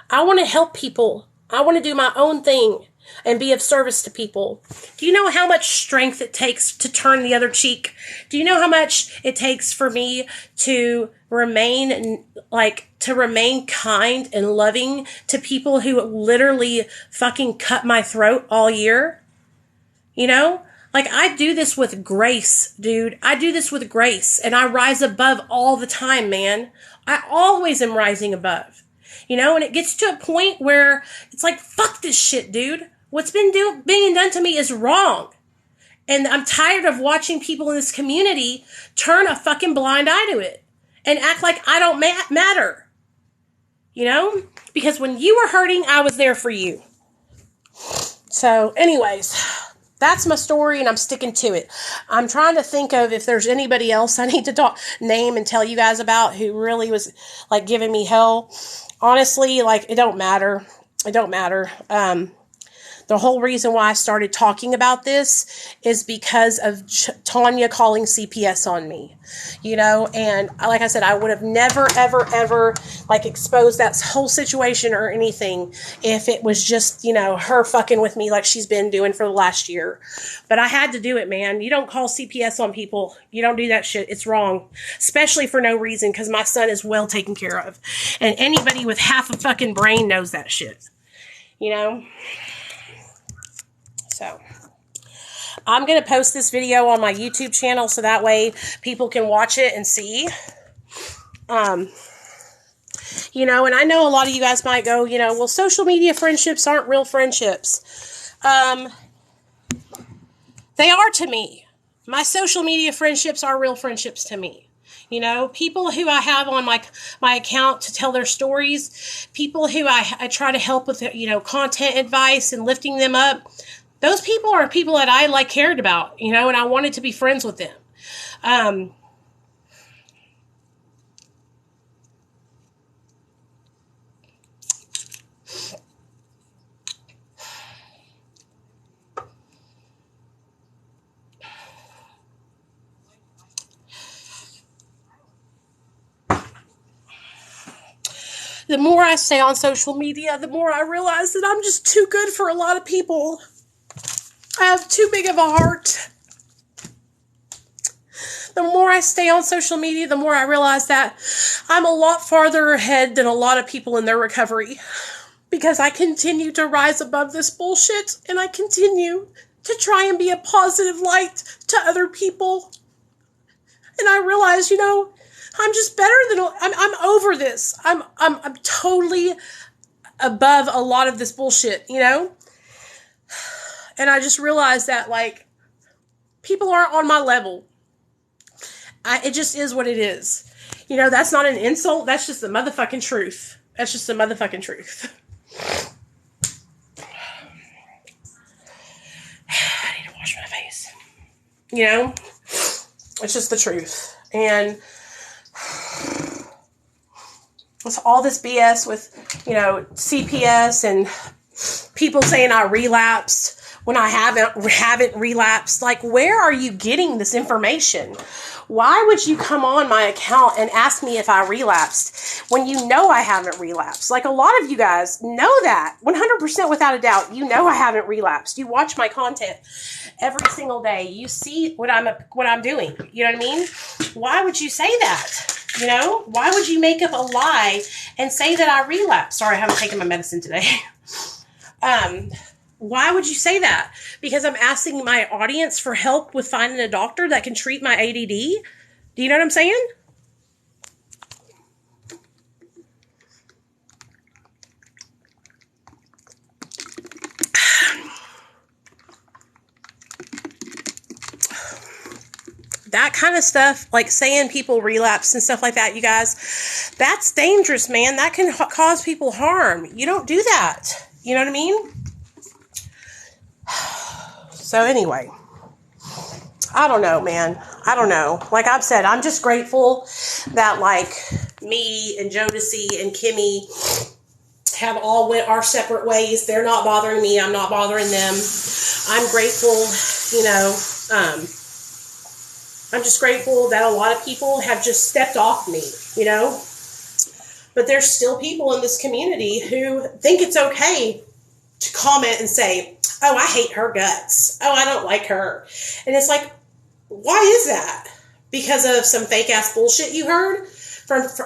I want to help people. I want to do my own thing and be of service to people. Do you know how much strength it takes to turn the other cheek? Do you know how much it takes for me to remain kind and loving to people who literally fucking cut my throat all year? You know? Like, I do this with grace, dude. I do this with grace, and I rise above all the time, man. I always am rising above. You know, and it gets to a point where it's like, fuck this shit, dude. What's been being done to me is wrong. And I'm tired of watching people in this community turn a fucking blind eye to it and act like I don't matter. You know? Because when you were hurting, I was there for you. So, anyways, that's my story, and I'm sticking to it. I'm trying to think of if there's anybody else I need to name and tell you guys about who really was, like, giving me hell. Honestly, like, it don't matter. It don't matter. The whole reason why I started talking about this is because of Tanya calling CPS on me, you know, and like I said, I would have never, ever, ever, like, exposed that whole situation or anything if it was just, you know, her fucking with me like she's been doing for the last year. But I had to do it, man. You don't call CPS on people. You don't do that shit. It's wrong, especially for no reason, because my son is well taken care of. And anybody with half a fucking brain knows that shit, you know? So, I'm going to post this video on my YouTube channel so that way people can watch it and see. You know, and I know a lot of you guys might go, you know, well, social media friendships aren't real friendships. They are to me. My social media friendships are real friendships to me. You know, people who I have on my account to tell their stories, people who I try to help with, you know, content advice and lifting them up. Those people are people that I cared about, you know, and I wanted to be friends with them. The more I stay on social media, the more I realize that I'm just too good for a lot of people. I have too big of a heart. the more I stay on social media, the more I realize that I'm a lot farther ahead than a lot of people in their recovery, because I continue to rise above this bullshit, and I continue to try and be a positive light to other people. And I realize, you know, I'm just better than, I'm over this. I'm totally above a lot of this bullshit, you know? And I just realized that, like, people aren't on my level. It just is what it is. You know, that's not an insult. That's just the motherfucking truth. That's just the motherfucking truth. I need to wash my face. You know? It's just the truth. And it's all this BS with, you know, CPS and people saying I relapsed when I haven't relapsed. Like, where are you getting this information? Why would you come on my account and ask me if I relapsed when you know I haven't relapsed? Like, a lot of you guys know that 100% without a doubt. You know I haven't relapsed. You watch my content every single day. You see what I'm doing. You know what I mean? Why would you say that? You know, why would you make up a lie and say that I relapsed? Sorry, I haven't taken my medicine today. Why would you say that? Because I'm asking my audience for help with finding a doctor that can treat my ADD? Do you know what I'm saying? That kind of stuff, like saying people relapse and stuff like that, you guys, that's dangerous, man. That can cause people harm. You don't do that. You know what I mean? So anyway, I don't know, man. I don't know. Like I've said, I'm just grateful that, like, me and Jodeci and Kimmy have all went our separate ways. They're not bothering me. I'm not bothering them. I'm grateful, you know, I'm just grateful that a lot of people have just stepped off me, you know. But there's still people in this community who think it's okay to comment and say, oh, I hate her guts. Oh, I don't like her. And it's like, why is that? Because of some fake ass bullshit you heard?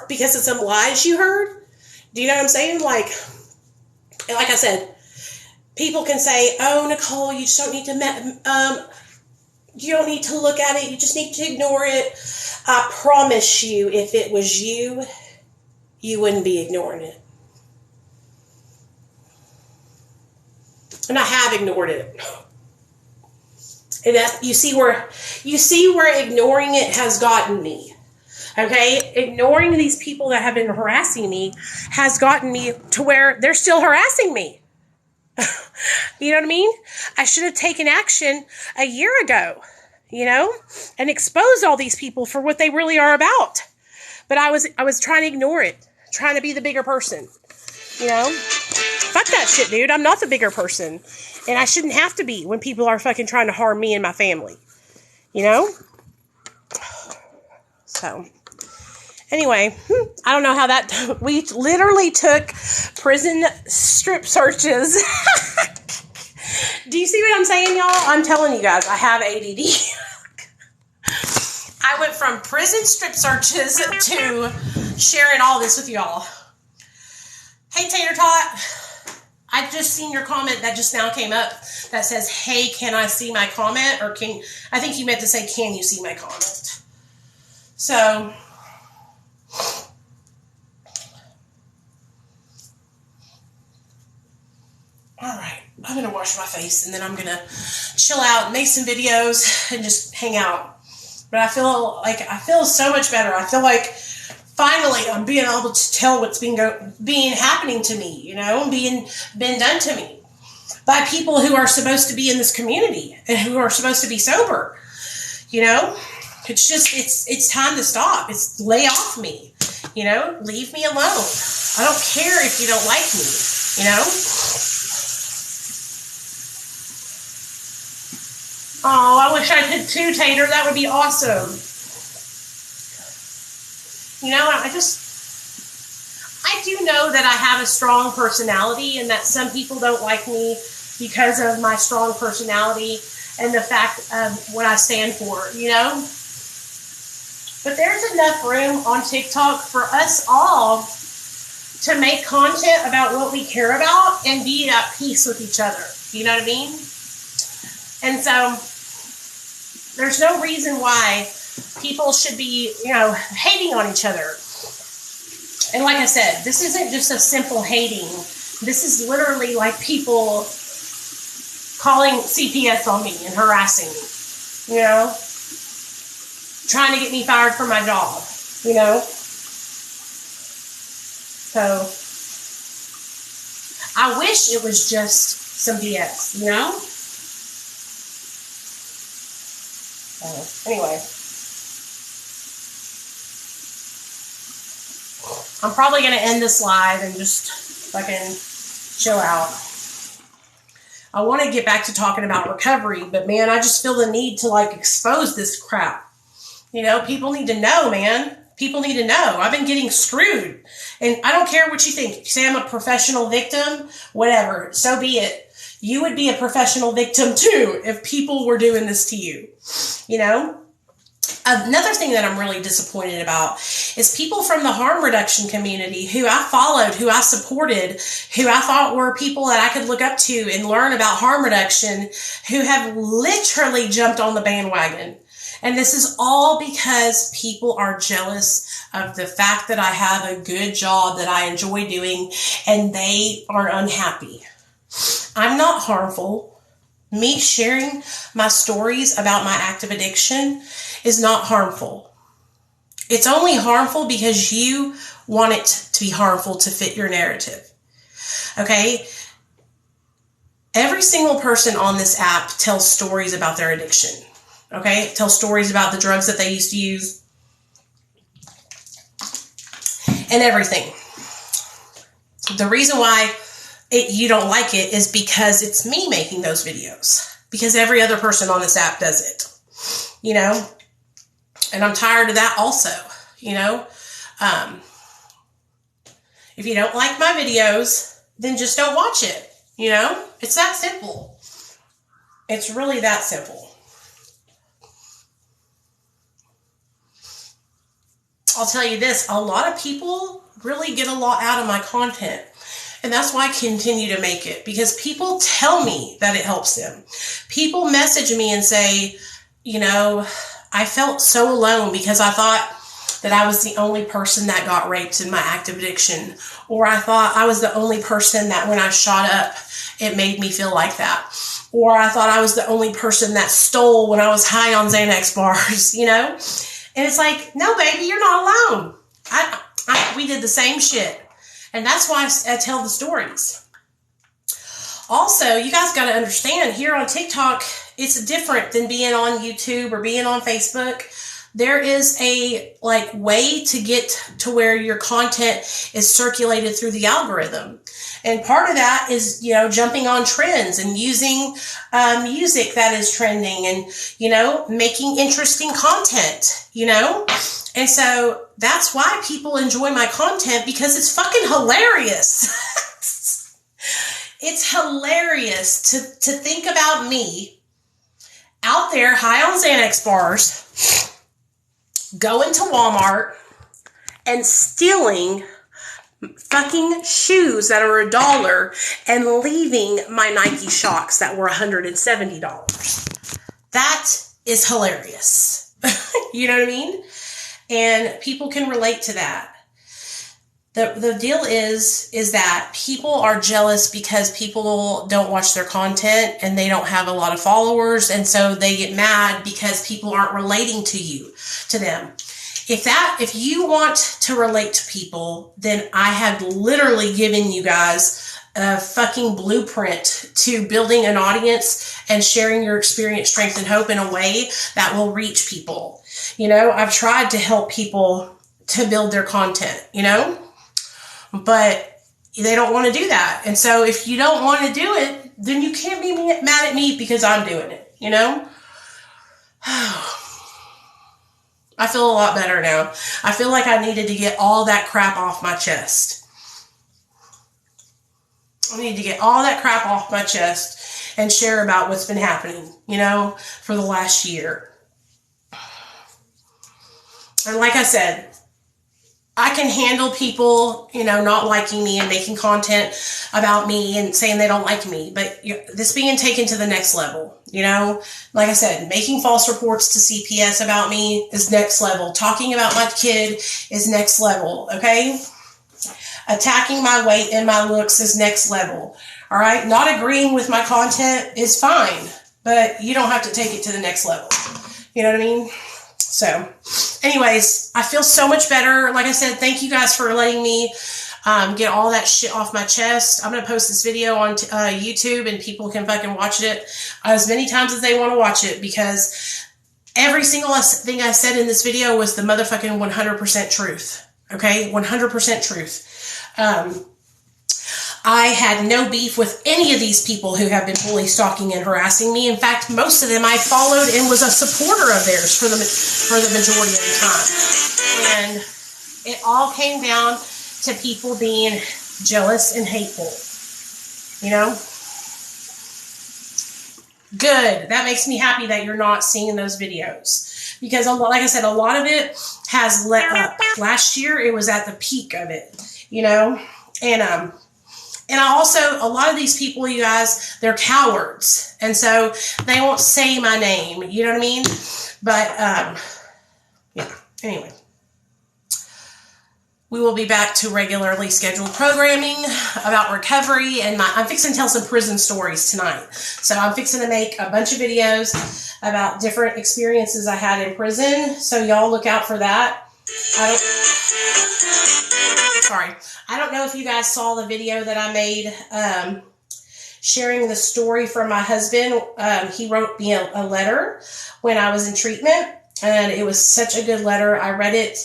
Because of some lies you heard? Do you know what I'm saying? Like I said, people can say, oh, Nicole, you just don't need to, you don't need to look at it. You just need to ignore it. I promise you, if it was you, you wouldn't be ignoring it. And I have ignored it. And that, you see where ignoring it has gotten me. Okay? Ignoring these people that have been harassing me has gotten me to where they're still harassing me. You know what I mean? I should have taken action a year ago, you know, and exposed all these people for what they really are about. But I was trying to ignore it, trying to be the bigger person, you know? Fuck that shit, dude. I'm not the bigger person. And I shouldn't have to be when people are fucking trying to harm me and my family. You know? So, anyway, I don't know how that... We literally took prison strip searches. Do you see what I'm saying, y'all? I'm telling you guys, I have ADD. I went from prison strip searches to sharing all this with y'all. Hey, Tater Tot. I just seen your comment that just now came up that says, hey, can I see my comment? Or I think you meant to say, can you see my comment? So, all right, I'm going to wash my face and then I'm going to chill out, make some videos, and just hang out. But I feel so much better. I feel like finally I'm being able to tell what's being happening to me, you know, been done to me by people who are supposed to be in this community and who are supposed to be sober, you know. It's just, it's time to stop. It's lay off me, you know, leave me alone. I don't care if you don't like me, you know. Oh, I wish I could too, Tater. That would be awesome. You know, I do know that I have a strong personality and that some people don't like me because of my strong personality and the fact of what I stand for, you know? But there's enough room on TikTok for us all to make content about what we care about and be at peace with each other. You know what I mean? And so there's no reason why people should be, hating on each other. And like I said, this isn't just a simple hating. This is literally like people calling CPS on me and harassing me, trying to get me fired from my job, So I wish it was just some BS, So anyway, I'm probably going to end this live and just fucking chill out. I want to get back to talking about recovery, but man, I just feel the need to expose this crap. People need to know, man. People need to know. I've been getting screwed. And I don't care what you think. If you say I'm a professional victim, whatever, so be it. You would be a professional victim too if people were doing this to you. Another thing that I'm really disappointed about is people from the harm reduction community who I followed, who I supported, who I thought were people that I could look up to and learn about harm reduction, who have literally jumped on the bandwagon. And this is all because people are jealous of the fact that I have a good job that I enjoy doing and they are unhappy. I'm not harmful. Me sharing my stories about my active addiction is not harmful. It's only harmful because you want it to be harmful to fit your narrative. Okay? Every single person on this app tells stories about their addiction. Okay? Tells stories about the drugs that they used to use and everything. The reason why you don't like it is because it's me making those videos. Because every other person on this app does it. And I'm tired of that also. If you don't like my videos, then just don't watch it. It's that simple. It's really that simple. I'll tell you this, a lot of people really get a lot out of my content. And that's why I continue to make it, because people tell me that it helps them. People message me and say, I felt so alone because I thought that I was the only person that got raped in my active addiction. Or I thought I was the only person that when I shot up, it made me feel like that. Or I thought I was the only person that stole when I was high on Xanax bars, And it's like, no, baby, you're not alone. We did the same shit. And that's why I tell the stories. Also, you guys got to understand, here on TikTok, it's different than being on YouTube or being on Facebook. There is a way to get to where your content is circulated through the algorithm. And part of that is, jumping on trends and using music that is trending and, making interesting content, And so that's why people enjoy my content, because it's fucking hilarious. It's hilarious to think about me out there high on Xanax bars, going to Walmart and stealing fucking shoes that are $1 and leaving my Nike Shocks that were $170. That is hilarious. You know what I mean? And people can relate to that. The deal is that people are jealous because people don't watch their content and they don't have a lot of followers, and so they get mad because people aren't relating to them. If you want to relate to people, then I have literally given you guys a fucking blueprint to building an audience and sharing your experience, strength, and hope in a way that will reach people. I've tried to help people to build their content, but they don't want to do that. And so if you don't want to do it, then you can't be mad at me because I'm doing it, I feel a lot better now. I feel like I needed to get all that crap off my chest. I need to get all that crap off my chest and share about what's been happening, for the last year. And like I said, I can handle people, not liking me and making content about me and saying they don't like me. But this being taken to the next level, like I said, making false reports to CPS about me is next level. Talking about my kid is next level, okay? Attacking my weight and my looks is next level, all right? Not agreeing with my content is fine, but you don't have to take it to the next level. You know what I mean? So, anyways, I feel so much better. Like I said, thank you guys for letting me get all that shit off my chest. I'm going to post this video on YouTube, and people can fucking watch it as many times as they want to watch it, because every single thing I said in this video was the motherfucking 100% truth. Okay? 100% truth. I had no beef with any of these people who have been bully, stalking, and harassing me. In fact, most of them I followed and was a supporter of theirs for the majority of the time. And it all came down to people being jealous and hateful. Good. That makes me happy that you're not seeing those videos. Because, like I said, a lot of it has let up. Last year, it was at the peak of it, And I also, a lot of these people, you guys, they're cowards. And so they won't say my name. You know what I mean? But, yeah. Anyway. We will be back to regularly scheduled programming about recovery. And I'm fixing to tell some prison stories tonight. So I'm fixing to make a bunch of videos about different experiences I had in prison. So y'all look out for that. I don't know if you guys saw the video that I made sharing the story from my husband. He wrote me a letter when I was in treatment, and it was such a good letter. I read it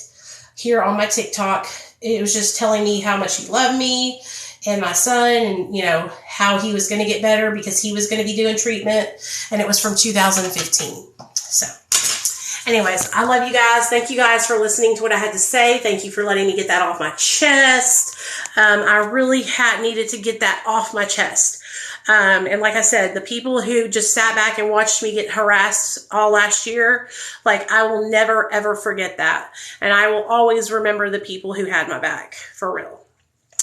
here on my TikTok. It was just telling me how much he loved me and my son, and how he was going to get better because he was going to be doing treatment, and it was from 2015. So anyways, I love you guys. Thank you guys for listening to what I had to say. Thank you for letting me get that off my chest. I really needed to get that off my chest. And like I said, the people who just sat back and watched me get harassed all last year, I will never, ever forget that. And I will always remember the people who had my back, for real.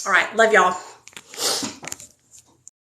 All right. Love y'all.